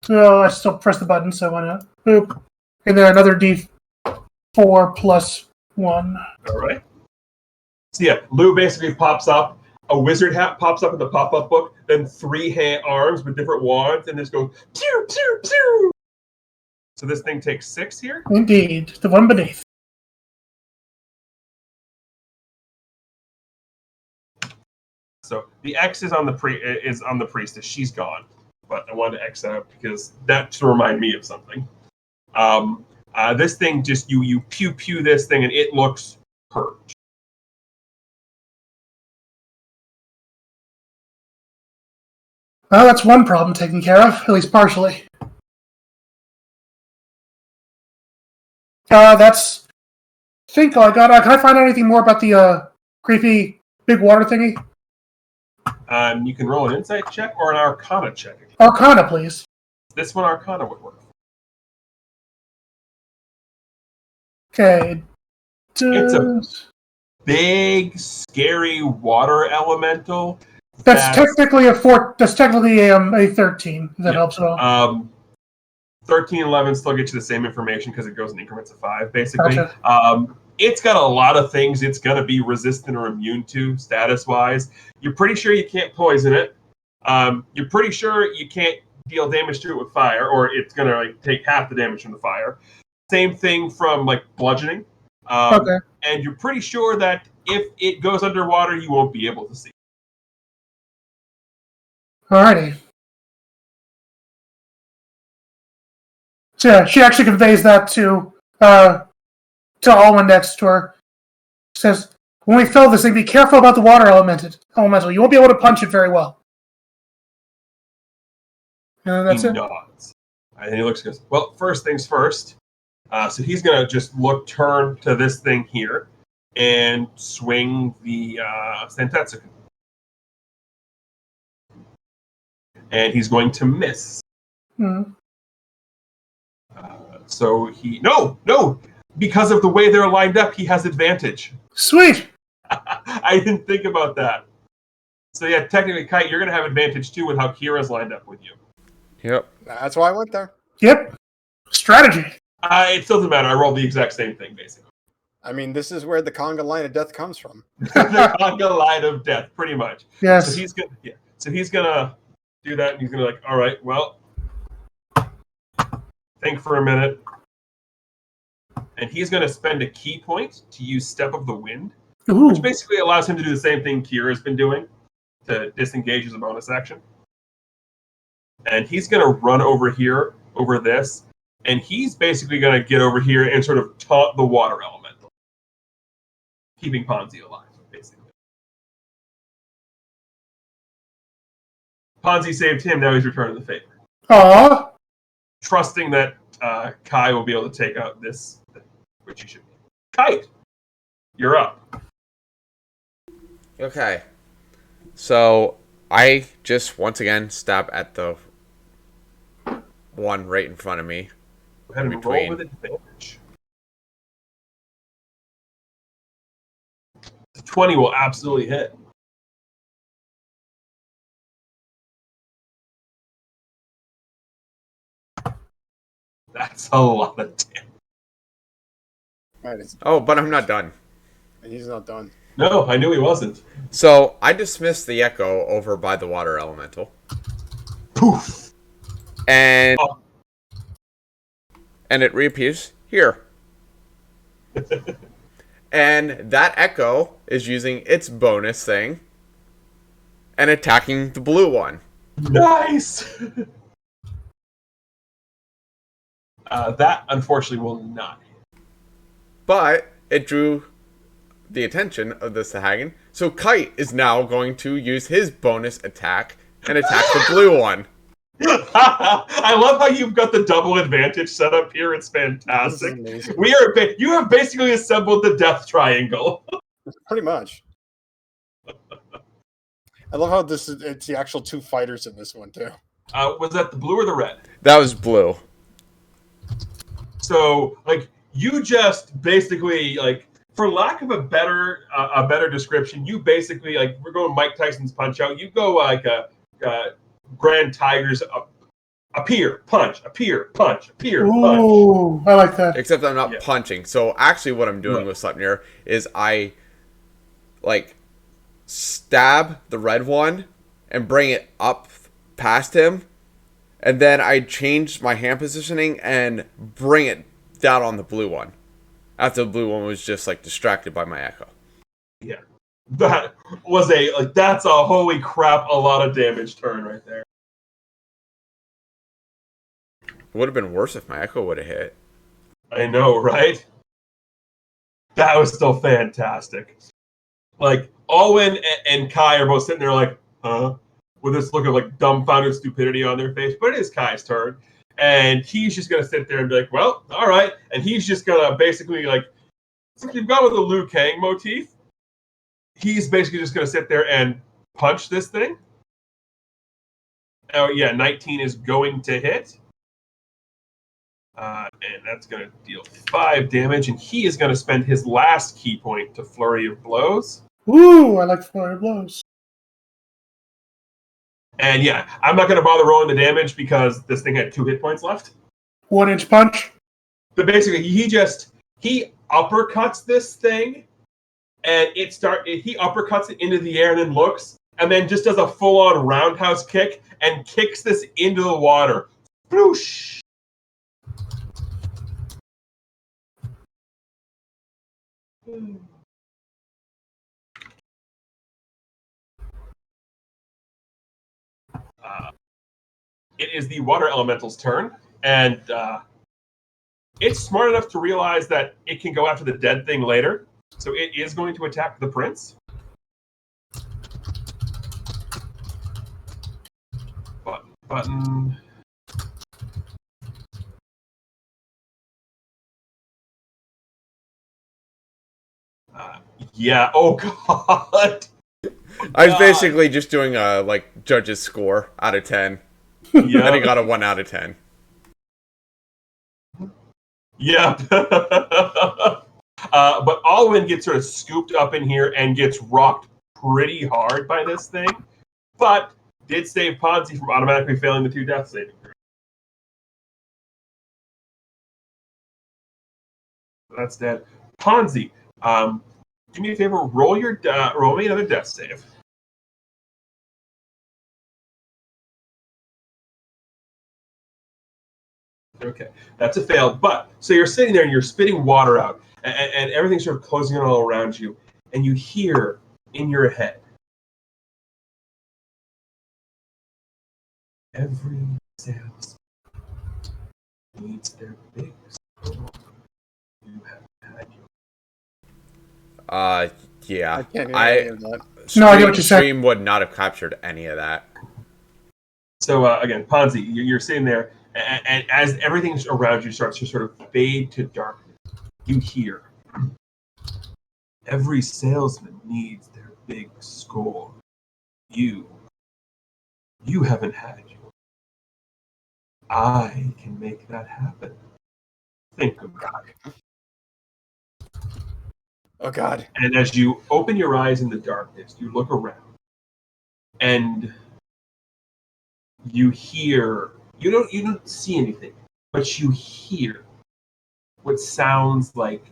So I still press the button, so why not? Boop. And then another D4 plus 1. All right. So yeah, Lou basically pops up. A wizard hat pops up in the pop-up book. Then 3 arms with different wands, and this goes pew pew pew. So this thing takes 6 here. Indeed, the one beneath. So the X is on the priestess. She's gone, but I wanted to X out because that to remind me of something. This thing just you pew pew this thing and it looks hurt. Well, that's one problem taken care of, at least partially. That's... I think all I got. Can I find out anything more about the creepy big water thingy? You can roll an insight check or an Arcana check. Arcana, please. This one, Arcana would work. Okay. It's a big, scary water elemental. That's technically a 13. If that helps at all. 13 and 11 still get you the same information because it goes in increments of 5, basically. Gotcha. It's got a lot of things it's going to be resistant or immune to, status-wise. You're pretty sure you can't poison it. You're pretty sure you can't deal damage to it with fire, or it's going to take half the damage from the fire. Same thing from bludgeoning. Okay. And you're pretty sure that if it goes underwater, you won't be able to see. Alrighty. So she actually conveys that to Alwyn next to her. She says, when we fill this thing, be careful about the water elemental. You won't be able to punch it very well. And that's he it. nods. And he looks and goes, well, first things first. So he's going to just turn to this thing here and swing the Sentetsu. And he's going to miss. Mm. So no, because of the way they're lined up, he has advantage. Sweet. I didn't think about that. So yeah, technically, Kite, you're going to have advantage too with how Kira's lined up with you. Yep. That's why I went there. Yep. Strategy. It still doesn't matter. I rolled the exact same thing, basically. I mean, this is where the conga line of death comes from. The conga line of death, pretty much. Yes. So he's gonna do that, and he's gonna all right, well, think for a minute, and he's gonna spend a key point to use Step of the Wind, Ooh. which basically allows him to do the same thing Kira's been doing to disengage as a bonus action. And he's gonna run over here, over this, and he's basically gonna get over here and sort of taunt the water elemental, keeping Ponzi alive, basically. Ponzi saved him, now he's returning the favor. Aww. Trusting that Kai will be able to take out this thing, which he should be. Kite, you're up. Okay. So I just once again stab at the one right in front of me. Go ahead and Between. roll with advantage. The 20 will absolutely hit. That's a lot of damage. Right, Oh, but I'm not done. he's not done. No, I knew he wasn't. So I dismissed the echo over by the water elemental. Poof. And Oh. and it reappears here. And that echo is using its bonus thing and attacking the blue one. Nice. That unfortunately will not hit. But it drew the attention of the Sahagin. So Kite is now going to use his bonus attack and attack the blue one. I love how you've got the double advantage set up here. It's This is fantastic. amazing. You have basically assembled the death triangle. Pretty much. I love how it's the actual two fighters in this one, too. Was that the blue or the red? That was blue. So, you just basically, for lack of a better description, you basically, we're going Mike Tyson's Punch Out. You go like a Grand Tiger's appear, punch, appear, punch, appear, punch. Ooh, I like that. Except I'm not Yeah. punching. So actually what I'm doing Right. with Sleipnir is I stab the red one and bring it up past him, and then I change my hand positioning and bring it down on the blue one. After the blue one was just distracted by my echo. Yeah. That was that's a holy crap, a lot of damage turn right there. It would have been worse if my echo would have hit. I know, right? That was still fantastic. Alwyn and Kai are both sitting there huh? With this look of dumbfounded stupidity on their face. But it is Kai's turn. And he's just going to sit there and be well, all right. And he's just going to basically, since we've gone with the Liu Kang motif, he's basically just going to sit there and punch this thing. Oh, yeah, 19 is going to hit. And that's going to deal 5 damage. And he is going to spend his last key point to Flurry of Blows. Ooh, I like flurry of blows. And yeah, I'm not going to bother rolling the damage because this thing had 2 hit points left. 1-inch punch. But basically, he uppercuts this thing, and he uppercuts it into the air and then looks, and then just does a full-on roundhouse kick and kicks this into the water. Sploosh! It is the water elemental's turn, and It's smart enough to realize that it can go after the dead thing later, so it is going to attack the prince. Button. Yeah. Oh God. I was basically just doing a judge's score out of 10. Yeah. And he got a 1 out of 10. Yep. But Alwyn gets sort of scooped up in here and gets rocked pretty hard by this thing, but did save Ponzi from automatically failing the 2 death saving throws. That's dead. Ponzi, do me a favor. Roll me another death save. Okay, that's a fail. But so you're sitting there and you're spitting water out, and everything's sort of closing in all around you, and you hear in your head, every sales needs their big score. You have had your. Yeah. I can't hear any of that. No, I get what you said. Stream would not have captured any of that. So again, Ponzi, you're sitting there, and as everything around you starts to sort of fade to darkness, you hear, every salesman needs their big score. You haven't had yours. I can make that happen. Think about it. Oh God. And as you open your eyes in the darkness, you look around, and you hear. You don't see anything, but you hear what sounds like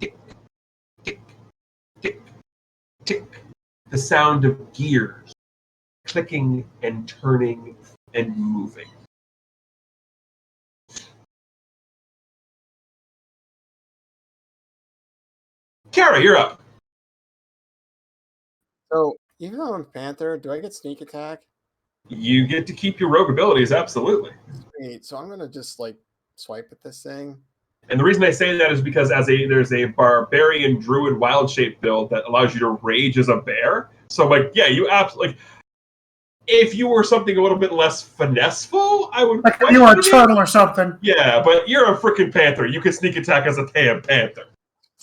tick, tick, tick, tick. The sound of gears clicking and turning and moving. Kara, you're up. So even though I'm Panther, do I get sneak attack? You get to keep your rogue abilities, absolutely. Sweet. So I'm gonna just swipe at this thing. And the reason I say that is because there's a barbarian druid wild shape build that allows you to rage as a bear. So you absolutely. If you were something a little bit less finesseful, I would. Like you were a turtle or something. Yeah, but you're a freaking panther. You can sneak attack as a panther.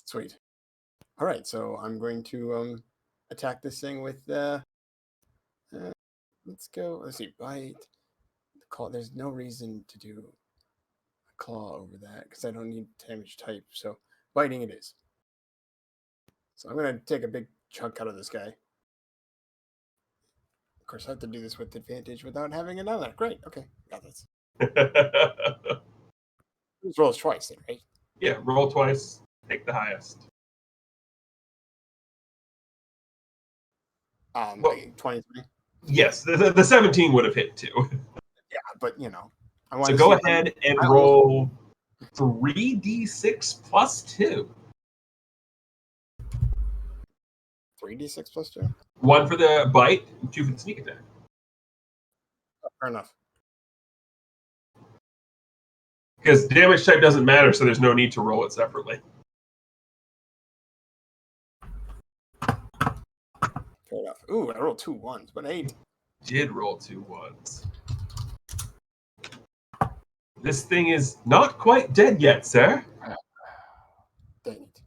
Sweet. All right, so I'm going to attack this thing with let's go. Let's see, bite. The claw. There's no reason to do a claw over that because I don't need damage type. So biting it is. So I'm gonna take a big chunk out of this guy. Of course, I have to do this with advantage without having another. Great. Okay, got this. This rolls twice, then, right? Yeah, roll twice. Take the highest. 23. Yes, the 17 would have hit too. Yeah, but I want So to go ahead and roll 3d6 plus 2. 3d6 plus 2. 1 for the bite, 2 for the sneak attack. Oh, fair enough. Because damage type doesn't matter, so there's no need to roll it separately. Fair enough. Ooh, I rolled 2 1s, but 8. Did roll 2 1s. This thing is not quite dead yet, sir. Dang it.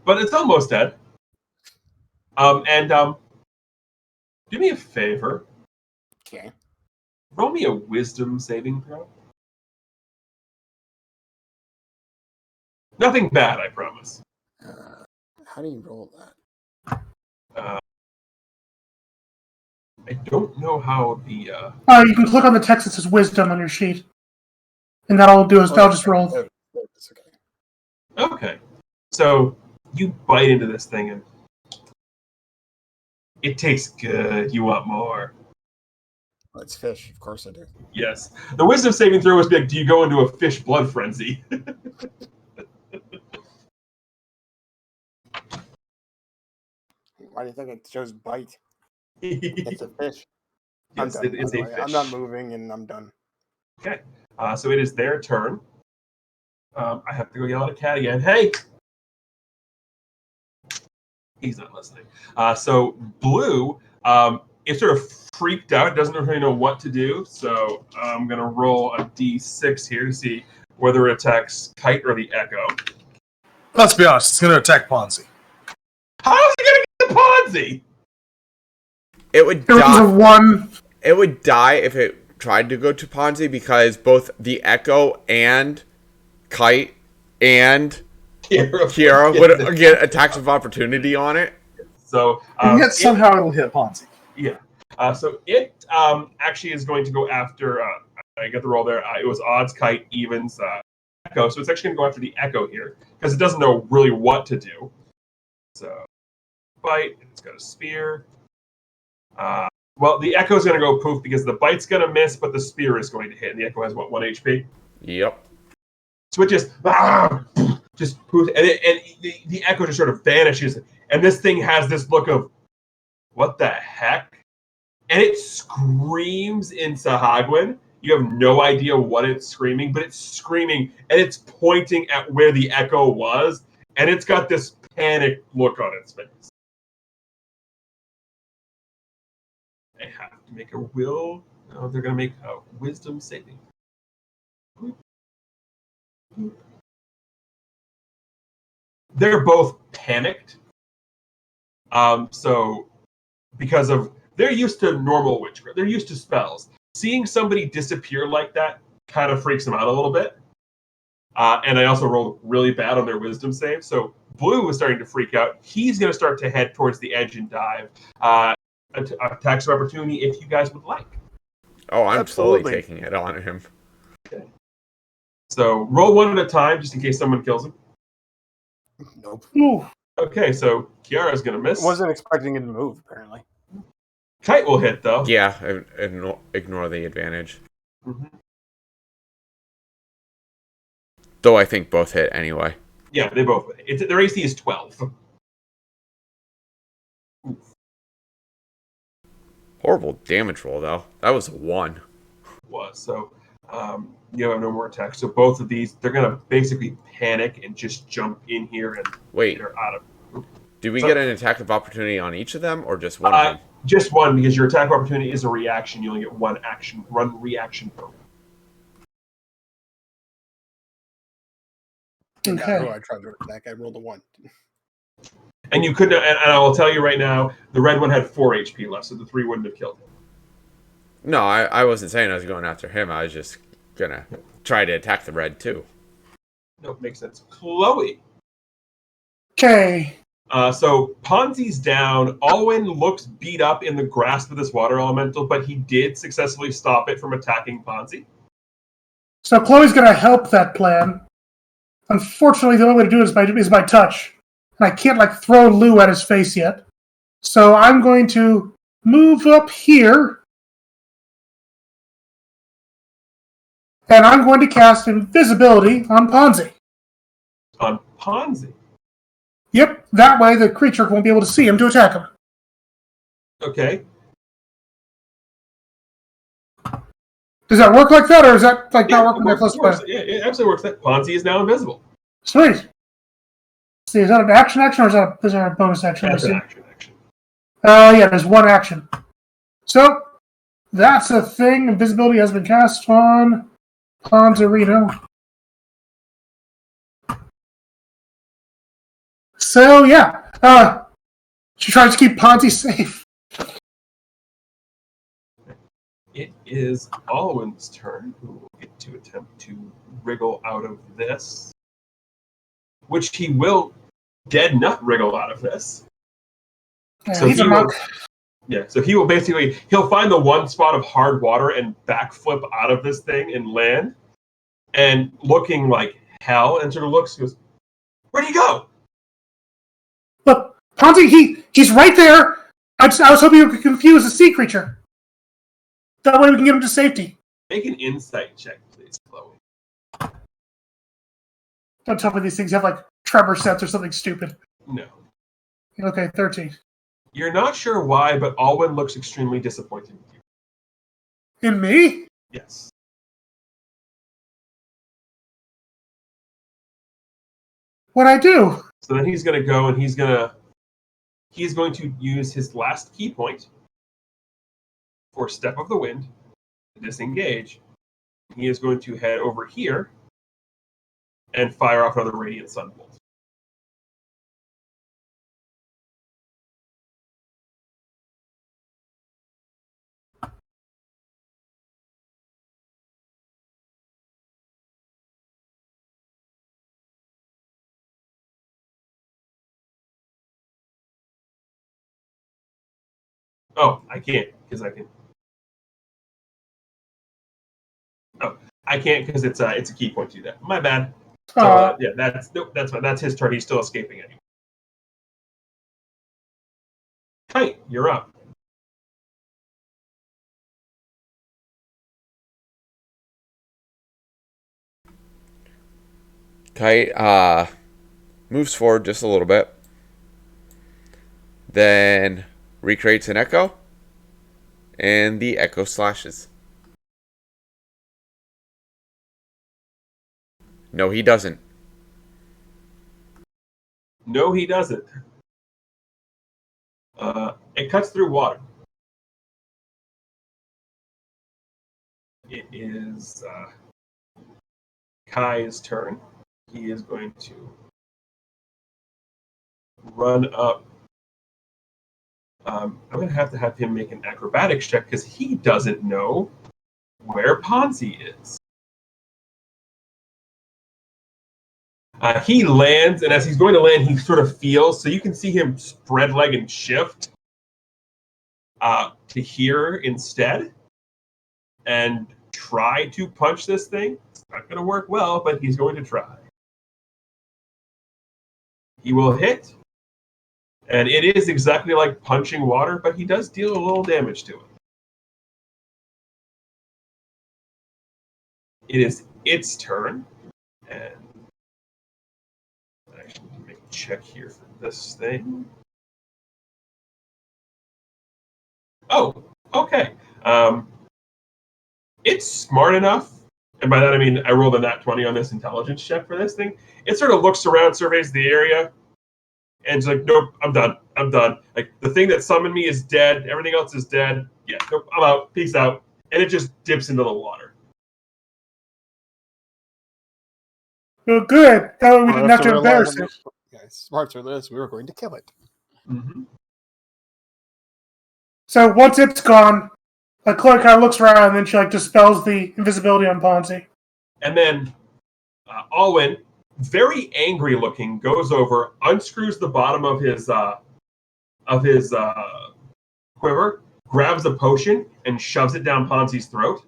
But it's almost dead. Do me a favor. Okay. Roll me a wisdom saving throw. Nothing bad, I promise. How do you roll that? I don't know how the. You can click on the text that says wisdom on your sheet. And that'll just roll. It's okay. Okay. So you bite into this thing and it tastes good. You want more. Well, it's fish. Of course I do. Yes. The wisdom saving throw is big. Do you go into a fish blood frenzy? Why do you think it shows bite? It's a fish. Yes, I'm done. it is a fish. I'm not moving and I'm done. Okay. So it is their turn. I have to go yell at a cat again. Hey! He's not listening. So Blue is sort of freaked out, doesn't really know what to do. So I'm going to roll a d6 here to see whether it attacks Kite or the Echo. Let's be honest, it's going to attack Ponzi. How is it going to get the Ponzi? It would There was a die. one. It would die if it tried to go to Ponzi because both the Echo and Kite and Kiara would get attacks of opportunity on it. So And yet somehow it'll hit Ponzi. Yeah. So it actually is going to go after. I got the roll there. It was odds, Kite, evens, Echo. So it's actually going to go after the Echo here because it doesn't know really what to do. So bite. It's got a spear. Well, the Echo is going to go poof because the bite's going to miss, but the spear is going to hit. And the Echo has what, 1 HP? Yep. So it just poof, and the Echo just sort of vanishes. And this thing has this look of, what the heck? And it screams in Sahagwin. You have no idea what it's screaming, but it's screaming, and it's pointing at where the Echo was, and it's got this panicked look on its face. They have to make a will. No, they're going to make a wisdom saving. They're both panicked. So because of they're used to normal witchcraft, they're used to spells. Seeing somebody disappear like that kind of freaks them out a little bit. And I also rolled really bad on their wisdom save. So Blue was starting to freak out. He's going to start to head towards the edge and dive. Attacks of opportunity if you guys would like. Oh, I'm Absolutely. totally taking it on him. Okay. So roll one at a time just in case someone kills him. Nope. Ooh. Okay, so Kiara's going to miss. Wasn't expecting it to move, apparently. Kite will hit, though. Yeah, ignore the advantage. Mm-hmm. Though I think both hit anyway. Yeah, they both. Their AC is 12. Oof. Horrible damage roll, though. That was a 1. Was so you have no more attacks. So both of these, they're gonna basically panic and just jump in here and Wait, they're out of. do we get an attack of opportunity on each of them, or just one of them? Just one, because your attack opportunity is a reaction. You only get one reaction per round. Okay. I tried to attack. I rolled a 1. And you couldn't. And I will tell you right now, the red one had 4 HP left, so the 3 wouldn't have killed him. No, I wasn't saying I was going after him. I was just gonna try to attack the red too. Nope, makes sense. Chloe. Okay. So Ponzi's down. Alwyn looks beat up in the grasp of this water elemental, but he did successfully stop it from attacking Ponzi. So Chloe's going to help that plan. Unfortunately, the only way to do it is by touch. And I can't throw Lou at his face yet. So I'm going to move up here. And I'm going to cast invisibility on Ponzi. On Ponzi? Yep, that way the creature won't be able to see him to attack him. Okay. Does that work like that, or is that not working that close? Yeah, it absolutely works. That Ponzi is now invisible. Sweet. Let's see, is that an action, or is that a bonus action? That's an action. Yeah, there's one action. So, that's a thing. Invisibility has been cast on Ponzarino. So, yeah. She tries to keep Ponzi safe. It is Alwyn's turn, who will get to attempt to wriggle out of this. Which he will dead nut wriggle out of this. Yeah, So he's a monk. So he will he'll find the one spot of hard water and backflip out of this thing and land. And looking like hell, and sort of looks, goes, where'd he go? Look, Ponzi, he's right there. I was hoping you could confuse the sea creature. That way we can get him to safety. Make an insight check, please, Chloe. Don't tell me these things have tremor sets or something stupid. No. Okay, 13. You're not sure why, but Alwyn looks extremely disappointed with you. In me? Yes. What'd I do? So then he's going to go and he's going to use his last key point for Step of the Wind to disengage. He is going to head over here and fire off another Radiant Sunbolt. Oh, I can't because I can. Oh, I can't because it's a key point to do that. My bad. So yeah, that's fine. That's his turn. He's still escaping anyway. Kite, you're up. Kite moves forward just a little bit, then recreates an echo, and the echo slashes. No, he doesn't. No, he doesn't. It cuts through water. It is Kai's turn. He is going to run up. I'm going to have him make an acrobatics check because he doesn't know where Ponzi is. He lands, and as he's going to land, he sort of feels, so you can see him spread leg and shift to here instead and try to punch this thing. It's not going to work well, but he's going to try. He will hit, and it is exactly like punching water, but he does deal a little damage to it. It is its turn, and I actually need to make a check here for this thing. Oh, okay. It's smart enough, and by that I mean I rolled a nat 20 on this intelligence check for this thing. It sort of looks around, surveys the area, and it's like, nope, I'm done. Like, the thing that summoned me is dead. Everything else is dead. Yeah, nope, I'm out. Peace out. And it just dips into the water. Oh, good. That way we didn't have to embarrass it. Yeah, smarts are this. We were going to kill it. Mm-hmm. So once it's gone, Chloe kind of looks around and then she dispels the invisibility on Ponzi. And then Alwyn, very angry looking, goes over, unscrews the bottom of his quiver, grabs a potion, and shoves it down Ponzi's throat.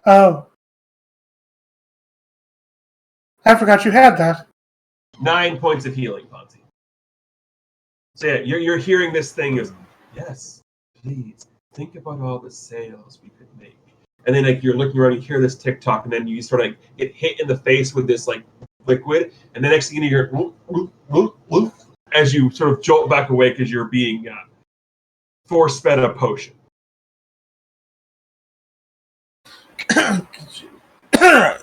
Oh. I forgot you had that. 9 points of healing, Ponzi. So yeah, you're hearing this thing as, yes, please, think about all the sales we could make. And then you're looking around, you hear this tick-tock, and then you sort of get hit in the face with this liquid, and the next thing you hear, whoop, whoop, whoop, whoop, as you sort of jolt back away because you're being force-fed a potion.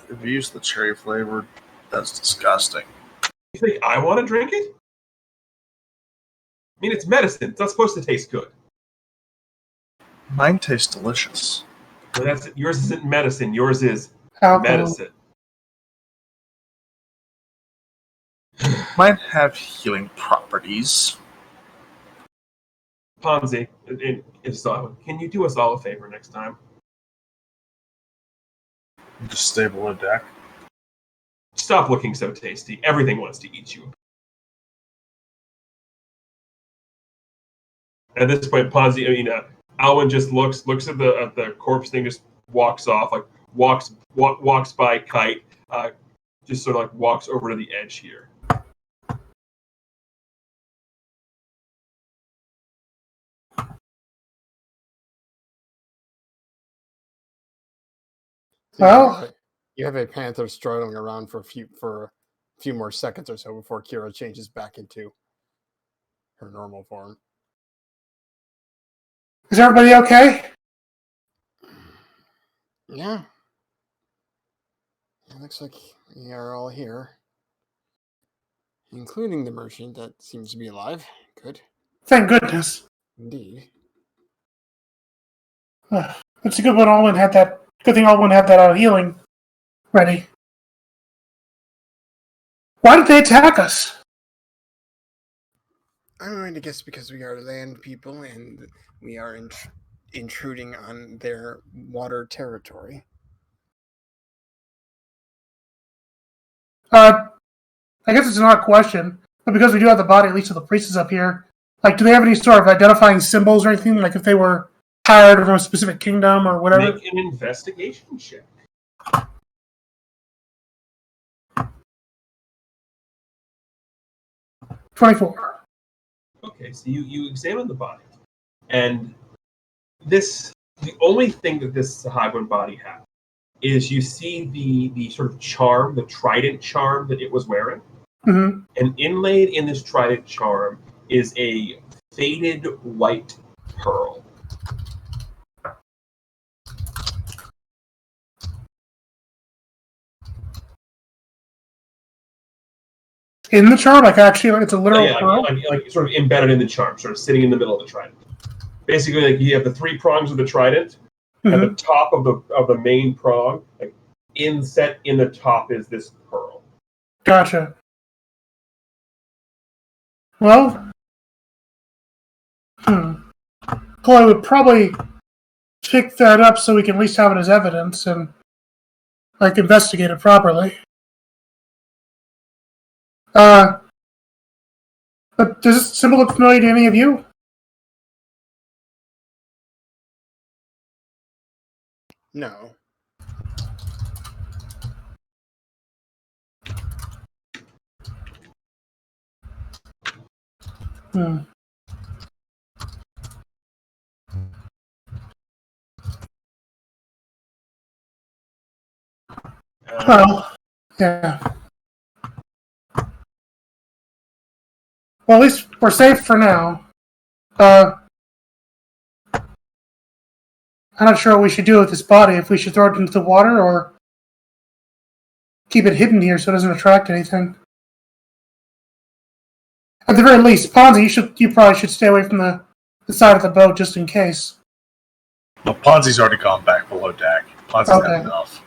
If you use the cherry flavored, that's disgusting. You think I want to drink it? I mean, it's medicine. It's not supposed to taste good. Mine tastes delicious. But yours isn't medicine. Yours is Alcohol. medicine. Mine have healing properties. Ponzi, if so, can you do us all a favor next time? Just stable a deck. Stop looking so tasty. Everything wants to eat you. At this point, Ponzi, Alwyn just looks at the corpse thing, just walks off, walks by Kite, just sort of walks over to the edge here. Well, you have a panther struggling around for a few more seconds or so before Kira changes back into her normal form. is everybody okay? Yeah. It looks like we are all here, including the merchant that seems to be alive. Good. Thank goodness. Indeed. It's a good one. Alwyn had that. Good thing Alwyn had that healing ready. Why did they attack us? I'm going to guess because we are land people and we are intruding on their water territory. I guess it's not a question, but because we do have the body, at least of the priestess up here, like, do they have any sort of identifying symbols or anything? Like, if they were hired from a specific kingdom or whatever? Make an investigation check. 24. Okay, so you examine the body, and the only thing that this Sahagwan body has is you see the sort of charm, the trident charm that it was wearing, Mm-hmm. and inlaid in this trident charm is a faded white pearl. In the charm, like actually, it's a literal pearl. Like sort of embedded in the charm, sort of sitting in the middle of the trident. Basically, like you have the three prongs of the trident. At the top of the main prong, like inset in the top, is this pearl. Gotcha. Well, Chloe would probably pick that up so we can at least have it as evidence and like investigate it properly. But does this symbol look familiar to any of you? No. Well, yeah. Well, at least we're safe for now. I'm not sure what we should do with this body. If we should throw it into the water or keep it hidden here so it doesn't attract anything. At the very least, Ponzi, you probably should stay away from the side of the boat just in case. Well, Ponzi's already gone back below deck. Ponzi's had enough.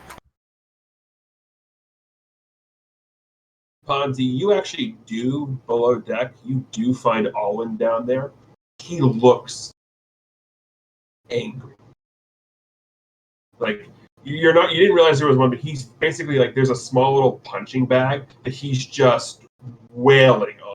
Ponzi, you actually do below deck. You do find Alwyn down there. He looks angry. Like you didn't realize there was one, but he's basically like there's a small little punching bag that he's just wailing on.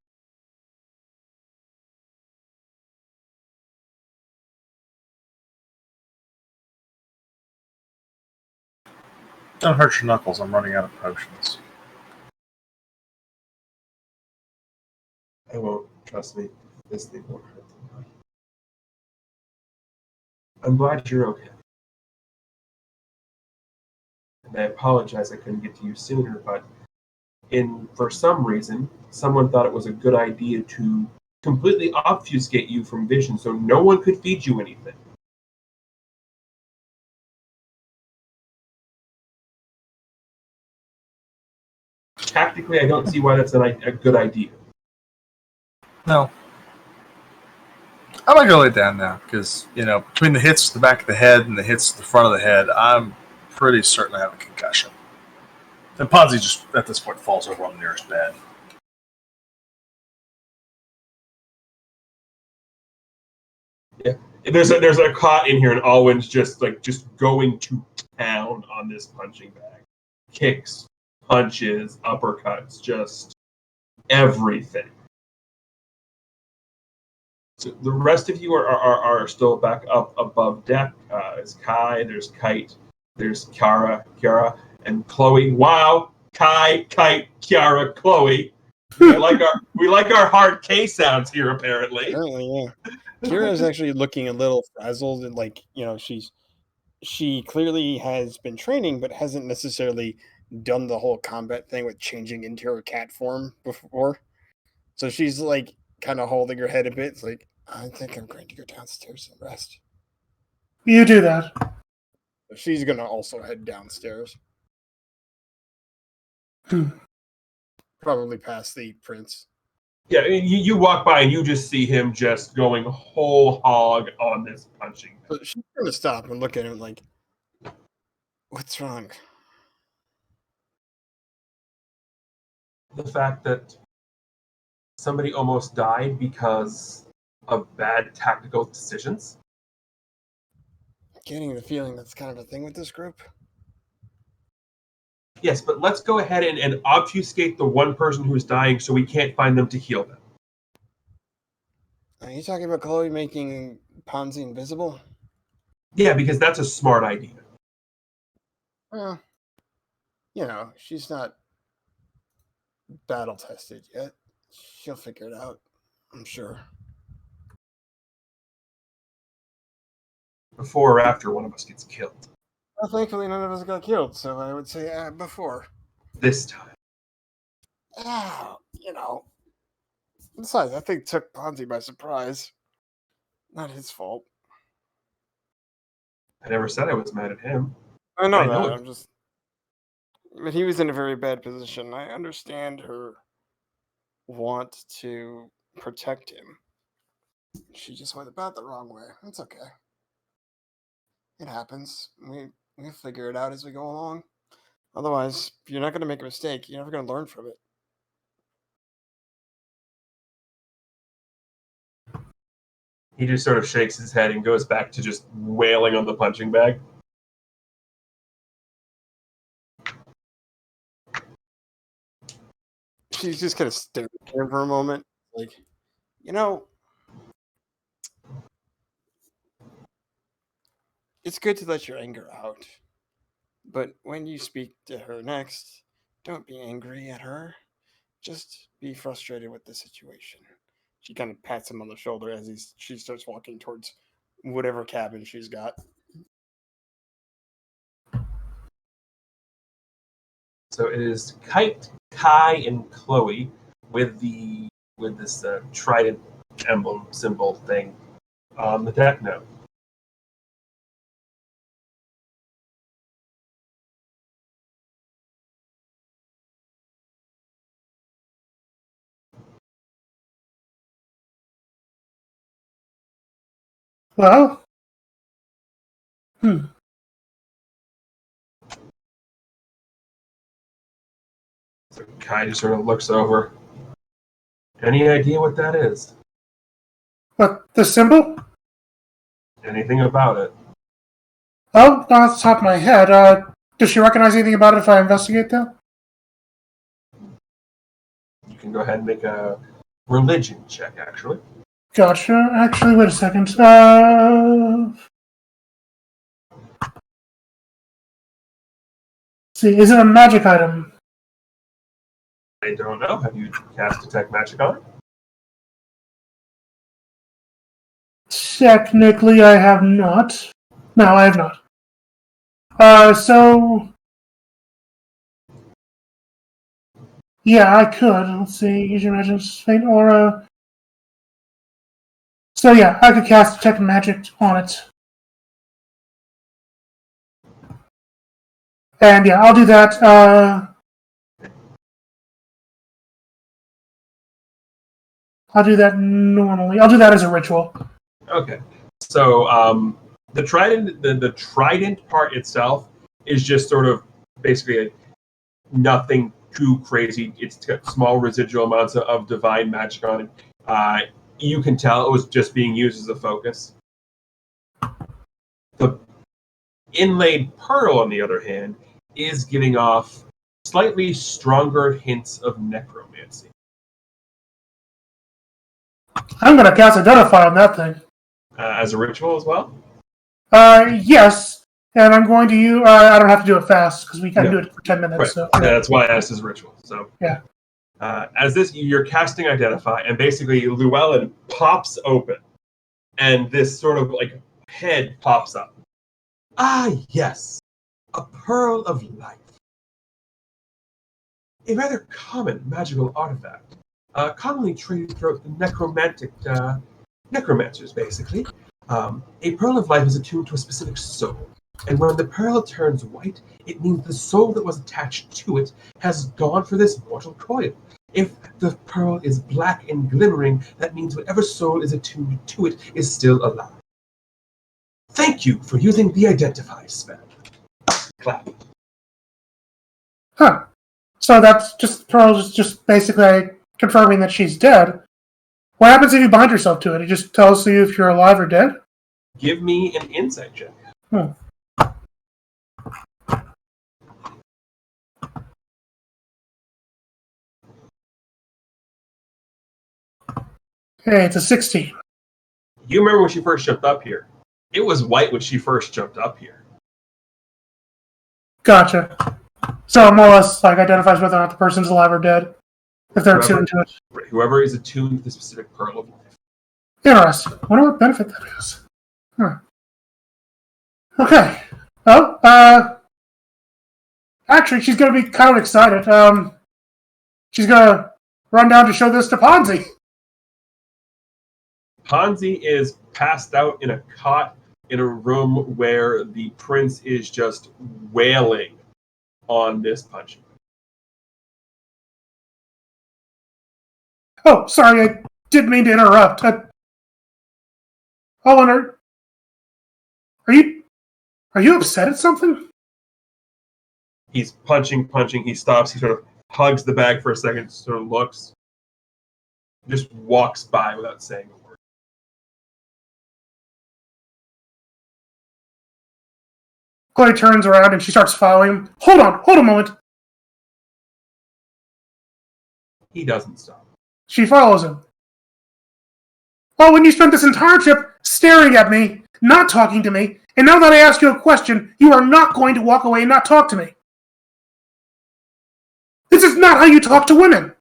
Don't hurt your knuckles. I'm running out of potions. I won't. Trust me. This thing won't hurt them. I'm glad you're okay. And I apologize I couldn't get to you sooner, but for some reason, someone thought it was a good idea to completely obfuscate you from vision so no one could feed you anything. Tactically, I don't see why that's a good idea. No. I'm not gonna lay down now because between the hits to the back of the head and the hits to the front of the head, I'm pretty certain I have a concussion. And Ponzi just at this point falls over on the nearest bed. Yeah, there's a cot in here, and Alwyn's just going to town on this punching bag. Kicks, punches, uppercuts, just everything. So the rest of you are still back up above deck. There's Kai, there's Kite, there's Kiara, and Chloe. Wow, Kai, Kite, Kiara, Chloe. We like our hard K sounds here, apparently. Apparently, yeah. Kira's actually looking a little frazzled, and she clearly has been training, but hasn't necessarily done the whole combat thing with changing into her cat form before. So she's kind of holding her head a bit. It's like, I think I'm going to go downstairs and rest. You do that. She's going to also head downstairs. Probably past the prince. Yeah, I mean, you walk by and you just see him just going whole hog on this punching. So she's going to stop and look at him like, what's wrong? The fact that somebody almost died because of bad tactical decisions. Getting the feeling that's kind of a thing with this group. Yes, but let's go ahead and obfuscate the one person who's dying so we can't find them to heal them. Are you talking about Chloe making Ponzi invisible? Yeah, because that's a smart idea. Well, you know, she's not battle tested yet. She'll figure it out, I'm sure. Before or after one of us gets killed. Well, thankfully, none of us got killed, so I would say before. This time. You know. Besides, that thing took Ponzi by surprise. Not his fault. I never said I was mad at him. I know I that. know it. I'm just. But he was in a very bad position. I understand her want to protect him. She just went about the wrong way. That's okay. It happens. We figure it out as we go along. Otherwise, you're not going to make a mistake. You're never going to learn from it. He just sort of shakes his head and goes back to just wailing on the punching bag. She's just kind of staring at him for a moment. Like, you know, it's good to let your anger out. But when you speak to her next, don't be angry at her. Just be frustrated with the situation. She kind of pats him on the shoulder as she starts walking towards whatever cabin she's got. So it is Kite, Kai, and Chloe with this trident emblem symbol thing on the deck note. Well, So Kai just sort of looks over. Any idea what that is? what, the symbol? Anything about it? Oh, not off the top of my head. Does she recognize anything about it if I investigate that? You can go ahead and make a religion check, actually. Gotcha. Actually, wait a second. See, is it a magic item? I don't know. Have you cast Detect Magic on it? Technically, I have not. No, I have not. So... Yeah, I could. Let's see. Use your magic faint aura. So yeah, I could cast Detect Magic on it. And yeah, I'll do that. I'll do that normally. I'll do that as a ritual. Okay. So the trident, the trident part itself is just sort of basically nothing too crazy. It's got small residual amounts of divine magic on it. You can tell it was just being used as a focus. The inlaid pearl, on the other hand, is giving off slightly stronger hints of necromancy. I'm going to cast Identify on that thing. As a ritual as well? Yes. And I'm going to use... I don't have to do it fast, because we can do it for 10 minutes. Right. So. Yeah, that's why I asked as ritual. So yeah. As this, you're casting Identify, and basically Llewellyn pops open, and this sort of like head pops up. Ah, yes, a pearl of life. A rather common magical artifact, commonly traded throughout the necromancers, basically. A pearl of life is attuned to a specific soul, And when the pearl turns white, it means the soul that was attached to it has gone for this mortal coil. If the pearl is black and glimmering, that means whatever soul is attuned to it is still alive. Thank you for using the identify spell. Clap. Huh. So that's just Pearl's just basically confirming that she's dead. What happens if you bind yourself to it? It just tells you if you're alive or dead? Give me an insight check. Hmm. Hey, it's a 16. You remember when she first jumped up here? It was white when she first jumped up here. Gotcha. So more or less like identifies whether or not the person's alive or dead. If they're attuned to it. Whoever is attuned to the specific pearl of life. Interesting. I wonder what benefit that is. Huh. Okay. Oh, actually, she's going to be kind of excited. She's going to run down to show this to Ponzi. Ponzi is passed out in a cot in a room where the prince is just wailing on this punching. Oh, sorry, I didn't mean to interrupt. Eleanor, are you upset at something? He's punching. He stops. He sort of hugs the bag for a second, sort of looks, just walks by without saying a word. Chloe turns around and she starts following him. Hold a moment. He doesn't stop. She follows him. Oh, when you spent this entire trip staring at me, not talking to me, and now that I ask you a question, you are not going to walk away and not talk to me. This is not how you talk to women.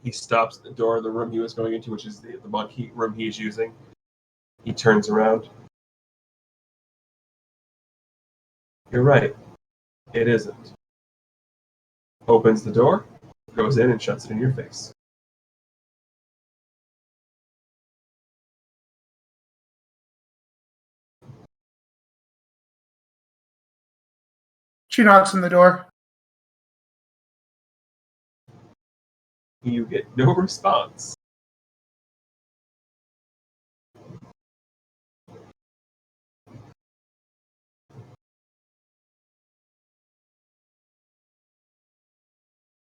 He stops at the door of the room he was going into, which is the bunk room he's using. He turns around. You're right. It isn't. Opens the door, goes in, and shuts it in your face. She knocks on the door. You get no response.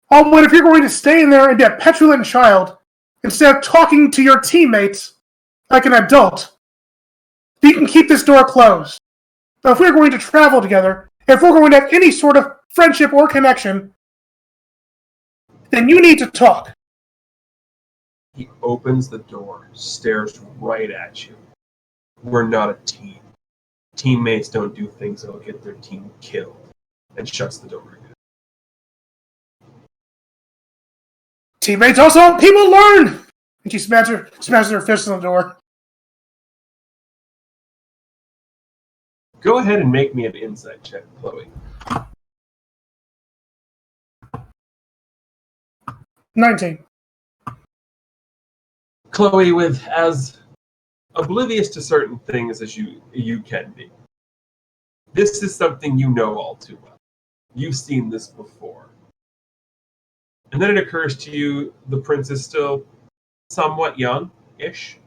Oh, but if you're going to stay in there and be a petulant child, instead of talking to your teammates like an adult, you can keep this door closed. But if we're going to travel together, if we're going to have any sort of friendship or connection, then you need to talk. He opens the door, stares right at you. We're not a team. Teammates don't do things that'll get their team killed. And shuts the door again. Teammates also help people learn! And she smashes her fist on the door. Go ahead and make me an insight check, Chloe. 19. Chloe, with as oblivious to certain things as you can be, this is something you know all too well. You've seen this before. And then it occurs to you the prince is still somewhat young-ish.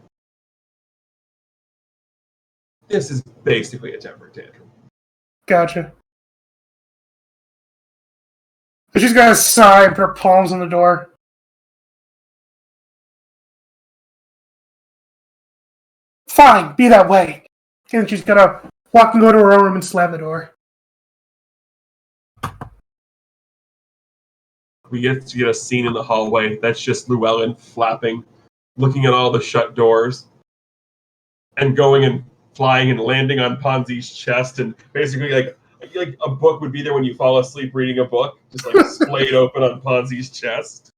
This is basically a temper tantrum. Gotcha. She's gonna sigh and put her palms on the door. Fine, be that way. And she's gonna walk and go to her own room and slam the door. We get to get a scene in the hallway. That's just Llewellyn flapping, looking at all the shut doors, and going and flying and landing on Ponzi's chest, and basically like a book would be there when you fall asleep reading a book, just like splayed open on Ponzi's chest.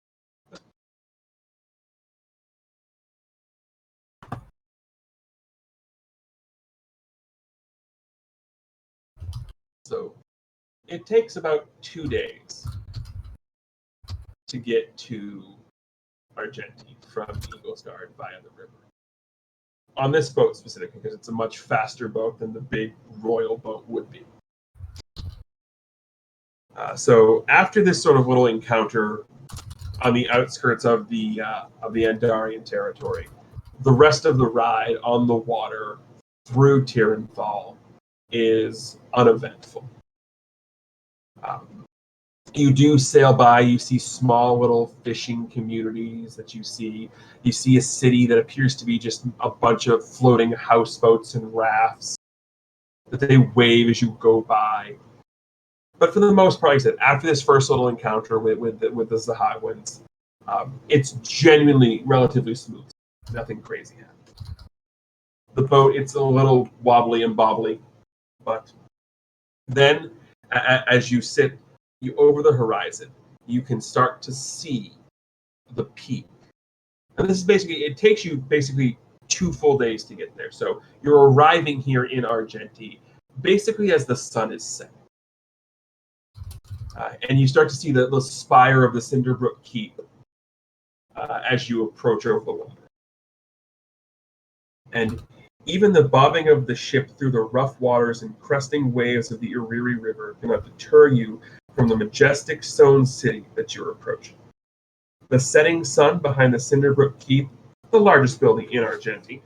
So it takes about 2 days to get to Argenti from Eagles Guard via the river. on this boat specifically, because it's a much faster boat than the big royal boat would be. So after this sort of little encounter on the outskirts of the Andarian territory, the rest of the ride on the water through Tirenthal is uneventful. You do sail by, you see small little fishing communities that you see a city that appears to be just a bunch of floating houseboats and rafts that they wave as you go by. But for the most part, like I said, after this first little encounter with the Zahawins, it's genuinely relatively smooth. Nothing crazy happens. The boat, it's a little wobbly and bobbly, but then as you sit over the horizon, you can start to see the peak. And this is basically, it takes you basically 2 full days to get there. So you're arriving here in Argenti basically as the sun is setting. And you start to see the spire of the Cinderbrook Keep as you approach over the water. And even the bobbing of the ship through the rough waters and cresting waves of the Iriri River cannot deter you from the majestic stone city that you're approaching. The setting sun behind the Cinderbrook Keep, the largest building in Argenti,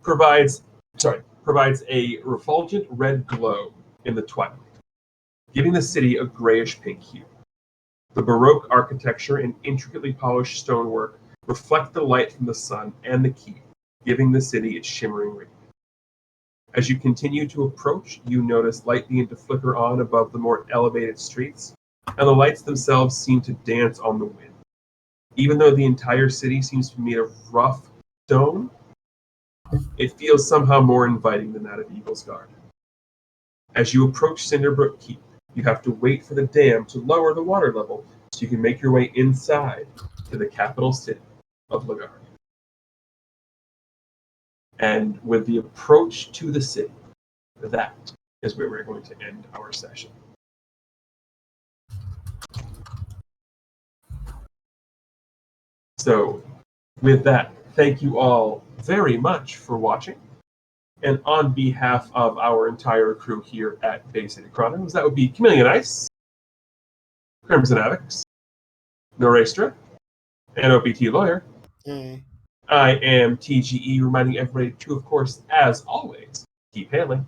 provides a refulgent red glow in the twilight, giving the city a grayish-pink hue. The Baroque architecture and intricately polished stonework reflect the light from the sun and the keep, giving the city its shimmering radiance. As you continue to approach, you notice light begin to flicker on above the more elevated streets, and the lights themselves seem to dance on the wind. Even though the entire city seems to be made of rough stone, it feels somehow more inviting than that of Eagle's Guard. As you approach Cinderbrook Keep, you have to wait for the dam to lower the water level so you can make your way inside to the capital city of Legaria. And with the approach to the city, that is where we're going to end our session. So, with that, thank you all very much for watching. And on behalf of our entire crew here at Bay City Chronicles, that would be Chameleon Ice, Crimson Avix, Norestra, and OPT Lawyer. Hey. I am TGE, reminding everybody to, of course, as always, keep hailing.